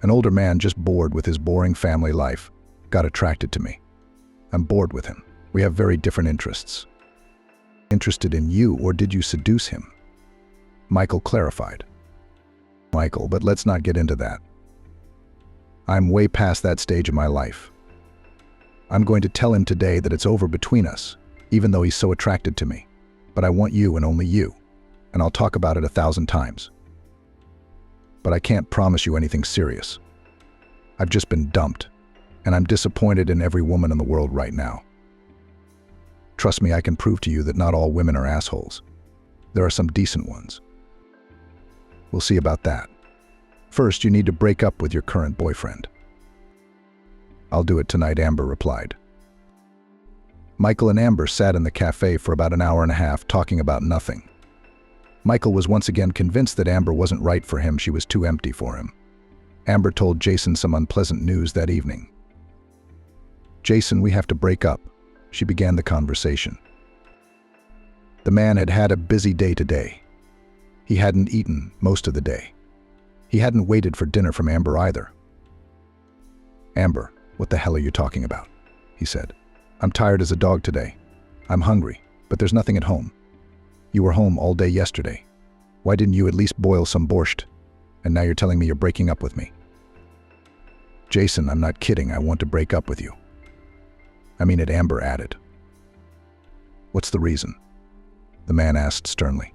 An older man just bored with his boring family life got attracted to me. I'm bored with him. We have very different interests. Interested in you, or did you seduce him? Michael clarified. Michael, but let's not get into that. I'm way past that stage of my life. I'm going to tell him today that it's over between us, even though he's so attracted to me. But I want you and only you, and I'll talk about it 1,000 times. But I can't promise you anything serious. I've just been dumped, and I'm disappointed in every woman in the world right now. Trust me, I can prove to you that not all women are assholes. There are some decent ones. We'll see about that. First, you need to break up with your current boyfriend. I'll do it tonight, Amber replied. Michael and Amber sat in the cafe for about an hour and a half talking about nothing. Michael was once again convinced that Amber wasn't right for him. She was too empty for him. Amber told Jason some unpleasant news that evening. Jason, we have to break up, she began the conversation. The man had had a busy day today. He hadn't eaten most of the day. He hadn't waited for dinner from Amber either. Amber, what the hell are you talking about? He said. I'm tired as a dog today. I'm hungry, but there's nothing at home. You were home all day yesterday. Why didn't you at least boil some borscht? And now you're telling me you're breaking up with me. Jason, I'm not kidding. I want to break up with you. I mean it, Amber added. What's the reason? The man asked sternly.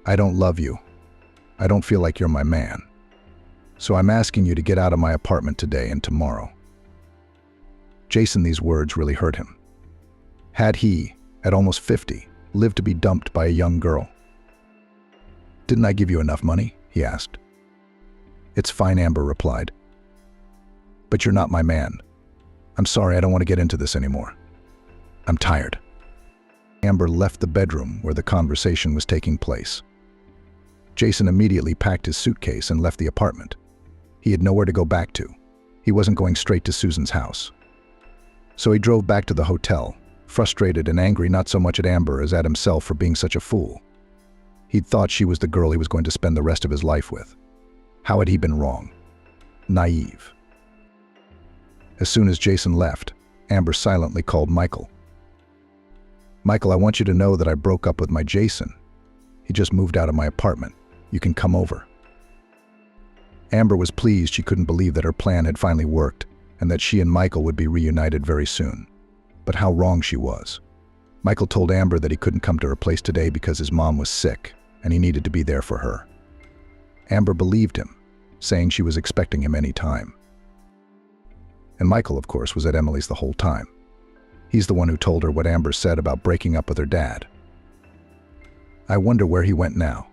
I don't love you. I don't feel like you're my man. So I'm asking you to get out of my apartment today and tomorrow. Jason, these words really hurt him. Had he, at almost 50, lived to be dumped by a young girl? Didn't I give you enough money? He asked. It's fine, Amber replied. But you're not my man. I'm sorry, I don't want to get into this anymore. I'm tired. Amber left the bedroom where the conversation was taking place. Jason immediately packed his suitcase and left the apartment. He had nowhere to go back to. He wasn't going straight to Susan's house. So he drove back to the hotel, frustrated and angry not so much at Amber as at himself for being such a fool. He'd thought she was the girl he was going to spend the rest of his life with. How had he been wrong? Naive. As soon as Jason left, Amber silently called Michael. Michael, I want you to know that I broke up with my Jason. He just moved out of my apartment. You can come over. Amber was pleased. She couldn't believe that her plan had finally worked and that she and Michael would be reunited very soon. But how wrong she was. Michael told Amber that he couldn't come to her place today because his mom was sick and he needed to be there for her. Amber believed him, saying she was expecting him any time. And Michael, of course, was at Emily's the whole time. He's the one who told her what Amber said about breaking up with her dad. I wonder where he went now.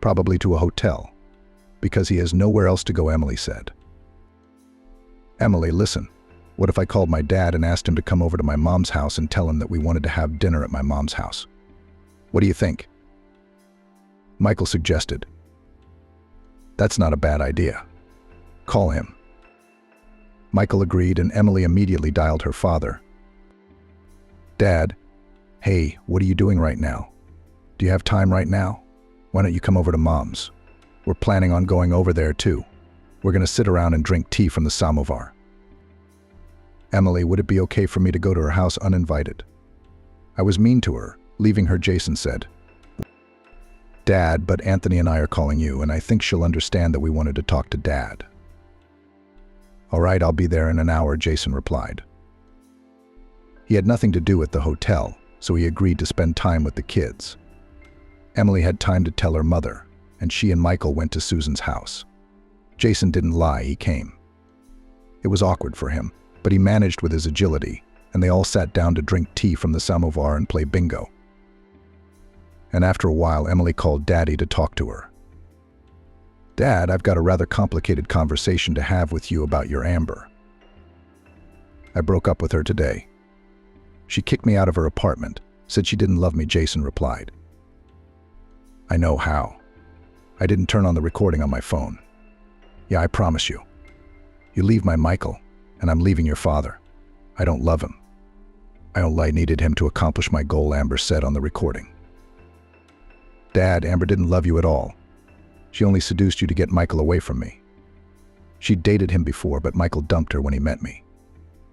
Probably to a hotel, because he has nowhere else to go, Emily said. Emily, listen, what if I called my dad and asked him to come over to my mom's house and tell him that we wanted to have dinner at my mom's house? What do you think? Michael suggested. That's not a bad idea. Call him. Michael agreed, and Emily immediately dialed her father. Dad, hey, what are you doing right now? Do you have time right now? Why don't you come over to Mom's? We're planning on going over there too. We're going to sit around and drink tea from the samovar. Emily, would it be okay for me to go to her house uninvited? I was mean to her, leaving her, Jason said. Dad, but Anthony and I are calling you, and I think she'll understand that we wanted to talk to Dad. All right, I'll be there in an hour, Jason replied. He had nothing to do at the hotel, so he agreed to spend time with the kids. Emily had time to tell her mother, and she and Michael went to Susan's house. Jason didn't lie, he came. It was awkward for him, but he managed with his agility, and they all sat down to drink tea from the samovar and play bingo. And after a while, Emily called Daddy to talk to her. Dad, I've got a rather complicated conversation to have with you about your Amber. I broke up with her today. She kicked me out of her apartment, said she didn't love me, Jason replied. I know how. I didn't turn on the recording on my phone. Yeah, I promise you. You leave my Michael, and I'm leaving your father. I don't love him. I only needed him to accomplish my goal," Amber said on the recording. "Dad, Amber didn't love you at all. She only seduced you to get Michael away from me. She'd dated him before, but Michael dumped her when he met me.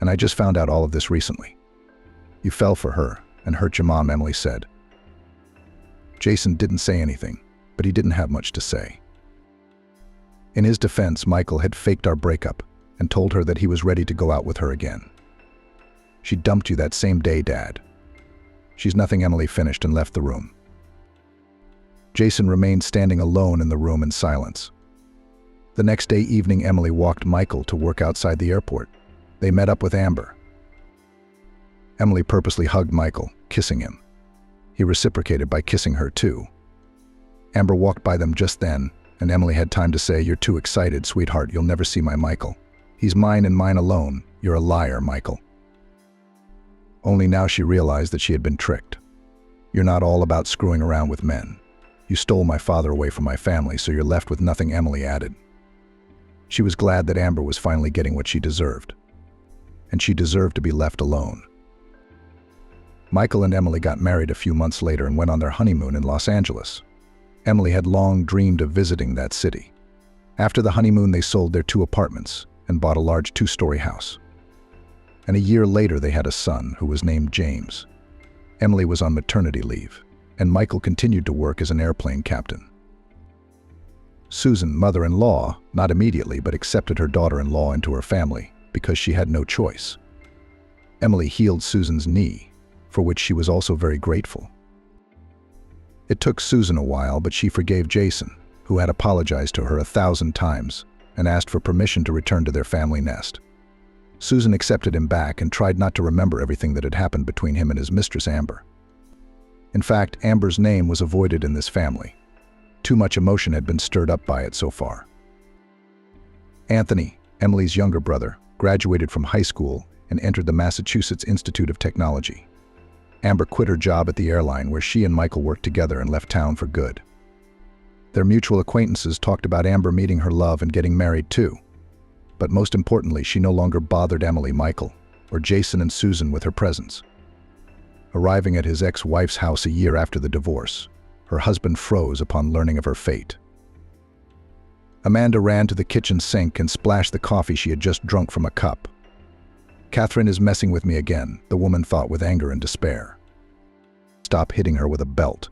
And I just found out all of this recently. You fell for her and hurt your mom," Emily said. Jason didn't say anything, but he didn't have much to say. In his defense, Michael had faked our breakup and told her that he was ready to go out with her again. "She dumped you that same day, Dad." "She's nothing," Emily finished and left the room. Jason remained standing alone in the room in silence. The next day evening, Emily walked Michael to work outside the airport. They met up with Amber. Emily purposely hugged Michael, kissing him. He reciprocated by kissing her too. Amber walked by them just then, and Emily had time to say, "You're too excited, sweetheart. You'll never see my Michael. He's mine and mine alone. You're a liar, Michael." Only now she realized that she had been tricked. "You're not all about screwing around with men. You stole my father away from my family, so you're left with nothing," Emily added. She was glad that Amber was finally getting what she deserved. And she deserved to be left alone. Michael and Emily got married a few months later and went on their honeymoon in Los Angeles. Emily had long dreamed of visiting that city. After the honeymoon, they sold their 2 apartments and bought a large 2-story house. And a year later, they had a son who was named James. Emily was on maternity leave, and Michael continued to work as an airplane captain. Susan, mother-in-law, not immediately, but accepted her daughter-in-law into her family because she had no choice. Emily healed Susan's knee, for which she was also very grateful. It took Susan a while, but she forgave Jason, who had apologized to her 1,000 times and asked for permission to return to their family nest. Susan accepted him back and tried not to remember everything that had happened between him and his mistress Amber. In fact, Amber's name was avoided in this family. Too much emotion had been stirred up by it so far. Anthony, Emily's younger brother, graduated from high school and entered the Massachusetts Institute of Technology. Amber quit her job at the airline where she and Michael worked together and left town for good. Their mutual acquaintances talked about Amber meeting her love and getting married too. But most importantly, she no longer bothered Emily, Michael, or Jason and Susan with her presence. Arriving at his ex-wife's house a year after the divorce, her husband froze upon learning of her fate. Amanda ran to the kitchen sink and splashed the coffee she had just drunk from a cup. "Catherine is messing with me again," the woman thought with anger and despair. "Stop hitting her with a belt,"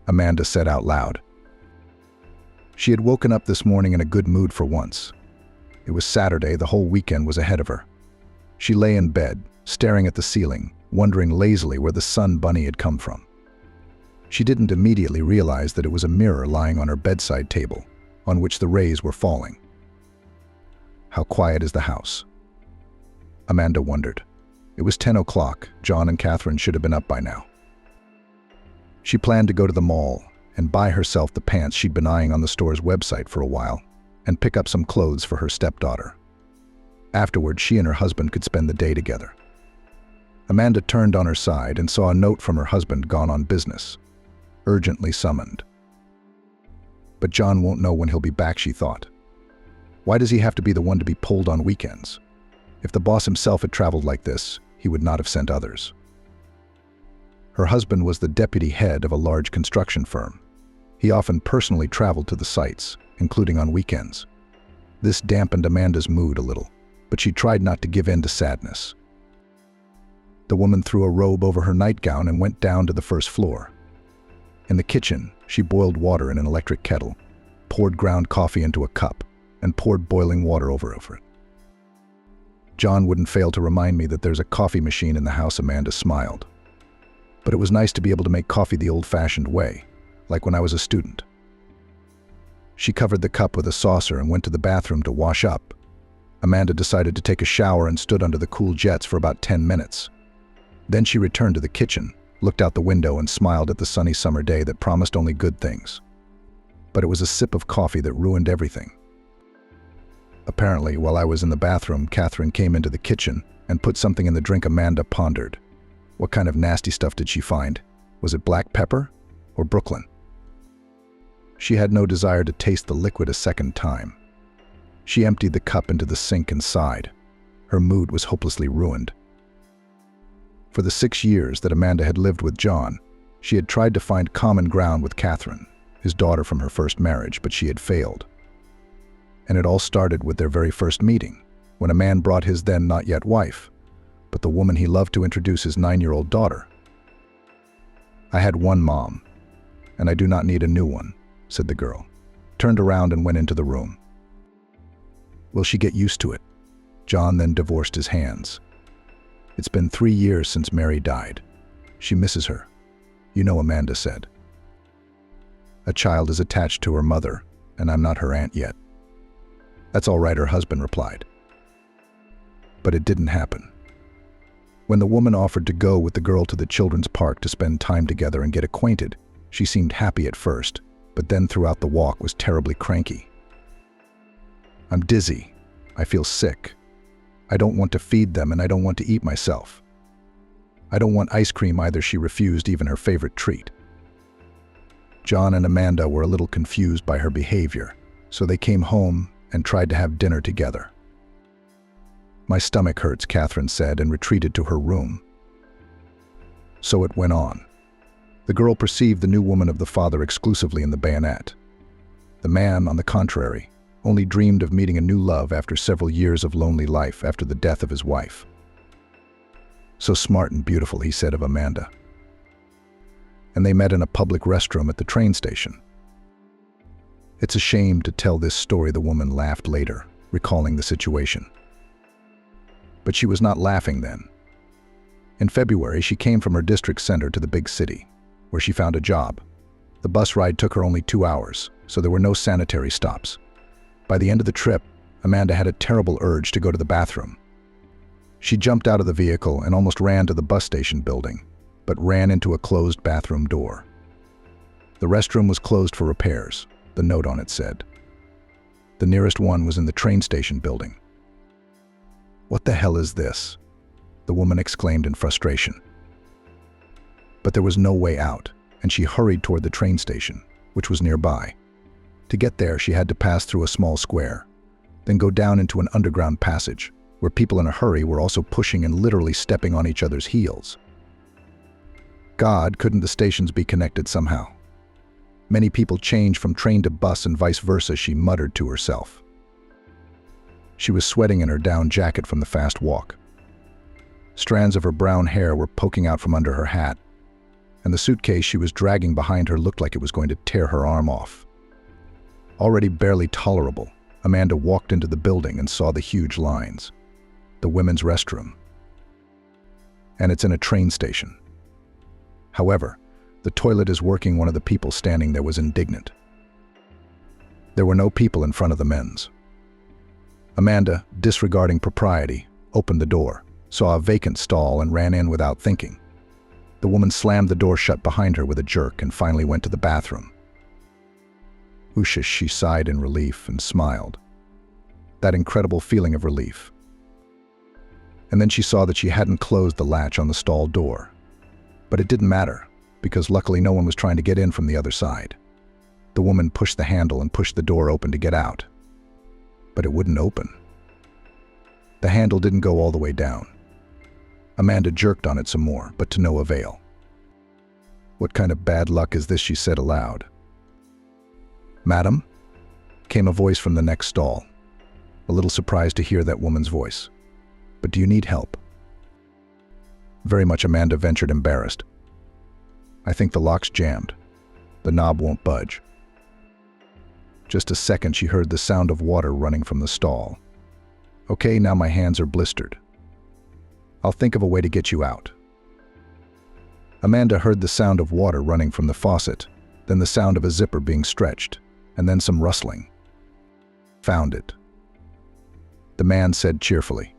Amanda said out loud. She had woken up this morning in a good mood for once. It was Saturday, the whole weekend was ahead of her. She lay in bed, staring at the ceiling, wondering lazily where the sun bunny had come from. She didn't immediately realize that it was a mirror lying on her bedside table, on which the rays were falling. How quiet is the house? Amanda wondered. It was 10 o'clock. John and Catherine should have been up by now. She planned to go to the mall and buy herself the pants she'd been eyeing on the store's website for a while, and pick up some clothes for her stepdaughter. Afterward, she and her husband could spend the day together. Amanda turned on her side and saw a note from her husband gone on business. Urgently summoned. But John won't know when he'll be back, she thought. Why does he have to be the one to be pulled on weekends? If the boss himself had traveled like this, he would not have sent others. Her husband was the deputy head of a large construction firm. He often personally traveled to the sites, including on weekends. This dampened Amanda's mood a little, but she tried not to give in to sadness. The woman threw a robe over her nightgown and went down to the first floor. In the kitchen, she boiled water in an electric kettle, poured ground coffee into a cup, and poured boiling water over it. John wouldn't fail to remind me that there's a coffee machine in the house, Amanda smiled. But it was nice to be able to make coffee the old-fashioned way, like when I was a student. She covered the cup with a saucer and went to the bathroom to wash up. Amanda decided to take a shower and stood under the cool jets for about 10 minutes. Then she returned to the kitchen, looked out the window and smiled at the sunny summer day that promised only good things. But it was a sip of coffee that ruined everything. Apparently, while I was in the bathroom, Catherine came into the kitchen and put something in the drink. Amanda pondered. What kind of nasty stuff did she find? Was it black pepper or Brooklyn? She had no desire to taste the liquid a second time. She emptied the cup into the sink and sighed. Her mood was hopelessly ruined. For the 6 years that Amanda had lived with John, she had tried to find common ground with Catherine, his daughter from her first marriage, but she had failed. And it all started with their very first meeting, when a man brought his then not yet wife, but the woman he loved to introduce his 9-year-old daughter. "I had one mom, and I do not need a new one," said the girl, turned around and went into the room. "Will she get used to it?" John then divorced his hands. "It's been 3 years since Mary died. She misses her. You know," Amanda said. "A child is attached to her mother, and I'm not her aunt yet." "That's all right," her husband replied. But it didn't happen. When the woman offered to go with the girl to the children's park to spend time together and get acquainted, she seemed happy at first, but then throughout the walk was terribly cranky. "I'm dizzy. I feel sick. I don't want to feed them, and I don't want to eat myself. I don't want ice cream either." She refused even her favorite treat. John and Amanda were a little confused by her behavior, so they came home and tried to have dinner together. "My stomach hurts," Catherine said, and retreated to her room. So it went on. The girl perceived the new woman of the father exclusively in the bayonet. The man, on the contrary, only dreamed of meeting a new love after several years of lonely life after the death of his wife. "So smart and beautiful," he said of Amanda. And they met in a public restroom at the train station. "It's a shame to tell this story," the woman laughed later, recalling the situation. But she was not laughing then. In February, she came from her district center to the big city, where she found a job. The bus ride took her only 2 hours, so there were no sanitary stops. By the end of the trip, Amanda had a terrible urge to go to the bathroom. She jumped out of the vehicle and almost ran to the bus station building, but ran into a closed bathroom door. The restroom was closed for repairs, the note on it said. The nearest one was in the train station building. "What the hell is this?" the woman exclaimed in frustration. But there was no way out, and she hurried toward the train station, which was nearby. To get there, she had to pass through a small square, then go down into an underground passage, where people in a hurry were also pushing and literally stepping on each other's heels. God, couldn't the stations be connected somehow? Many people change from train to bus and vice versa, she muttered to herself. She was sweating in her down jacket from the fast walk. Strands of her brown hair were poking out from under her hat, and the suitcase she was dragging behind her looked like it was going to tear her arm off. Already barely tolerable, Amanda walked into the building and saw the huge lines. The women's restroom. And it's in a train station. However, the toilet is working. One of the people standing there was indignant. There were no people in front of the men's. Amanda, disregarding propriety, opened the door, saw a vacant stall, and ran in without thinking. The woman slammed the door shut behind her with a jerk and finally went to the bathroom. "Oosh," she sighed in relief and smiled. That incredible feeling of relief. And then she saw that she hadn't closed the latch on the stall door. But it didn't matter, because luckily no one was trying to get in from the other side. The woman pushed the handle and pushed the door open to get out. But it wouldn't open. The handle didn't go all the way down. Amanda jerked on it some more, but to no avail. "What kind of bad luck is this?" she said aloud. "Madam?" came a voice from the next stall. A little surprised to hear that woman's voice. "But do you need help?" Very much, Amanda ventured, embarrassed. "I think the lock's jammed. The knob won't budge." Just a second, she heard the sound of water running from the stall. "Okay, now my hands are blistered. I'll think of a way to get you out." Amanda heard the sound of water running from the faucet, then the sound of a zipper being stretched, and then some rustling. "Found it," the man said cheerfully.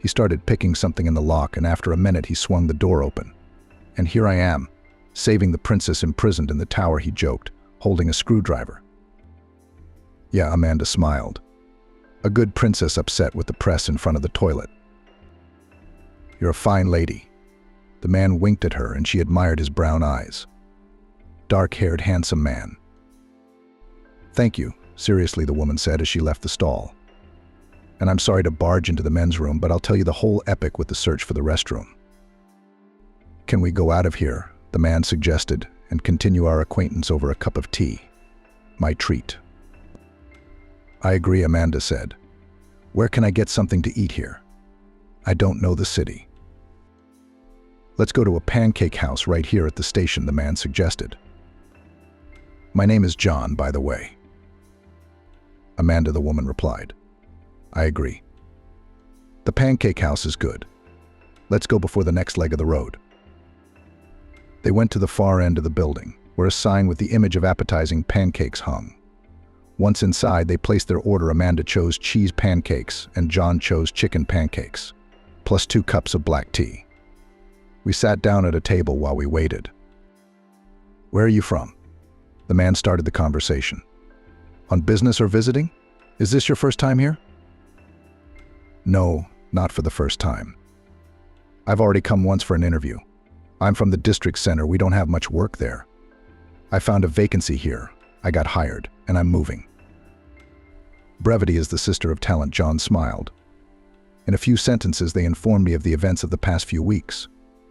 He started picking something in the lock, and after a minute he swung the door open. "And here I am, saving the princess imprisoned in the tower," he joked, holding a screwdriver. "Yeah," Amanda smiled. "A good princess upset with the press in front of the toilet." "You're a fine lady." The man winked at her, and she admired his brown eyes. Dark-haired, handsome man. "Thank you," seriously the woman said as she left the stall. "And I'm sorry to barge into the men's room, but I'll tell you the whole epic with the search for the restroom." "Can we go out of here?" the man suggested, "and continue our acquaintance over a cup of tea? My treat." "I agree," Amanda said. "Where can I get something to eat here? I don't know the city." "Let's go to a pancake house right here at the station," the man suggested. "My name is John, by the way." "Amanda," the woman replied. "I agree. The pancake house is good. Let's go before the next leg of the road." They went to the far end of the building, where a sign with the image of appetizing pancakes hung. Once inside, they placed their order. Amanda chose cheese pancakes and John chose chicken pancakes, plus 2 cups of black tea. We sat down at a table while we waited. "Where are you from?" The man started the conversation. "On business or visiting? Is this your first time here?" "No, not for the first time. I've already come once for an interview. I'm from the district center. We don't have much work there. I found a vacancy here. I got hired, and I'm moving." Brevity is the sister of talent, John smiled. In a few sentences, they informed me of the events of the past few weeks.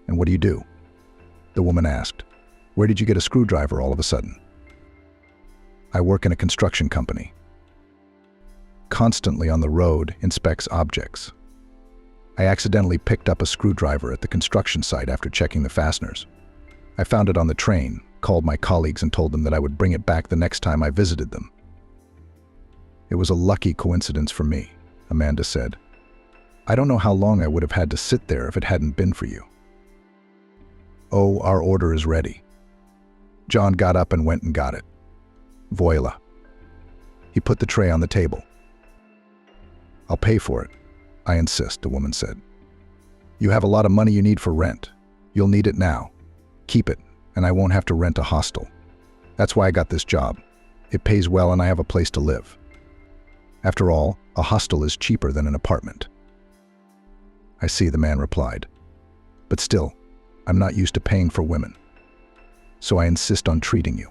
"And what do you do?" the woman asked. "Where did you get a screwdriver all of a sudden?" "I work in a construction company. Constantly on the road, inspects objects. I accidentally picked up a screwdriver at the construction site after checking the fasteners. I found it on the train, called my colleagues and told them that I would bring it back the next time I visited them." "It was a lucky coincidence for me," Amanda said. "I don't know how long I would have had to sit there if it hadn't been for you." "Oh, our order is ready." John got up and went and got it. "Voila." He put the tray on the table. "I'll pay for it. I insist," the woman said. "You have a lot of money you need for rent. You'll need it now. Keep it, and I won't have to rent a hostel. That's why I got this job. It pays well and I have a place to live. After all, a hostel is cheaper than an apartment." "I see," the man replied. "But still, I'm not used to paying for women. So I insist on treating you."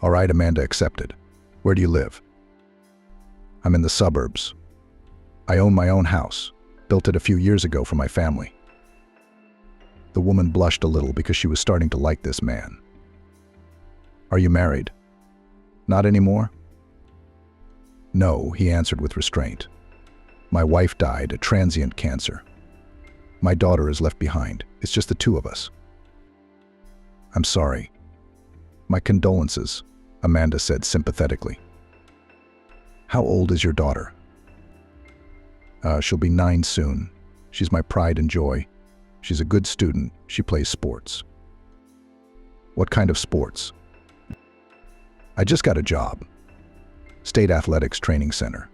"All right," Amanda accepted. "Where do you live?" "I'm in the suburbs. I own my own house, built it a few years ago for my family." The woman blushed a little because she was starting to like this man. "Are you married?" "Not anymore?" "No," he answered with restraint. "My wife died, a transient cancer. My daughter is left behind. It's just the 2 of us." "I'm sorry." "My condolences," Amanda said sympathetically. "How old is your daughter?" She'll be 9 soon. She's my pride and joy. She's a good student. She plays sports." "What kind of sports?" "I just got a job. State Athletics Training Center.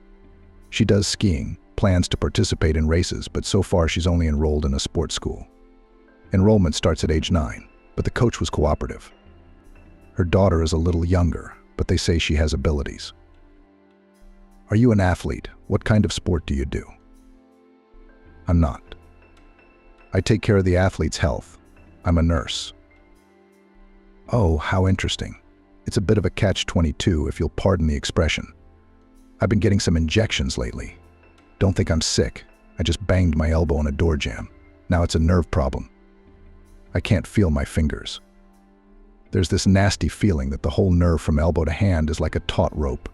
She does skiing, plans to participate in races, but so far she's only enrolled in a sports school. Enrollment starts at age 9, but the coach was cooperative. Her daughter is a little younger, but they say she has abilities." "Are you an athlete? What kind of sport do you do?" "I'm not. I take care of the athlete's health. I'm a nurse." "Oh, how interesting. It's a bit of a catch-22, if you'll pardon the expression. I've been getting some injections lately. Don't think I'm sick. I just banged my elbow on a door jamb. Now it's a nerve problem. I can't feel my fingers. There's this nasty feeling that the whole nerve from elbow to hand is like a taut rope."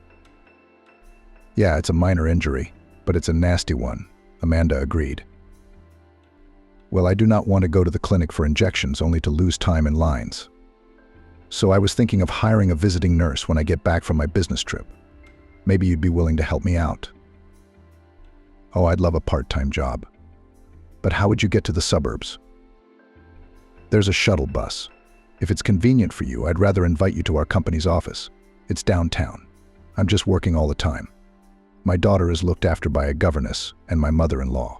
"Yeah, it's a minor injury, but it's a nasty one," Amanda agreed. "Well, I do not want to go to the clinic for injections only to lose time in lines. So I was thinking of hiring a visiting nurse when I get back from my business trip. Maybe you'd be willing to help me out." "Oh, I'd love a part-time job. But how would you get to the suburbs?" "There's a shuttle bus. If it's convenient for you, I'd rather invite you to our company's office. It's downtown. I'm just working all the time. My daughter is looked after by a governess and my mother-in-law.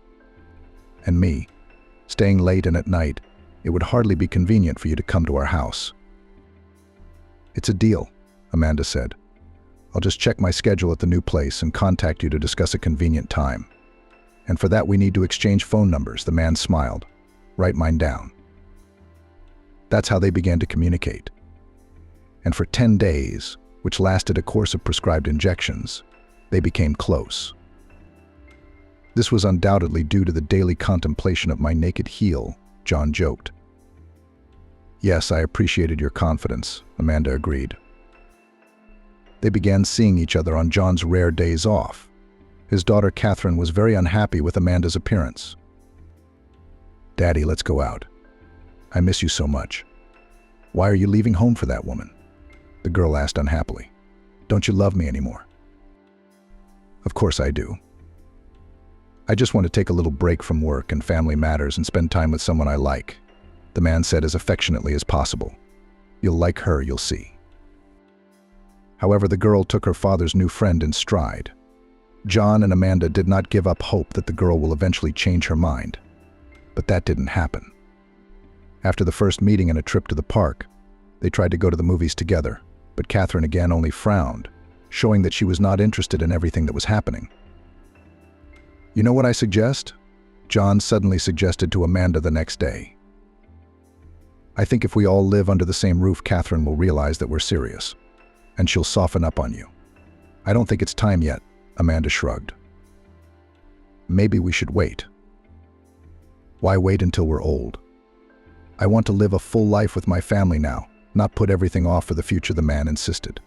And me, staying late and at night, it would hardly be convenient for you to come to our house." "It's a deal," Amanda said. "I'll just check my schedule at the new place and contact you to discuss a convenient time. And for that we need to exchange phone numbers," the man smiled. "Write mine down." That's how they began to communicate. And for 10 days, which lasted a course of prescribed injections. They became close. This was undoubtedly due to the daily contemplation of my naked heel, John joked. Yes, I appreciated your confidence, Amanda agreed. They began seeing each other on John's rare days off. His daughter Catherine was very unhappy with Amanda's appearance. Daddy, let's go out. I miss you so much. Why are you leaving home for that woman? The girl asked unhappily. Don't you love me anymore? Of course I do. I just want to take a little break from work and family matters and spend time with someone I like, the man said as affectionately as possible. You'll like her, you'll see. However, the girl took her father's new friend in stride. John and Amanda did not give up hope that the girl will eventually change her mind. But that didn't happen. After the first meeting and a trip to the park, they tried to go to the movies together, but Catherine again only frowned, showing that she was not interested in everything that was happening. You know what I suggest? John suddenly suggested to Amanda the next day. I think if we all live under the same roof, Catherine will realize that we're serious, and she'll soften up on you. I don't think it's time yet, Amanda shrugged. Maybe we should wait. Why wait until we're old? I want to live a full life with my family now, not put everything off for the future, the man insisted.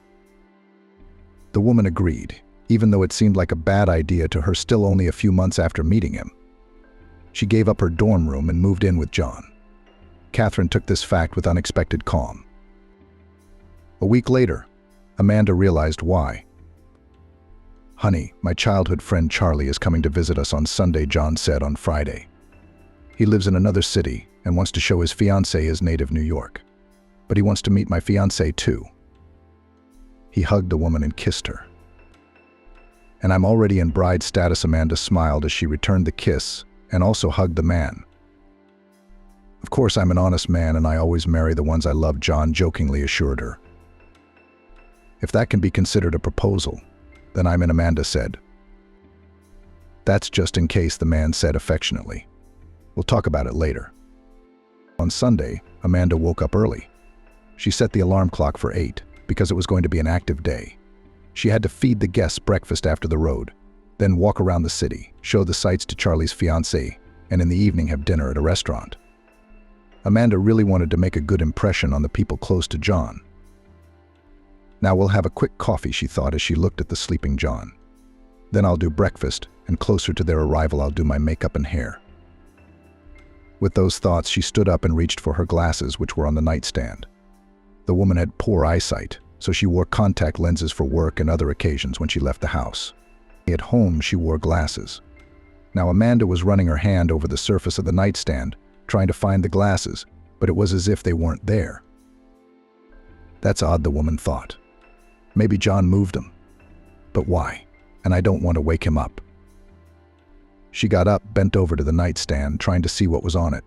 The woman agreed, even though it seemed like a bad idea to her still only a few months after meeting him. She gave up her dorm room and moved in with John. Catherine took this fact with unexpected calm. A week later, Amanda realized why. Honey, my childhood friend Charlie is coming to visit us on Sunday, John said on Friday. He lives in another city and wants to show his fiancée his native New York. But he wants to meet my fiancée too. He hugged the woman and kissed her. And I'm already in bride status, Amanda smiled as she returned the kiss and also hugged the man. Of course, I'm an honest man and I always marry the ones I love, John jokingly assured her. If that can be considered a proposal, then I'm in, Amanda said. That's just in case, the man said affectionately. We'll talk about it later. On Sunday, Amanda woke up early. She set the alarm clock for 8 because it was going to be an active day. She had to feed the guests breakfast after the road, then walk around the city, show the sights to Charlie's fiancée, and in the evening have dinner at a restaurant. Amanda really wanted to make a good impression on the people close to John. Now we'll have a quick coffee, she thought as she looked at the sleeping John. Then I'll do breakfast, and closer to their arrival I'll do my makeup and hair. With those thoughts, she stood up and reached for her glasses, which were on the nightstand. The woman had poor eyesight, so she wore contact lenses for work and other occasions when she left the house. At home, she wore glasses. Now Amanda was running her hand over the surface of the nightstand, trying to find the glasses, but it was as if they weren't there. That's odd, the woman thought. Maybe John moved them. But why? And I don't want to wake him up. She got up, bent over to the nightstand, trying to see what was on it.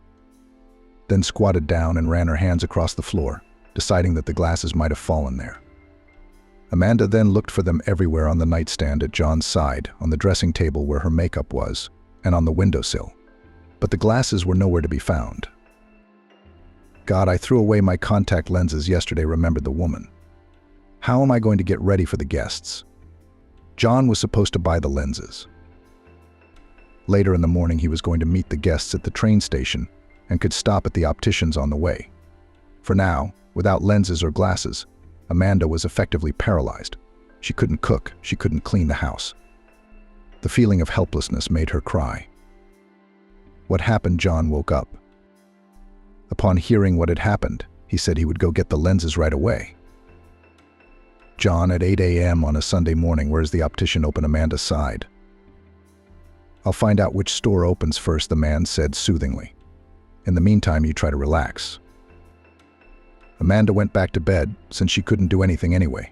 Then squatted down and ran her hands across the floor, deciding that the glasses might have fallen there. Amanda then looked for them everywhere on the nightstand at John's side, on the dressing table where her makeup was, and on the windowsill. But the glasses were nowhere to be found. God, I threw away my contact lenses yesterday, remembered the woman. How am I going to get ready for the guests? John was supposed to buy the lenses. Later in the morning, he was going to meet the guests at the train station and could stop at the optician's on the way. For now, without lenses or glasses, Amanda was effectively paralyzed. She couldn't cook, she couldn't clean the house. The feeling of helplessness made her cry. What happened? John woke up. Upon hearing what had happened, he said he would go get the lenses right away. John, at 8 a.m. on a Sunday morning, where's the optician open? Amanda sighed. I'll find out which store opens first, the man said soothingly. In the meantime, you try to relax. Amanda went back to bed, since she couldn't do anything anyway.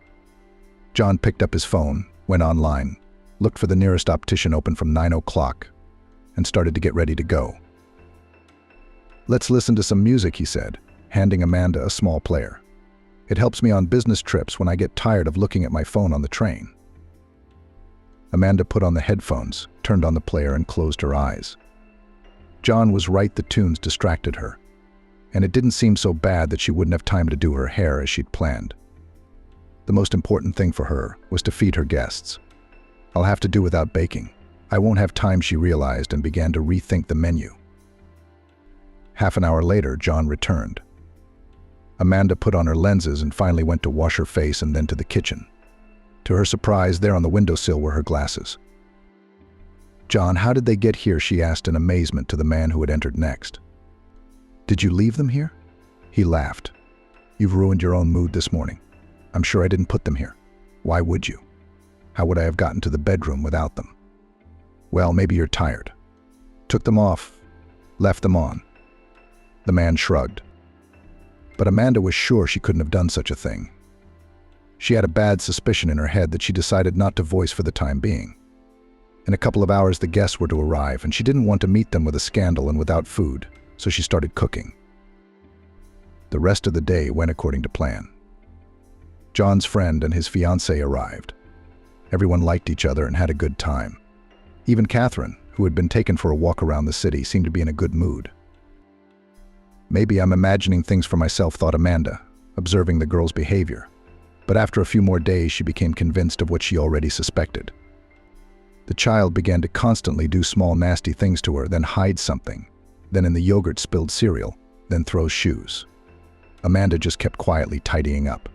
John picked up his phone, went online, looked for the nearest optician open from 9 o'clock, and started to get ready to go. Let's listen to some music, he said, handing Amanda a small player. It helps me on business trips when I get tired of looking at my phone on the train. Amanda put on the headphones, turned on the player, and closed her eyes. John was right, the tunes distracted her, and it didn't seem so bad that she wouldn't have time to do her hair as she'd planned. The most important thing for her was to feed her guests. I'll have to do without baking. I won't have time, she realized, and began to rethink the menu. Half an hour later, John returned. Amanda put on her lenses and finally went to wash her face and then to the kitchen. To her surprise, there on the windowsill were her glasses. "John, how did they get here?" she asked in amazement to the man who had entered next. "Did you leave them here?" He laughed. "You've ruined your own mood this morning. I'm sure I didn't put them here. Why would you? How would I have gotten to the bedroom without them?" "Well, maybe you're tired. Took them off, left them on." The man shrugged. But Amanda was sure she couldn't have done such a thing. She had a bad suspicion in her head that she decided not to voice for the time being. In a couple of hours, the guests were to arrive, and she didn't want to meet them with a scandal and without food, so she started cooking. The rest of the day went according to plan. John's friend and his fiancée arrived. Everyone liked each other and had a good time. Even Catherine, who had been taken for a walk around the city, seemed to be in a good mood. "Maybe I'm imagining things for myself," thought Amanda, observing the girl's behavior. But after a few more days, she became convinced of what she already suspected. The child began to constantly do small nasty things to her, then hide something, then in the yogurt spilled cereal, then throws shoes. Amanda just kept quietly tidying up.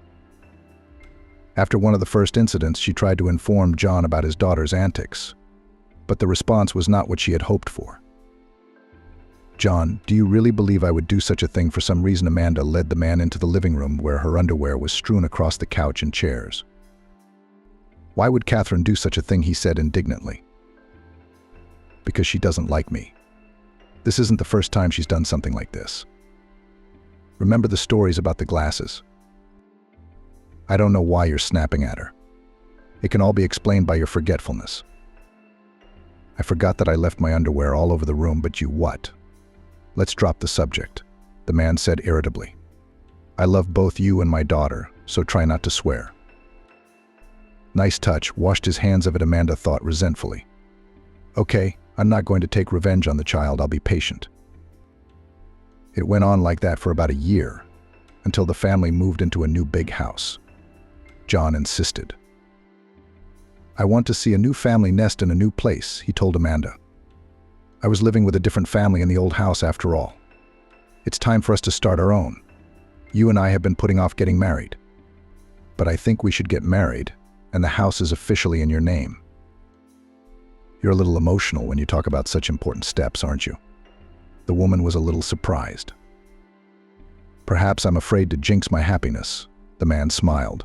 After one of the first incidents, she tried to inform John about his daughter's antics, but the response was not what she had hoped for. "John, do you really believe I would do such a thing?" For some reason, Amanda led the man into the living room where her underwear was strewn across the couch and chairs. "Why would Catherine do such a thing?" he said indignantly. "Because she doesn't like me. This isn't the first time she's done something like this. Remember the stories about the glasses? I don't know why you're snapping at her. It can all be explained by your forgetfulness." "I forgot that I left my underwear all over the room, but you what? Let's drop the subject," the man said irritably. "I love both you and my daughter, so try not to swear." "Nice touch," washed his hands of it, Amanda thought resentfully. "Okay, I'm not going to take revenge on the child, I'll be patient." It went on like that for about a year, until the family moved into a new big house. John insisted. "I want to see a new family nest in a new place," he told Amanda. "I was living with a different family in the old house after all. It's time for us to start our own. You and I have been putting off getting married. But I think we should get married, and the house is officially in your name." "You're a little emotional when you talk about such important steps, aren't you?" The woman was a little surprised. "Perhaps I'm afraid to jinx my happiness," the man smiled.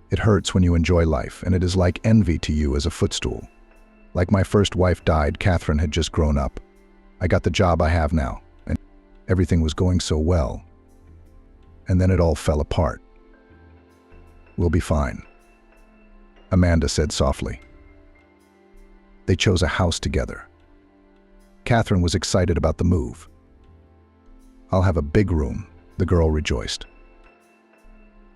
"It hurts when you enjoy life, and it is like envy to you as a footstool. Like my first wife died, Catherine had just grown up. I got the job I have now, and everything was going so well. And then it all fell apart." "We'll be fine," Amanda said softly. They chose a house together. Catherine was excited about the move. "I'll have a big room," the girl rejoiced.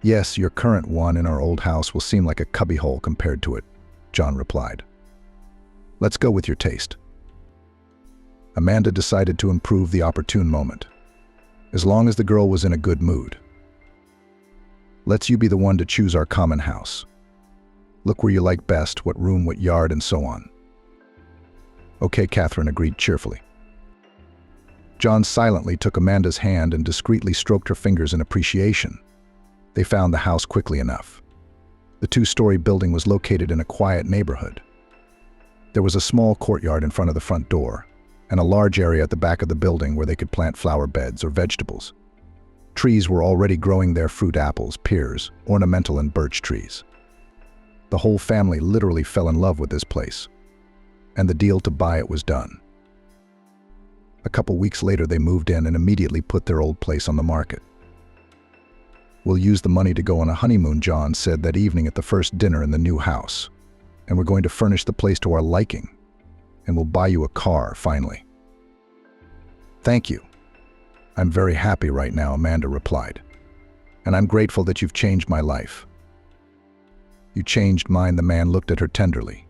"Yes, your current one in our old house will seem like a cubbyhole compared to it," John replied. "Let's go with your taste." Amanda decided to improve the opportune moment, as long as the girl was in a good mood. "Let's you be the one to choose our common house. Look where you like best, what room, what yard, and so on." "Okay," Catherine agreed cheerfully. John silently took Amanda's hand and discreetly stroked her fingers in appreciation. They found the house quickly enough. The two-story building was located in a quiet neighborhood. There was a small courtyard in front of the front door, and a large area at the back of the building where they could plant flower beds or vegetables. Trees were already growing their fruit: apples, pears, ornamental, and birch trees. The whole family literally fell in love with this place, and the deal to buy it was done. A couple weeks later, they moved in and immediately put their old place on the market. "We'll use the money to go on a honeymoon," John said that evening at the first dinner in the new house. "And we're going to furnish the place to our liking. And we'll buy you a car, finally." "Thank you. I'm very happy right now," Amanda replied. "And I'm grateful that you've changed my life." "You changed mine," the man looked at her tenderly.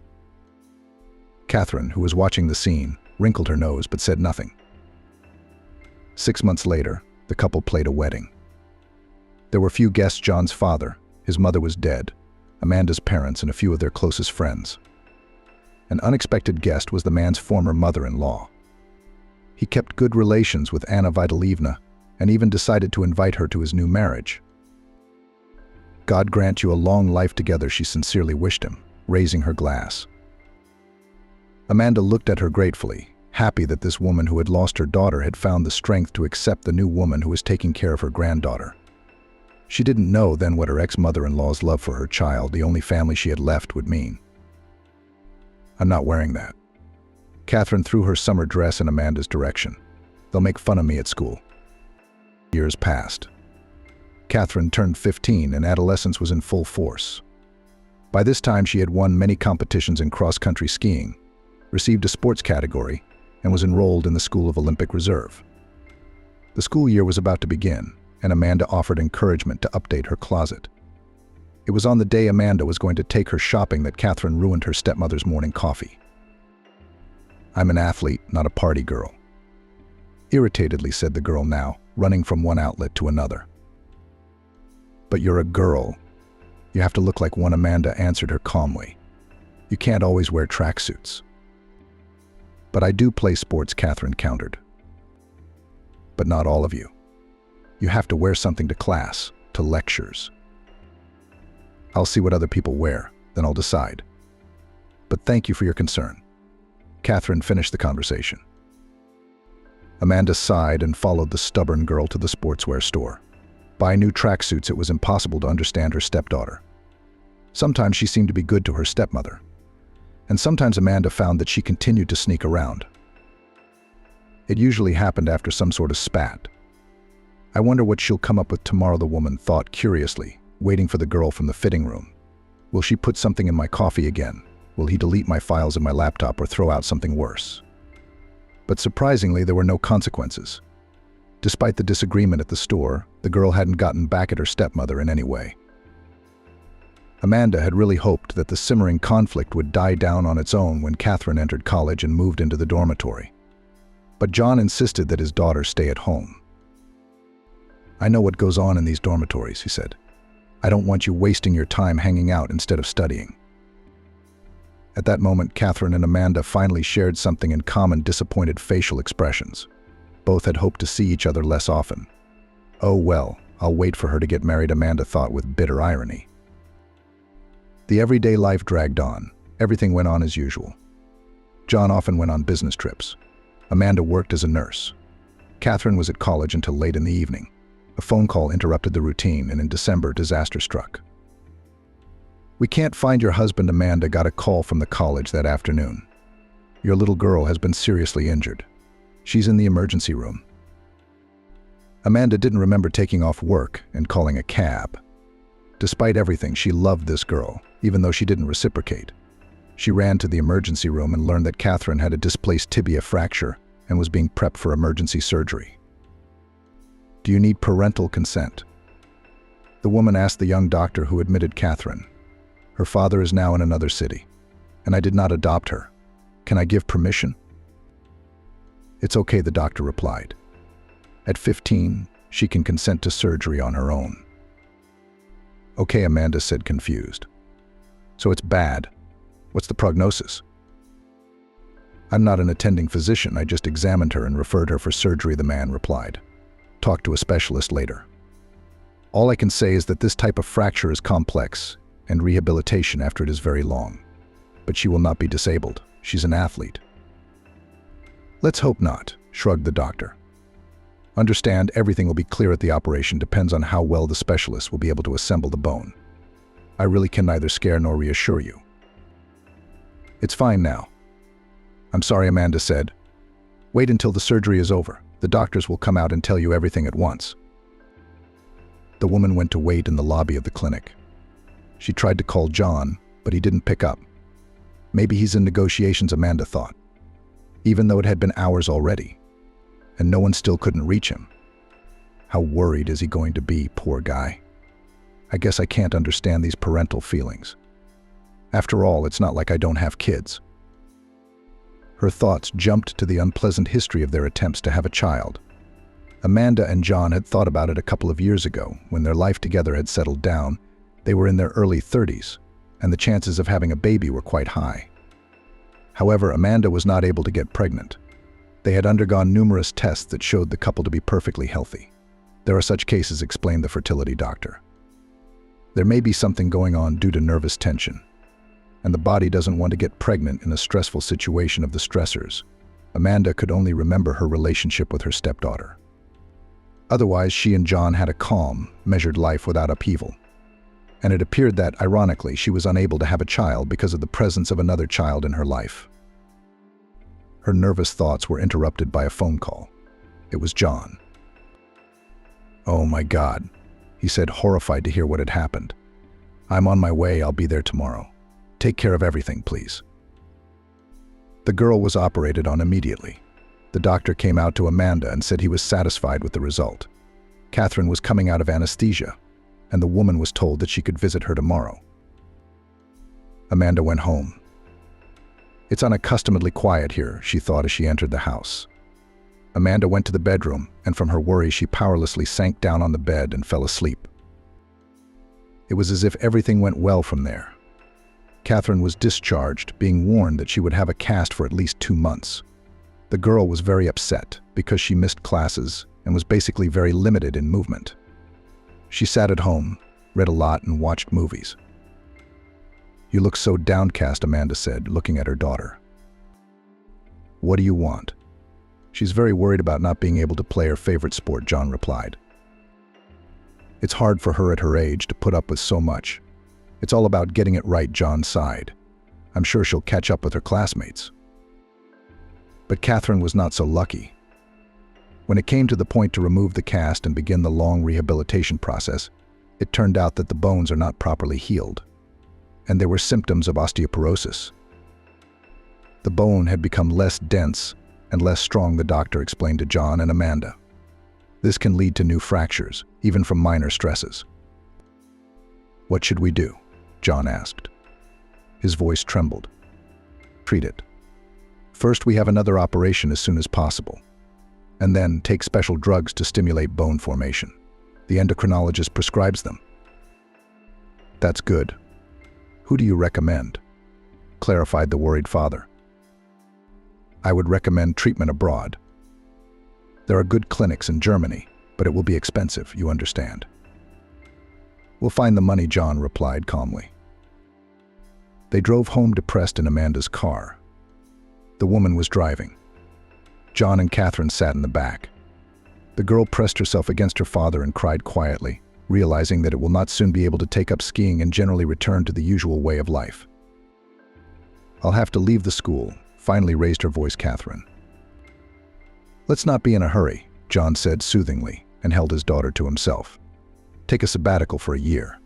Catherine, who was watching the scene, wrinkled her nose but said nothing. 6 months later, the couple played a wedding. There were few guests: John's father, His mother was dead, Amanda's parents and a few of their closest friends. An unexpected guest was the man's former mother-in-law. He kept good relations with Anna Vitalievna and even decided to invite her to his new marriage. God grant you a long life together, she sincerely wished him, raising her glass. Amanda looked at her gratefully, happy that this woman who had lost her daughter had found the strength to accept the new woman who was taking care of her granddaughter. She didn't know then what her ex-mother-in-law's love for her child, the only family she had left, would mean. I'm not wearing that. Catherine threw her summer dress in Amanda's direction. They'll make fun of me at school. Years passed. Catherine turned 15 and adolescence was in full force. By this time she had won many competitions in cross-country skiing, received a sports category, and was enrolled in the School of Olympic Reserve. The school year was about to begin, and Amanda offered encouragement to update her closet. It was on the day Amanda was going to take her shopping that Catherine ruined her stepmother's morning coffee. I'm an athlete, not a party girl, irritatedly said the girl now, running from one outlet to another. But you're a girl. You have to look like one, Amanda answered her calmly. You can't always wear tracksuits. But I do play sports, Catherine countered. But not all of you. You have to wear something to class, to lectures. I'll see what other people wear, then I'll decide. But thank you for your concern. Catherine finished the conversation. Amanda sighed and followed the stubborn girl to the sportswear store. Buy new tracksuits. It was impossible to understand her stepdaughter. Sometimes she seemed to be good to her stepmother, and sometimes Amanda found that she continued to sneak around. It usually happened after some sort of spat. I wonder what she'll come up with tomorrow, the woman thought curiously, waiting for the girl from the fitting room. Will she put something in my coffee again? Will he delete my files in my laptop or throw out something worse? But surprisingly, there were no consequences. Despite the disagreement at the store, the girl hadn't gotten back at her stepmother in any way. Amanda had really hoped that the simmering conflict would die down on its own when Catherine entered college and moved into the dormitory. But John insisted that his daughter stay at home. I know what goes on in these dormitories, he said. I don't want you wasting your time hanging out instead of studying. At that moment, Catherine and Amanda finally shared something in common: disappointed facial expressions. Both had hoped to see each other less often. Oh well, I'll wait for her to get married, Amanda thought with bitter irony. The everyday life dragged on. Everything went on as usual. John often went on business trips. Amanda worked as a nurse. Catherine was at college until late in the evening. A phone call interrupted the routine, and in December, disaster struck. We can't find your husband, Amanda got a call from the college that afternoon. Your little girl has been seriously injured. She's in the emergency room. Amanda didn't remember taking off work and calling a cab. Despite everything, she loved this girl, even though she didn't reciprocate. She ran to the emergency room and learned that Catherine had a displaced tibia fracture and was being prepped for emergency surgery. Do you need parental consent? The woman asked the young doctor who admitted Catherine. Her father is now in another city, and I did not adopt her. Can I give permission? It's okay, the doctor replied. At 15, she can consent to surgery on her own. Okay, Amanda said, confused. So it's bad. What's the prognosis? I'm not an attending physician. I just examined her and referred her for surgery, the man replied. Talk to a specialist later. All I can say is that this type of fracture is complex, and rehabilitation after it is very long. But she will not be disabled. She's an athlete. Let's hope not, shrugged the doctor. Understand, everything will be clear at the operation. Depends on how well the specialist will be able to assemble the bone. I really can neither scare nor reassure you. It's fine now. I'm sorry, Amanda said. Wait until the surgery is over. The doctors will come out and tell you everything at once. The woman went to wait in the lobby of the clinic. She tried to call John, but he didn't pick up. Maybe he's in negotiations, Amanda thought, even though it had been hours already, and no one still couldn't reach him. How worried is he going to be, poor guy? I guess I can't understand these parental feelings. After all, it's not like I don't have kids. Her thoughts jumped to the unpleasant history of their attempts to have a child. Amanda and John had thought about it a couple of years ago, when their life together had settled down, They were in their early 30s, and the chances of having a baby were quite high. However, Amanda was not able to get pregnant. They had undergone numerous tests that showed the couple to be perfectly healthy. There are such cases, explained the fertility doctor. There may be something going on due to nervous tension, and the body doesn't want to get pregnant in a stressful situation of the stressors. Amanda could only remember her relationship with her stepdaughter. Otherwise, she and John had a calm, measured life without upheaval. And it appeared that, ironically, she was unable to have a child because of the presence of another child in her life. Her nervous thoughts were interrupted by a phone call. It was John. "Oh my God," he said, horrified to hear what had happened. "I'm on my way, I'll be there tomorrow. Take care of everything, please." The girl was operated on immediately. The doctor came out to Amanda and said he was satisfied with the result. Catherine was coming out of anesthesia, and the woman was told that she could visit her tomorrow. Amanda went home. It's unaccustomedly quiet here, she thought as she entered the house. Amanda went to the bedroom, and from her worry she powerlessly sank down on the bed and fell asleep. It was as if everything went well from there. Catherine was discharged, being warned that she would have a cast for at least 2 months. The girl was very upset because she missed classes and was basically very limited in movement. She sat at home, read a lot, and watched movies. "You look so downcast," Amanda said, looking at her daughter. "What do you want?" "She's very worried about not being able to play her favorite sport," John replied. "It's hard for her at her age to put up with so much. It's all about getting it right," John sighed. "I'm sure she'll catch up with her classmates." But Catherine was not so lucky. When it came to the point to remove the cast and begin the long rehabilitation process, it turned out that the bones are not properly healed, and there were symptoms of osteoporosis. The bone had become less dense and less strong, the doctor explained to John and Amanda. This can lead to new fractures, even from minor stresses. "What should we do?" John asked. His voice trembled. "Treat it. First, we have another operation as soon as possible, and then take special drugs to stimulate bone formation. The endocrinologist prescribes them." "That's good. Who do you recommend?" clarified the worried father. "I would recommend treatment abroad. There are good clinics in Germany, but it will be expensive, you understand." "We'll find the money," John replied calmly. They drove home depressed in Amanda's car. The woman was driving. John and Catherine sat in the back. The girl pressed herself against her father and cried quietly, realizing that it will not soon be able to take up skiing and generally return to the usual way of life. "I'll have to leave the school," finally raised her voice Catherine. "Let's not be in a hurry," John said soothingly, and held his daughter to himself. "Take a sabbatical for a year."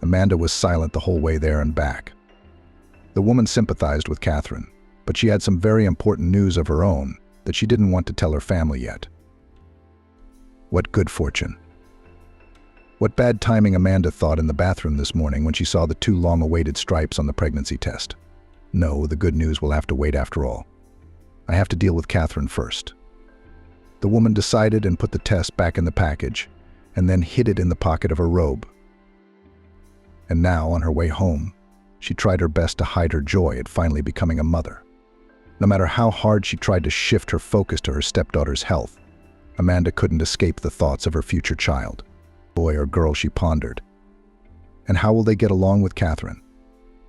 Amanda was silent the whole way there and back. The woman sympathized with Catherine, but she had some very important news of her own that she didn't want to tell her family yet. What good fortune. What bad timing, Amanda thought in the bathroom this morning when she saw the 2 long-awaited stripes on the pregnancy test. No, the good news will have to wait after all. I have to deal with Catherine first. The woman decided and put the test back in the package, and then hid it in the pocket of her robe. And now, on her way home, she tried her best to hide her joy at finally becoming a mother. No matter how hard she tried to shift her focus to her stepdaughter's health, Amanda couldn't escape the thoughts of her future child. Boy or girl, she pondered. And how will they get along with Catherine?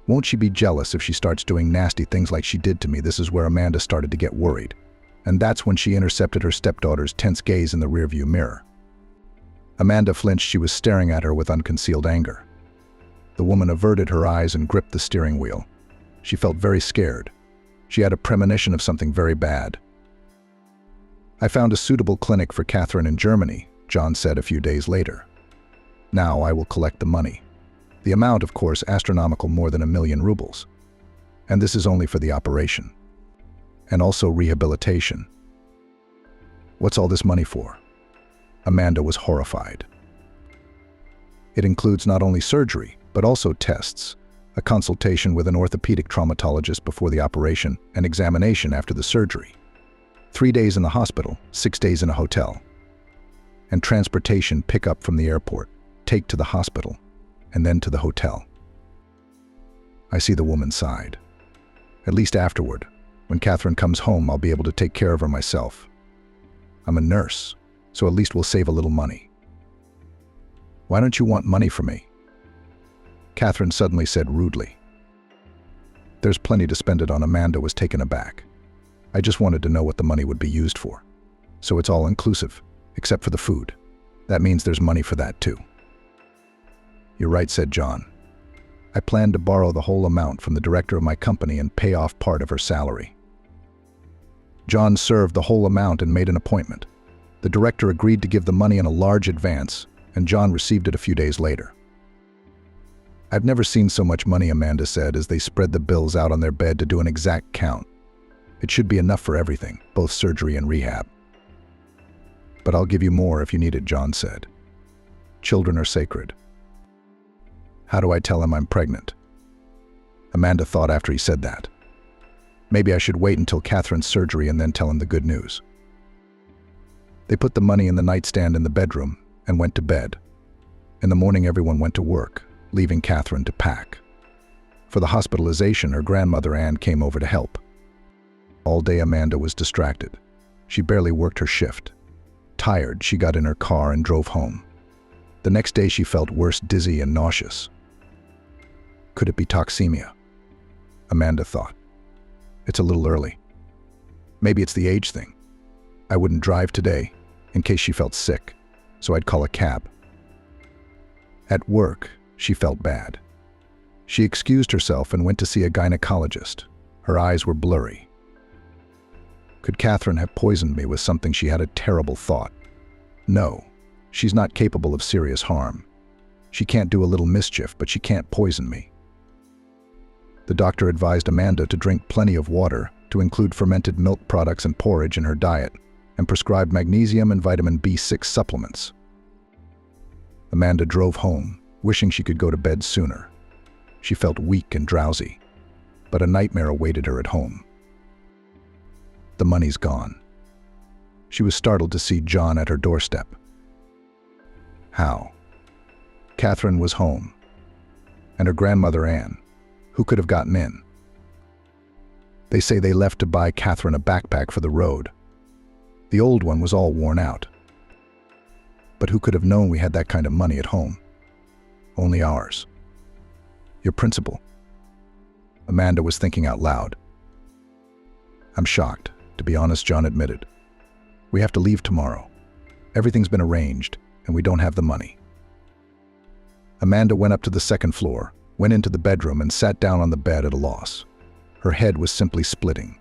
Won't she be jealous if she starts doing nasty things like she did to me? This is where Amanda started to get worried. And that's when she intercepted her stepdaughter's tense gaze in the rearview mirror. Amanda flinched. She was staring at her with unconcealed anger. The woman averted her eyes and gripped the steering wheel. She felt very scared. She had a premonition of something very bad. "I found a suitable clinic for Catherine in Germany," John said a few days later. "Now I will collect the money. The amount, of course, astronomical, more than 1,000,000 rubles. And this is only for the operation. And also rehabilitation." "What's all this money for?" Amanda was horrified. "It includes not only surgery, but also tests, a consultation with an orthopedic traumatologist before the operation, and examination after the surgery. 3 days in the hospital, 6 days in a hotel. And transportation, pick up from the airport, take to the hospital, and then to the hotel. I see the woman sighed. At least afterward, when Catherine comes home, I'll be able to take care of her myself. I'm a nurse, so at least we'll save a little money. Why don't you want money from me? Catherine suddenly said rudely. There's plenty to spend it on. Amanda was taken aback. I just wanted to know what the money would be used for. So it's all inclusive, except for the food. That means there's money for that too. You're right, said John. I planned to borrow the whole amount from the director of my company and pay off part of her salary. John served the whole amount and made an appointment. The director agreed to give the money in a large advance, and John received it a few days later. I've never seen so much money, Amanda said as they spread the bills out on their bed to do an exact count. It should be enough for everything, both surgery and rehab. But I'll give you more if you need it, John said. Children are sacred. How do I tell him I'm pregnant? Amanda thought after he said that. Maybe I should wait until Catherine's surgery and then tell him the good news. They put the money in the nightstand in the bedroom and went to bed. In the morning, everyone went to work, leaving Catherine to pack. For the hospitalization, her grandmother Anne came over to help. All day Amanda was distracted. She barely worked her shift. Tired, she got in her car and drove home. The next day she felt worse, dizzy and nauseous. Could it be toxemia? Amanda thought. It's a little early. Maybe it's the age thing. I wouldn't drive today, in case she felt sick, so I'd call a cab. At work, she felt bad. She excused herself and went to see a gynecologist. Her eyes were blurry. Could Catherine have poisoned me with something? She had a terrible thought. No, she's not capable of serious harm. She can't do a little mischief, but she can't poison me. The doctor advised Amanda to drink plenty of water, to include fermented milk products and porridge in her diet, and prescribed magnesium and vitamin B6 supplements. Amanda drove home, wishing she could go to bed sooner. She felt weak and drowsy, but a nightmare awaited her at home. The money's gone. She was startled to see John at her doorstep. How? Catherine was home, and her grandmother Anne. Who could have gotten in? They say they left to buy Catherine a backpack for the road. The old one was all worn out. But who could have known we had that kind of money at home? Only ours. Your principal. Amanda was thinking out loud. I'm shocked, to be honest, John admitted. We have to leave tomorrow. Everything's been arranged, and we don't have the money. Amanda went up to the second floor, went into the bedroom and sat down on the bed at a loss. Her head was simply splitting.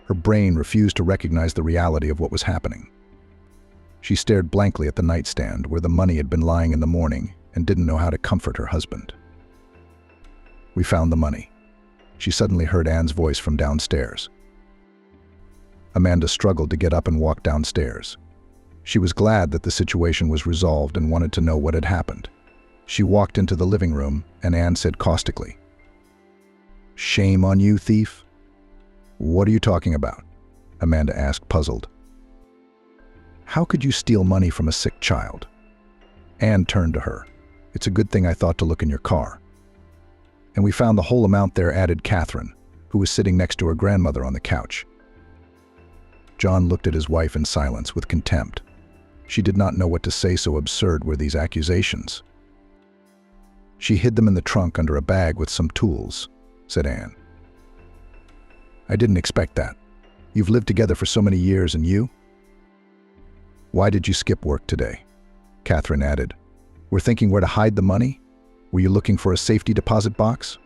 Her brain refused to recognize the reality of what was happening. She stared blankly at the nightstand where the money had been lying in the morning and didn't know how to comfort her husband. We found the money. She suddenly heard Anne's voice from downstairs. Amanda struggled to get up and walk downstairs. She was glad that the situation was resolved and wanted to know what had happened. She walked into the living room, and Anne said caustically, "Shame on you, thief." "What are you talking about?" Amanda asked, puzzled. "How could you steal money from a sick child?" Anne turned to her. "It's a good thing I thought to look in your car." "And we found the whole amount there," added Catherine, who was sitting next to her grandmother on the couch. John looked at his wife in silence with contempt. She did not know what to say, so absurd were these accusations. "She hid them in the trunk under a bag with some tools," said Anne. "I didn't expect that. You've lived together for so many years, and you?" "Why did you skip work today?" Catherine added. "We're thinking where to hide the money? Were you looking for a safety deposit box?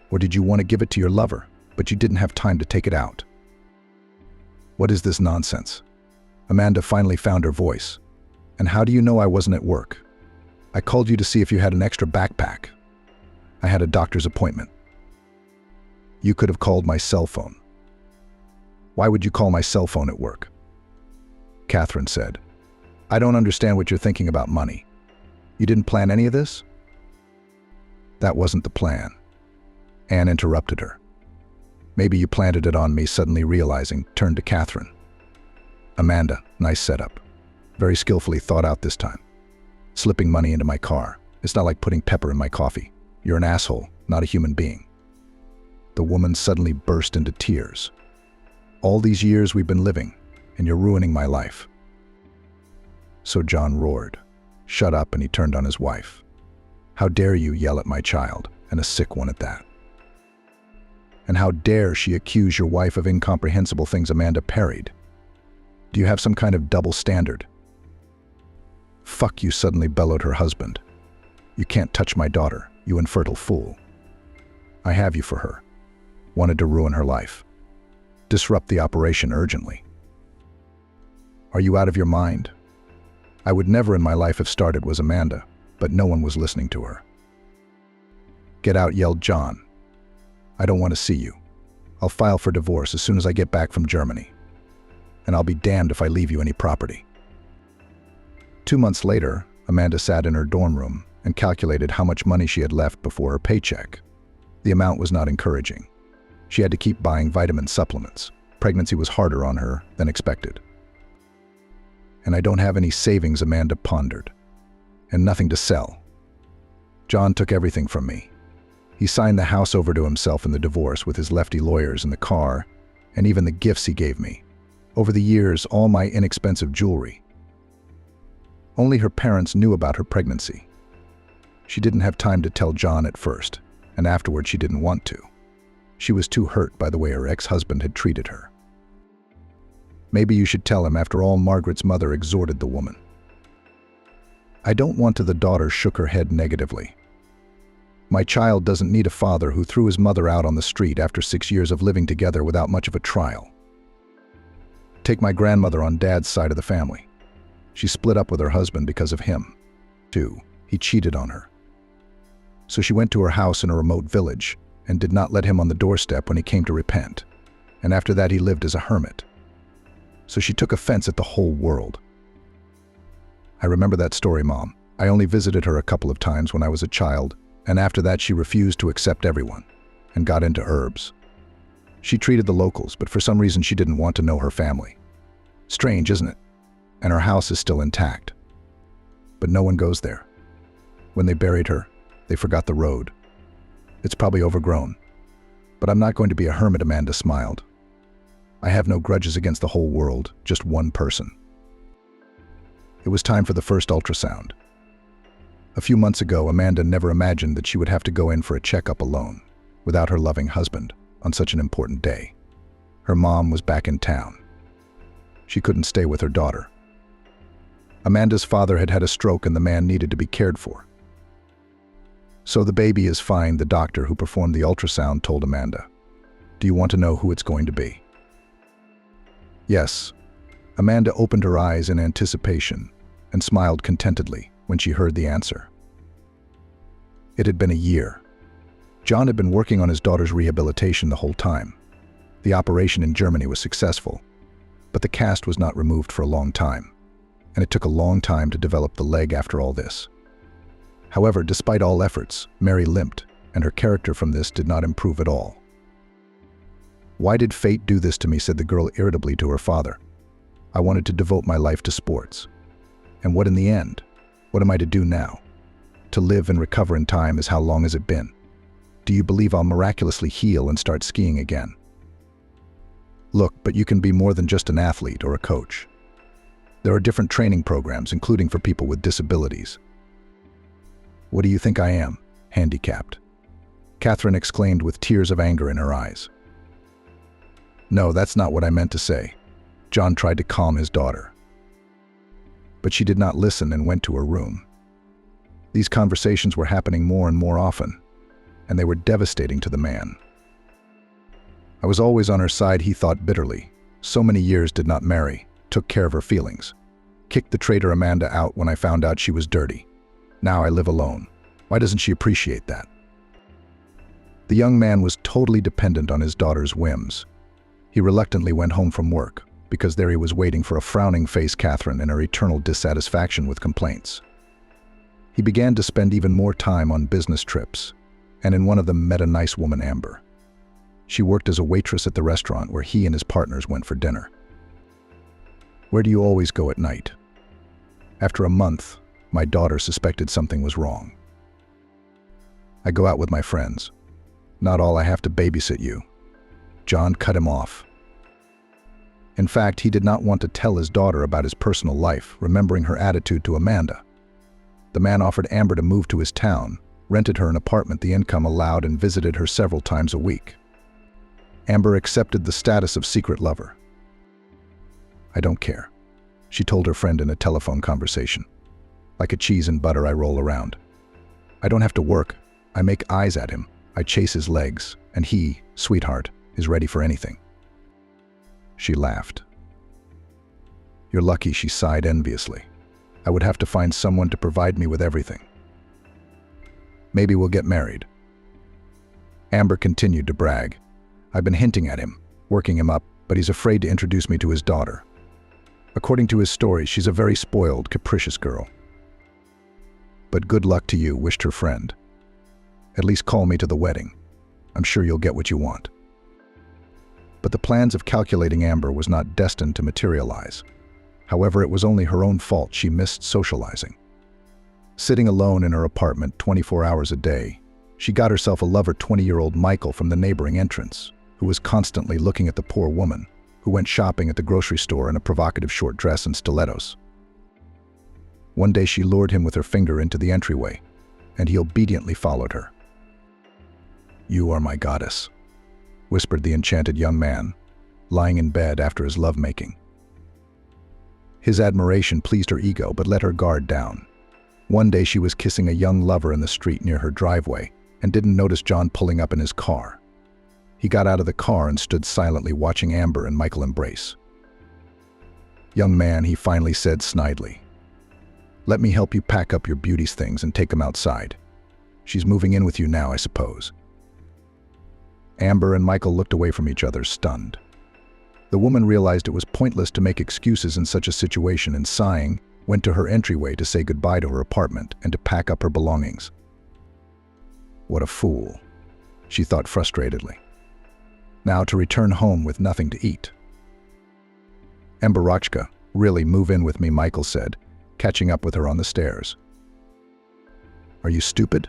Or did you want to give it to your lover, but you didn't have time to take it out?" "What is this nonsense?" Amanda finally found her voice. "And how do you know I wasn't at work? I called you to see if you had an extra backpack. I had a doctor's appointment." "You could have called my cell phone." "Why would you call my cell phone at work?" Catherine said. "I don't understand what you're thinking about money. You didn't plan any of this?" "That wasn't the plan." Anne interrupted her. "Maybe you planted it on me," suddenly realizing, turned to Catherine. "Amanda, nice setup. Very skillfully thought out this time. Slipping money into my car. It's not like putting pepper in my coffee." You're an asshole, not a human being." The woman suddenly burst into tears. "All these years we've been living, and you're ruining my life." So John roared, "Shut up," and he turned on his wife. "How dare you yell at my child, and a sick one at that? And how dare she accuse your wife of incomprehensible things?" Amanda parried. "Do you have some kind of double standard?" "Fuck you," suddenly bellowed her husband. "You can't touch my daughter, you infertile fool. I have you for her. Wanted to ruin her life. Disrupt the operation urgently. Are you out of your mind? I would never in my life have started," was Amanda, but no one was listening to her. "Get out," yelled John. "I don't want to see you. I'll file for divorce as soon as I get back from Germany. And I'll be damned if I leave you any property." 2 months later, Amanda sat in her dorm room and calculated how much money she had left before her paycheck. The amount was not encouraging. She had to keep buying vitamin supplements. Pregnancy was harder on her than expected. "And I don't have any savings," Amanda pondered. "And nothing to sell. John took everything from me. He signed the house over to himself in the divorce with his lefty lawyers and the car, and even the gifts he gave me. Over the years, all my inexpensive jewelry. Only her parents knew about her pregnancy. She didn't have time to tell John at first, and afterward she didn't want to. She was too hurt by the way her ex-husband had treated her. Maybe you should tell him, after all," Margaret's mother exhorted the woman. "I don't want to." The daughter shook her head negatively. "My child doesn't need a father who threw his mother out on the street after 6 years of living together without much of a trial. Take my grandmother on Dad's side of the family. She split up with her husband because of him, too. He cheated on her. So she went to her house in a remote village and did not let him on the doorstep when he came to repent. And after that he lived as a hermit. So she took offense at the whole world." "I remember that story, Mom. I only visited her a couple of times when I was a child, and after that she refused to accept everyone and got into herbs. She treated the locals, but for some reason she didn't want to know her family. Strange, isn't it? And her house is still intact. But no one goes there. When they buried her, they forgot the road. It's probably overgrown. But I'm not going to be a hermit," Amanda smiled. "I have no grudges against the whole world, just one person." It was time for the first ultrasound. A few months ago, Amanda never imagined that she would have to go in for a checkup alone, without her loving husband, on such an important day. Her mom was back in town. She couldn't stay with her daughter. Amanda's father had had a stroke and the man needed to be cared for. "So the baby is fine," the doctor who performed the ultrasound told Amanda. "Do you want to know who it's going to be?" "Yes." Amanda opened her eyes in anticipation and smiled contentedly when she heard the answer. It had been a year. John had been working on his daughter's rehabilitation the whole time. The operation in Germany was successful, but the cast was not removed for a long time, and it took a long time to develop the leg after all this. However, despite all efforts, Mary limped, and her character from this did not improve at all. "Why did fate do this to me?" said the girl irritably to her father. "I wanted to devote my life to sports. And what in the end? What am I to do now? To live and recover in time is how long has it been? Do you believe I'll miraculously heal and start skiing again?" "Look, but you can be more than just an athlete or a coach. There are different training programs, including for people with disabilities." "What do you think I am? Handicapped?" Catherine exclaimed with tears of anger in her eyes. "No, that's not what I meant to say." John tried to calm his daughter. But she did not listen and went to her room. These conversations were happening more and more often, and they were devastating to the man. "I was always on her side," he thought bitterly. "So many years did not marry, took care of her feelings. Kicked the traitor Amanda out when I found out she was dirty. Now I live alone. Why doesn't she appreciate that?" The young man was totally dependent on his daughter's whims. He reluctantly went home from work, because there he was waiting for a frowning-faced Catherine and her eternal dissatisfaction with complaints. He began to spend even more time on business trips, and in one of them met a nice woman, Amber. She worked as a waitress at the restaurant where he and his partners went for dinner. "Where do you always go at night?" After a month, my daughter suspected something was wrong. I go out with my friends. Not all I have to babysit you. John cut him off. In fact, he did not want to tell his daughter about his personal life, remembering her attitude to Amanda. The man offered Amber to move to his town, rented her an apartment the income allowed, and visited her several times a week. Amber accepted the status of secret lover. I don't care, she told her friend in a telephone conversation. Like a cheese and butter, I roll around. I don't have to work. I make eyes at him. I chase his legs, and he, sweetheart, is ready for anything. She laughed. You're lucky, she sighed enviously. I would have to find someone to provide me with everything. Maybe we'll get married. Amber continued to brag. I've been hinting at him, working him up, but he's afraid to introduce me to his daughter. According to his stories, she's a very spoiled, capricious girl. But good luck to you, wished her friend. At least call me to the wedding. I'm sure you'll get what you want. But the plans of calculating Amber was not destined to materialize. However, it was only her own fault she missed socializing. Sitting alone in her apartment 24 hours a day, she got herself a lover, 20-year-old Michael from the neighboring entrance, who was constantly looking at the poor woman, who went shopping at the grocery store in a provocative short dress and stilettos. One day she lured him with her finger into the entryway, and he obediently followed her. You are my goddess, whispered the enchanted young man, lying in bed after his lovemaking. His admiration pleased her ego but let her guard down. One day she was kissing a young lover in the street near her driveway and didn't notice John pulling up in his car. He got out of the car and stood silently watching Amber and Michael embrace. Young man, he finally said snidely. Let me help you pack up your beauty's things and take them outside. She's moving in with you now, I suppose. Amber and Michael looked away from each other, stunned. The woman realized it was pointless to make excuses in such a situation and, sighing, went to her entryway to say goodbye to her apartment and to pack up her belongings. What a fool, she thought frustratedly. Now to return home with nothing to eat. Emberochka, really, move in with me, Michael said, catching up with her on the stairs. Are you stupid?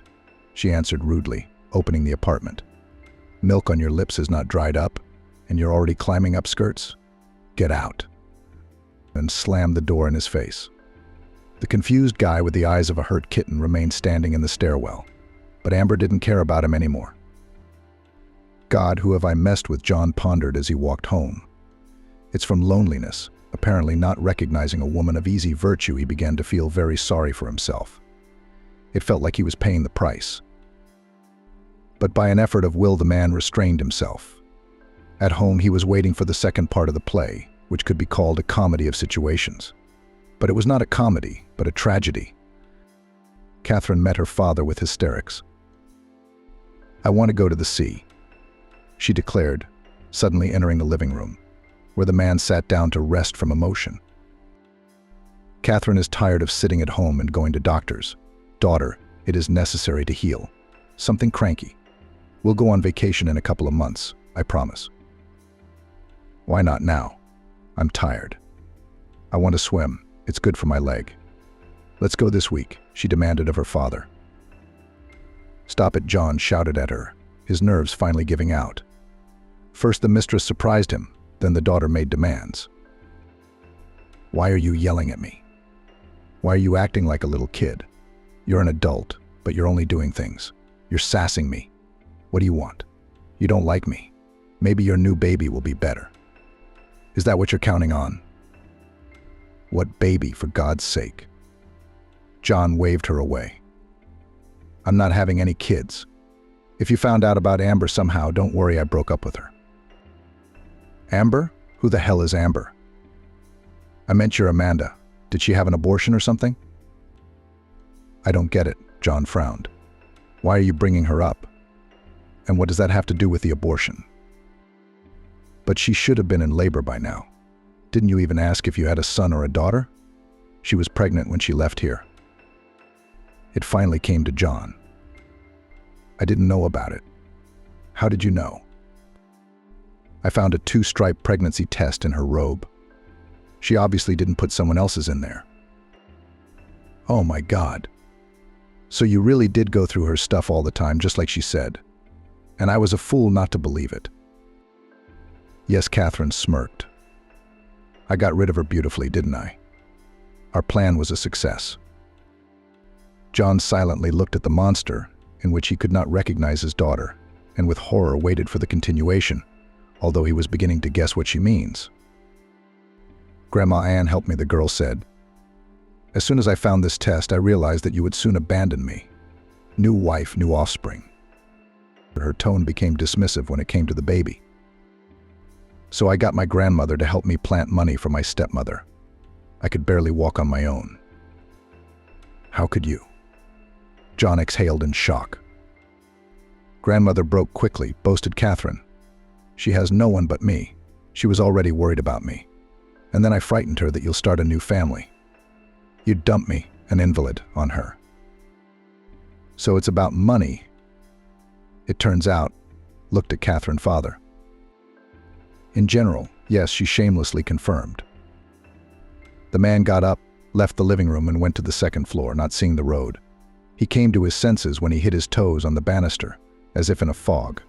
She answered rudely, opening the apartment. Milk on your lips has not dried up, and you're already climbing up skirts? Get out. And slammed the door in his face. The confused guy with the eyes of a hurt kitten remained standing in the stairwell, but Amber didn't care about him anymore. God, who have I messed with? John pondered as he walked home. It's from loneliness, apparently not recognizing a woman of easy virtue, he began to feel very sorry for himself. It felt like he was paying the price. But by an effort of will the man restrained himself. At home he was waiting for the second part of the play, which could be called a comedy of situations. But it was not a comedy, but a tragedy. Catherine met her father with hysterics. I want to go to the sea, she declared, suddenly entering the living room, where the man sat down to rest from emotion. Catherine is tired of sitting at home and going to doctors. Daughter, it is necessary to heal. Something cranky. We'll go on vacation in a couple of months, I promise. Why not now? I'm tired. I want to swim. It's good for my leg. Let's go this week, she demanded of her father. Stop it, John shouted at her, his nerves finally giving out. First the mistress surprised him, then the daughter made demands. Why are you yelling at me? Why are you acting like a little kid? You're an adult, but you're only doing things. You're sassing me. What do you want? You don't like me. Maybe your new baby will be better. Is that what you're counting on? What baby, for God's sake? John waved her away. I'm not having any kids. If you found out about Amber somehow, don't worry, I broke up with her. Amber? Who the hell is Amber? I meant your Amanda. Did she have an abortion or something? I don't get it, John frowned. Why are you bringing her up? And what does that have to do with the abortion? But she should have been in labor by now. Didn't you even ask if you had a son or a daughter? She was pregnant when she left here. It finally came to John. I didn't know about it. How did you know? I found a 2-stripe pregnancy test in her robe. She obviously didn't put someone else's in there. Oh my God. So you really did go through her stuff all the time, just like she said. And I was a fool not to believe it. Yes, Catherine smirked. I got rid of her beautifully, didn't I? Our plan was a success. John silently looked at the monster, in which he could not recognize his daughter, and with horror waited for the continuation, although he was beginning to guess what she means. Grandma Ann helped me, the girl said. As soon as I found this test, I realized that you would soon abandon me. New wife, new offspring. Her tone became dismissive when it came to the baby. So I got my grandmother to help me plant money for my stepmother. I could barely walk on my own. How could you? John exhaled in shock. Grandmother broke quickly, boasted Catherine. She has no one but me. She was already worried about me. And then I frightened her that you'll start a new family. You'd dump me, an invalid, on her. So it's about money. It turns out, looked at Catherine father. In general, yes, she shamelessly confirmed. The man got up, left the living room and went to the second floor, not seeing the road. He came to his senses when he hit his toes on the banister, as if in a fog.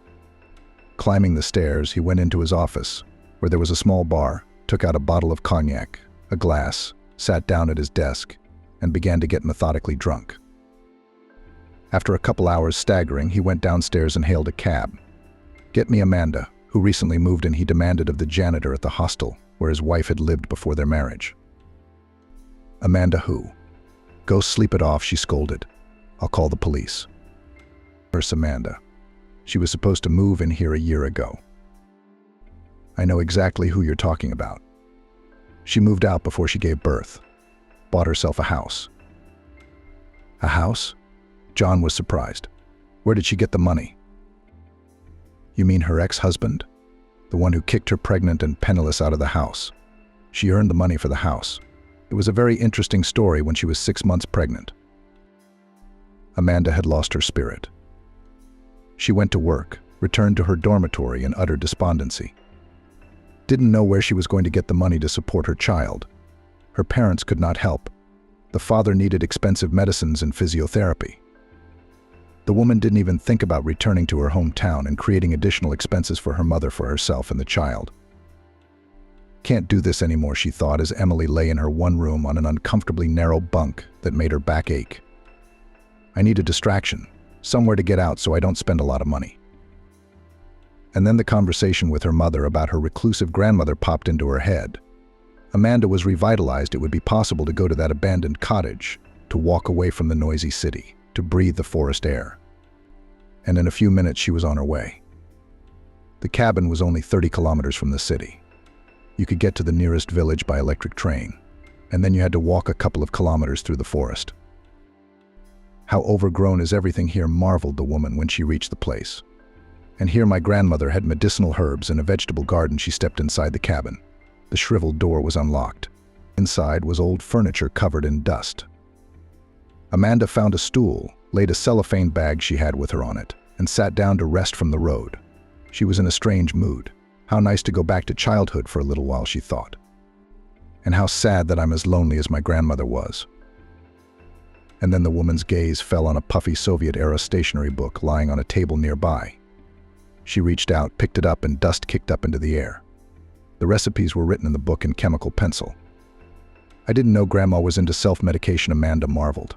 Climbing the stairs, he went into his office, where there was a small bar, took out a bottle of cognac, a glass, sat down at his desk, and began to get methodically drunk. After a couple hours staggering, he went downstairs and hailed a cab. Get me Amanda, who recently moved in, he demanded of the janitor at the hostel, where his wife had lived before their marriage. Amanda who? Go sleep it off, she scolded. I'll call the police. Nurse Amanda. She was supposed to move in here a year ago. I know exactly who you're talking about. She moved out before she gave birth. Bought herself a house. A house? John was surprised. Where did she get the money? You mean her ex-husband? The one who kicked her pregnant and penniless out of the house. She earned the money for the house. It was a very interesting story when she was 6 months pregnant. Amanda had lost her spirit. She went to work, returned to her dormitory in utter despondency. Didn't know where she was going to get the money to support her child. Her parents could not help. The father needed expensive medicines and physiotherapy. The woman didn't even think about returning to her hometown and creating additional expenses for her mother, for herself, and the child. Can't do this anymore, she thought, as Emily lay in her one room on an uncomfortably narrow bunk that made her back ache. I need a distraction, somewhere to get out so I don't spend a lot of money. And then the conversation with her mother about her reclusive grandmother popped into her head. Amanda was revitalized. It would be possible to go to that abandoned cottage, to walk away from the noisy city, to breathe the forest air. And in a few minutes she was on her way. The cabin was only 30 kilometers from the city. You could get to the nearest village by electric train, and then you had to walk a couple of kilometers through the forest. How overgrown is everything here, marveled the woman when she reached the place. And here my grandmother had medicinal herbs and a vegetable garden. She stepped inside the cabin. The shriveled door was unlocked. Inside was old furniture covered in dust. Amanda found a stool, laid a cellophane bag she had with her on it, and sat down to rest from the road. She was in a strange mood. How nice to go back to childhood for a little while, she thought. And how sad that I'm as lonely as my grandmother was. And then the woman's gaze fell on a puffy Soviet-era stationery book lying on a table nearby. She reached out, picked it up, and dust kicked up into the air. The recipes were written in the book in chemical pencil. I didn't know Grandma was into self-medication, Amanda marveled.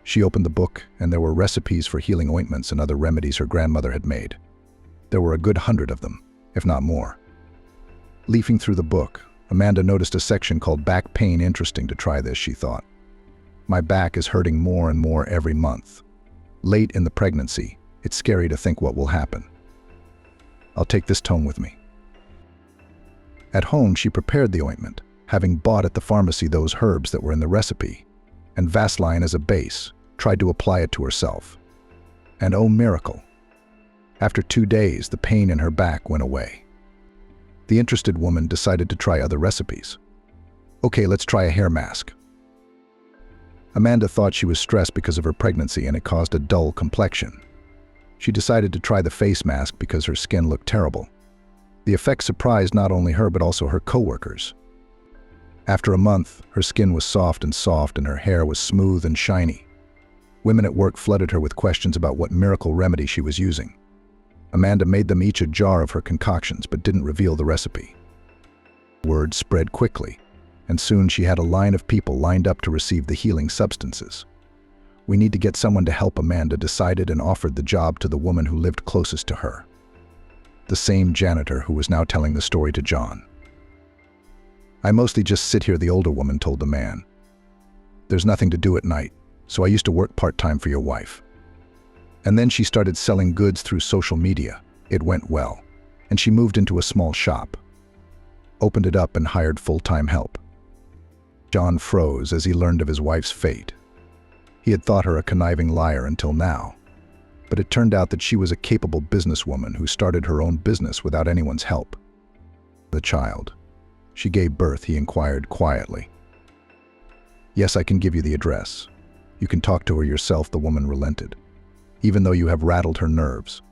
She opened the book, and there were recipes for healing ointments and other remedies her grandmother had made. There were a good 100 of them, if not more. Leafing through the book, Amanda noticed a section called back pain. Interesting to try this, she thought. My back is hurting more and more every month. Late in the pregnancy, it's scary to think what will happen. I'll take this tome with me. At home, she prepared the ointment, having bought at the pharmacy those herbs that were in the recipe, and Vaseline as a base, tried to apply it to herself. And oh miracle! After 2 days, the pain in her back went away. The interested woman decided to try other recipes. Okay, let's try a hair mask. Amanda thought she was stressed because of her pregnancy and it caused a dull complexion. She decided to try the face mask because her skin looked terrible. The effect surprised not only her but also her co-workers. After a month, her skin was soft and her hair was smooth and shiny. Women at work flooded her with questions about what miracle remedy she was using. Amanda made them each a jar of her concoctions but didn't reveal the recipe. Word spread quickly, and soon she had a line of people lined up to receive the healing substances. "We need to get someone to help," Amanda decided, and offered the job to the woman who lived closest to her. The same janitor who was now telling the story to John. "I mostly just sit here," the older woman told the man. "There's nothing to do at night, so I used to work part-time for your wife. And then she started selling goods through social media. It went well, and she moved into a small shop, opened it up and hired full-time help." John froze as he learned of his wife's fate. He had thought her a conniving liar until now, but it turned out that she was a capable businesswoman who started her own business without anyone's help. "The child she gave birth," he inquired quietly. "Yes, I can give you the address. You can talk to her yourself," the woman relented. "Even though you have rattled her nerves.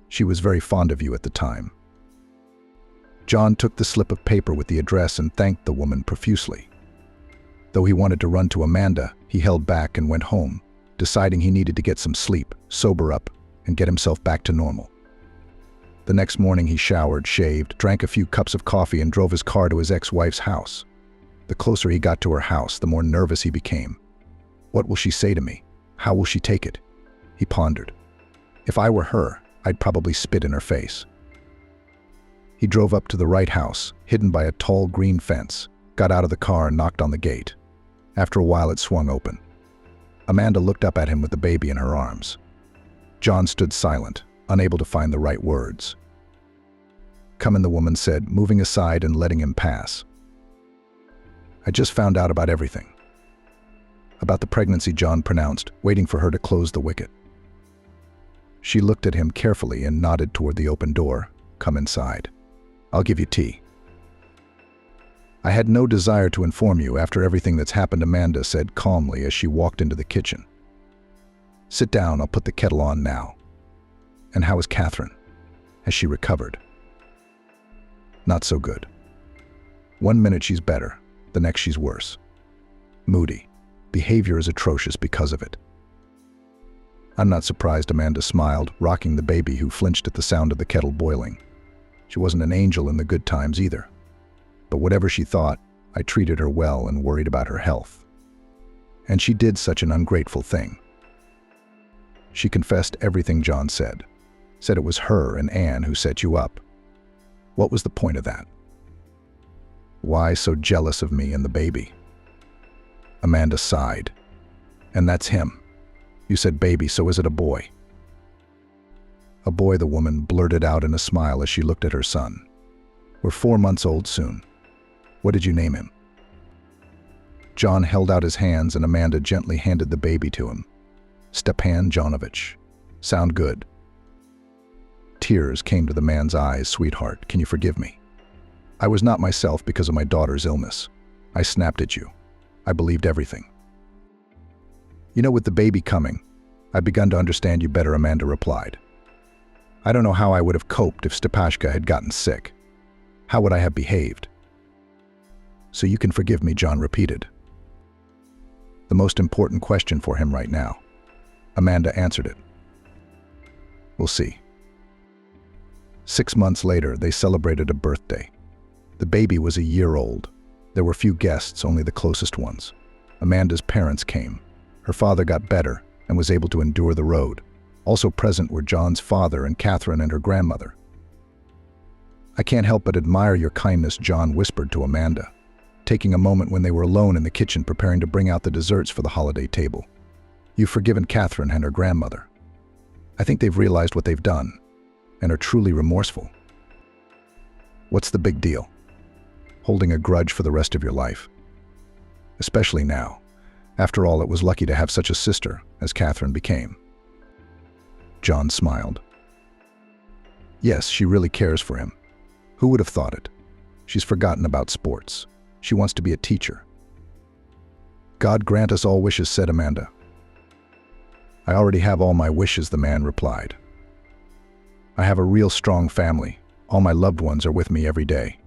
She was very fond of you at the time." John took the slip of paper with the address and thanked the woman profusely. Though he wanted to run to Amanda, he held back and went home, deciding he needed to get some sleep, sober up, and get himself back to normal. The next morning he showered, shaved, drank a few cups of coffee, and drove his car to his ex-wife's house. The closer he got to her house, the more nervous he became. "What will she say to me? How will she take it?" he pondered. "If I were her, I'd probably spit in her face." He drove up to the right house, hidden by a tall green fence, got out of the car and knocked on the gate. After a while it swung open. Amanda looked up at him with the baby in her arms. John stood silent, unable to find the right words. "Come in," the woman said, moving aside and letting him pass. "I just found out about everything." "About the pregnancy," John pronounced, waiting for her to close the wicket. She looked at him carefully and nodded toward the open door. "Come inside. I'll give you tea." "I had no desire to inform you after everything that's happened," Amanda said calmly as she walked into the kitchen. "Sit down, I'll put the kettle on now." "And how is Catherine? Has she recovered?" "Not so good. One minute she's better, the next she's worse. Moody. Behavior is atrocious because of it." "I'm not surprised," Amanda smiled, rocking the baby who flinched at the sound of the kettle boiling. "She wasn't an angel in the good times either. But whatever she thought, I treated her well and worried about her health. And she did such an ungrateful thing." "She confessed everything," John said. "Said it was her and Anne who set you up. What was the point of that? Why so jealous of me and the baby?" Amanda sighed. "And that's him. You said baby, so is it a boy?" "A boy," the woman blurted out in a smile as she looked at her son. "We're 4 months old soon. What did you name him?" John held out his hands and Amanda gently handed the baby to him. "Stepan Jonovich. Sound good?" Tears came to the man's eyes. "Sweetheart, can you forgive me? I was not myself because of my daughter's illness. I snapped at you. I believed everything." "You know, with the baby coming, I've begun to understand you better," Amanda replied. "I don't know how I would have coped if Stepashka had gotten sick. How would I have behaved?" "So you can forgive me," John repeated. The most important question for him right now. Amanda answered it. "We'll see." 6 months later, they celebrated a birthday. The baby was a year old. There were few guests, only the closest ones. Amanda's parents came. Her father got better and was able to endure the road. Also present were John's father and Catherine and her grandmother. "I can't help but admire your kindness," John whispered to Amanda, taking a moment when they were alone in the kitchen preparing to bring out the desserts for the holiday table. "You've forgiven Catherine and her grandmother. I think they've realized what they've done and are truly remorseful. What's the big deal? Holding a grudge for the rest of your life? Especially now. After all, it was lucky to have such a sister as Catherine became." John smiled. "Yes, she really cares for him. Who would have thought it? She's forgotten about sports. She wants to be a teacher." "God grant us all wishes," said Amanda. "I already have all my wishes," the man replied. "I have a real strong family. All my loved ones are with me every day."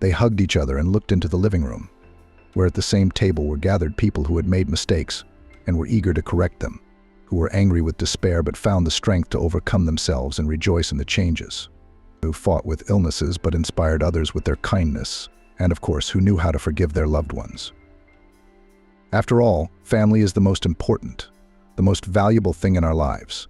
They hugged each other and looked into the living room, where at the same table were gathered people who had made mistakes and were eager to correct them, who were angry with despair but found the strength to overcome themselves and rejoice in the changes, who fought with illnesses but inspired others with their kindness, and of course, who knew how to forgive their loved ones. After all, family is the most important, the most valuable thing in our lives.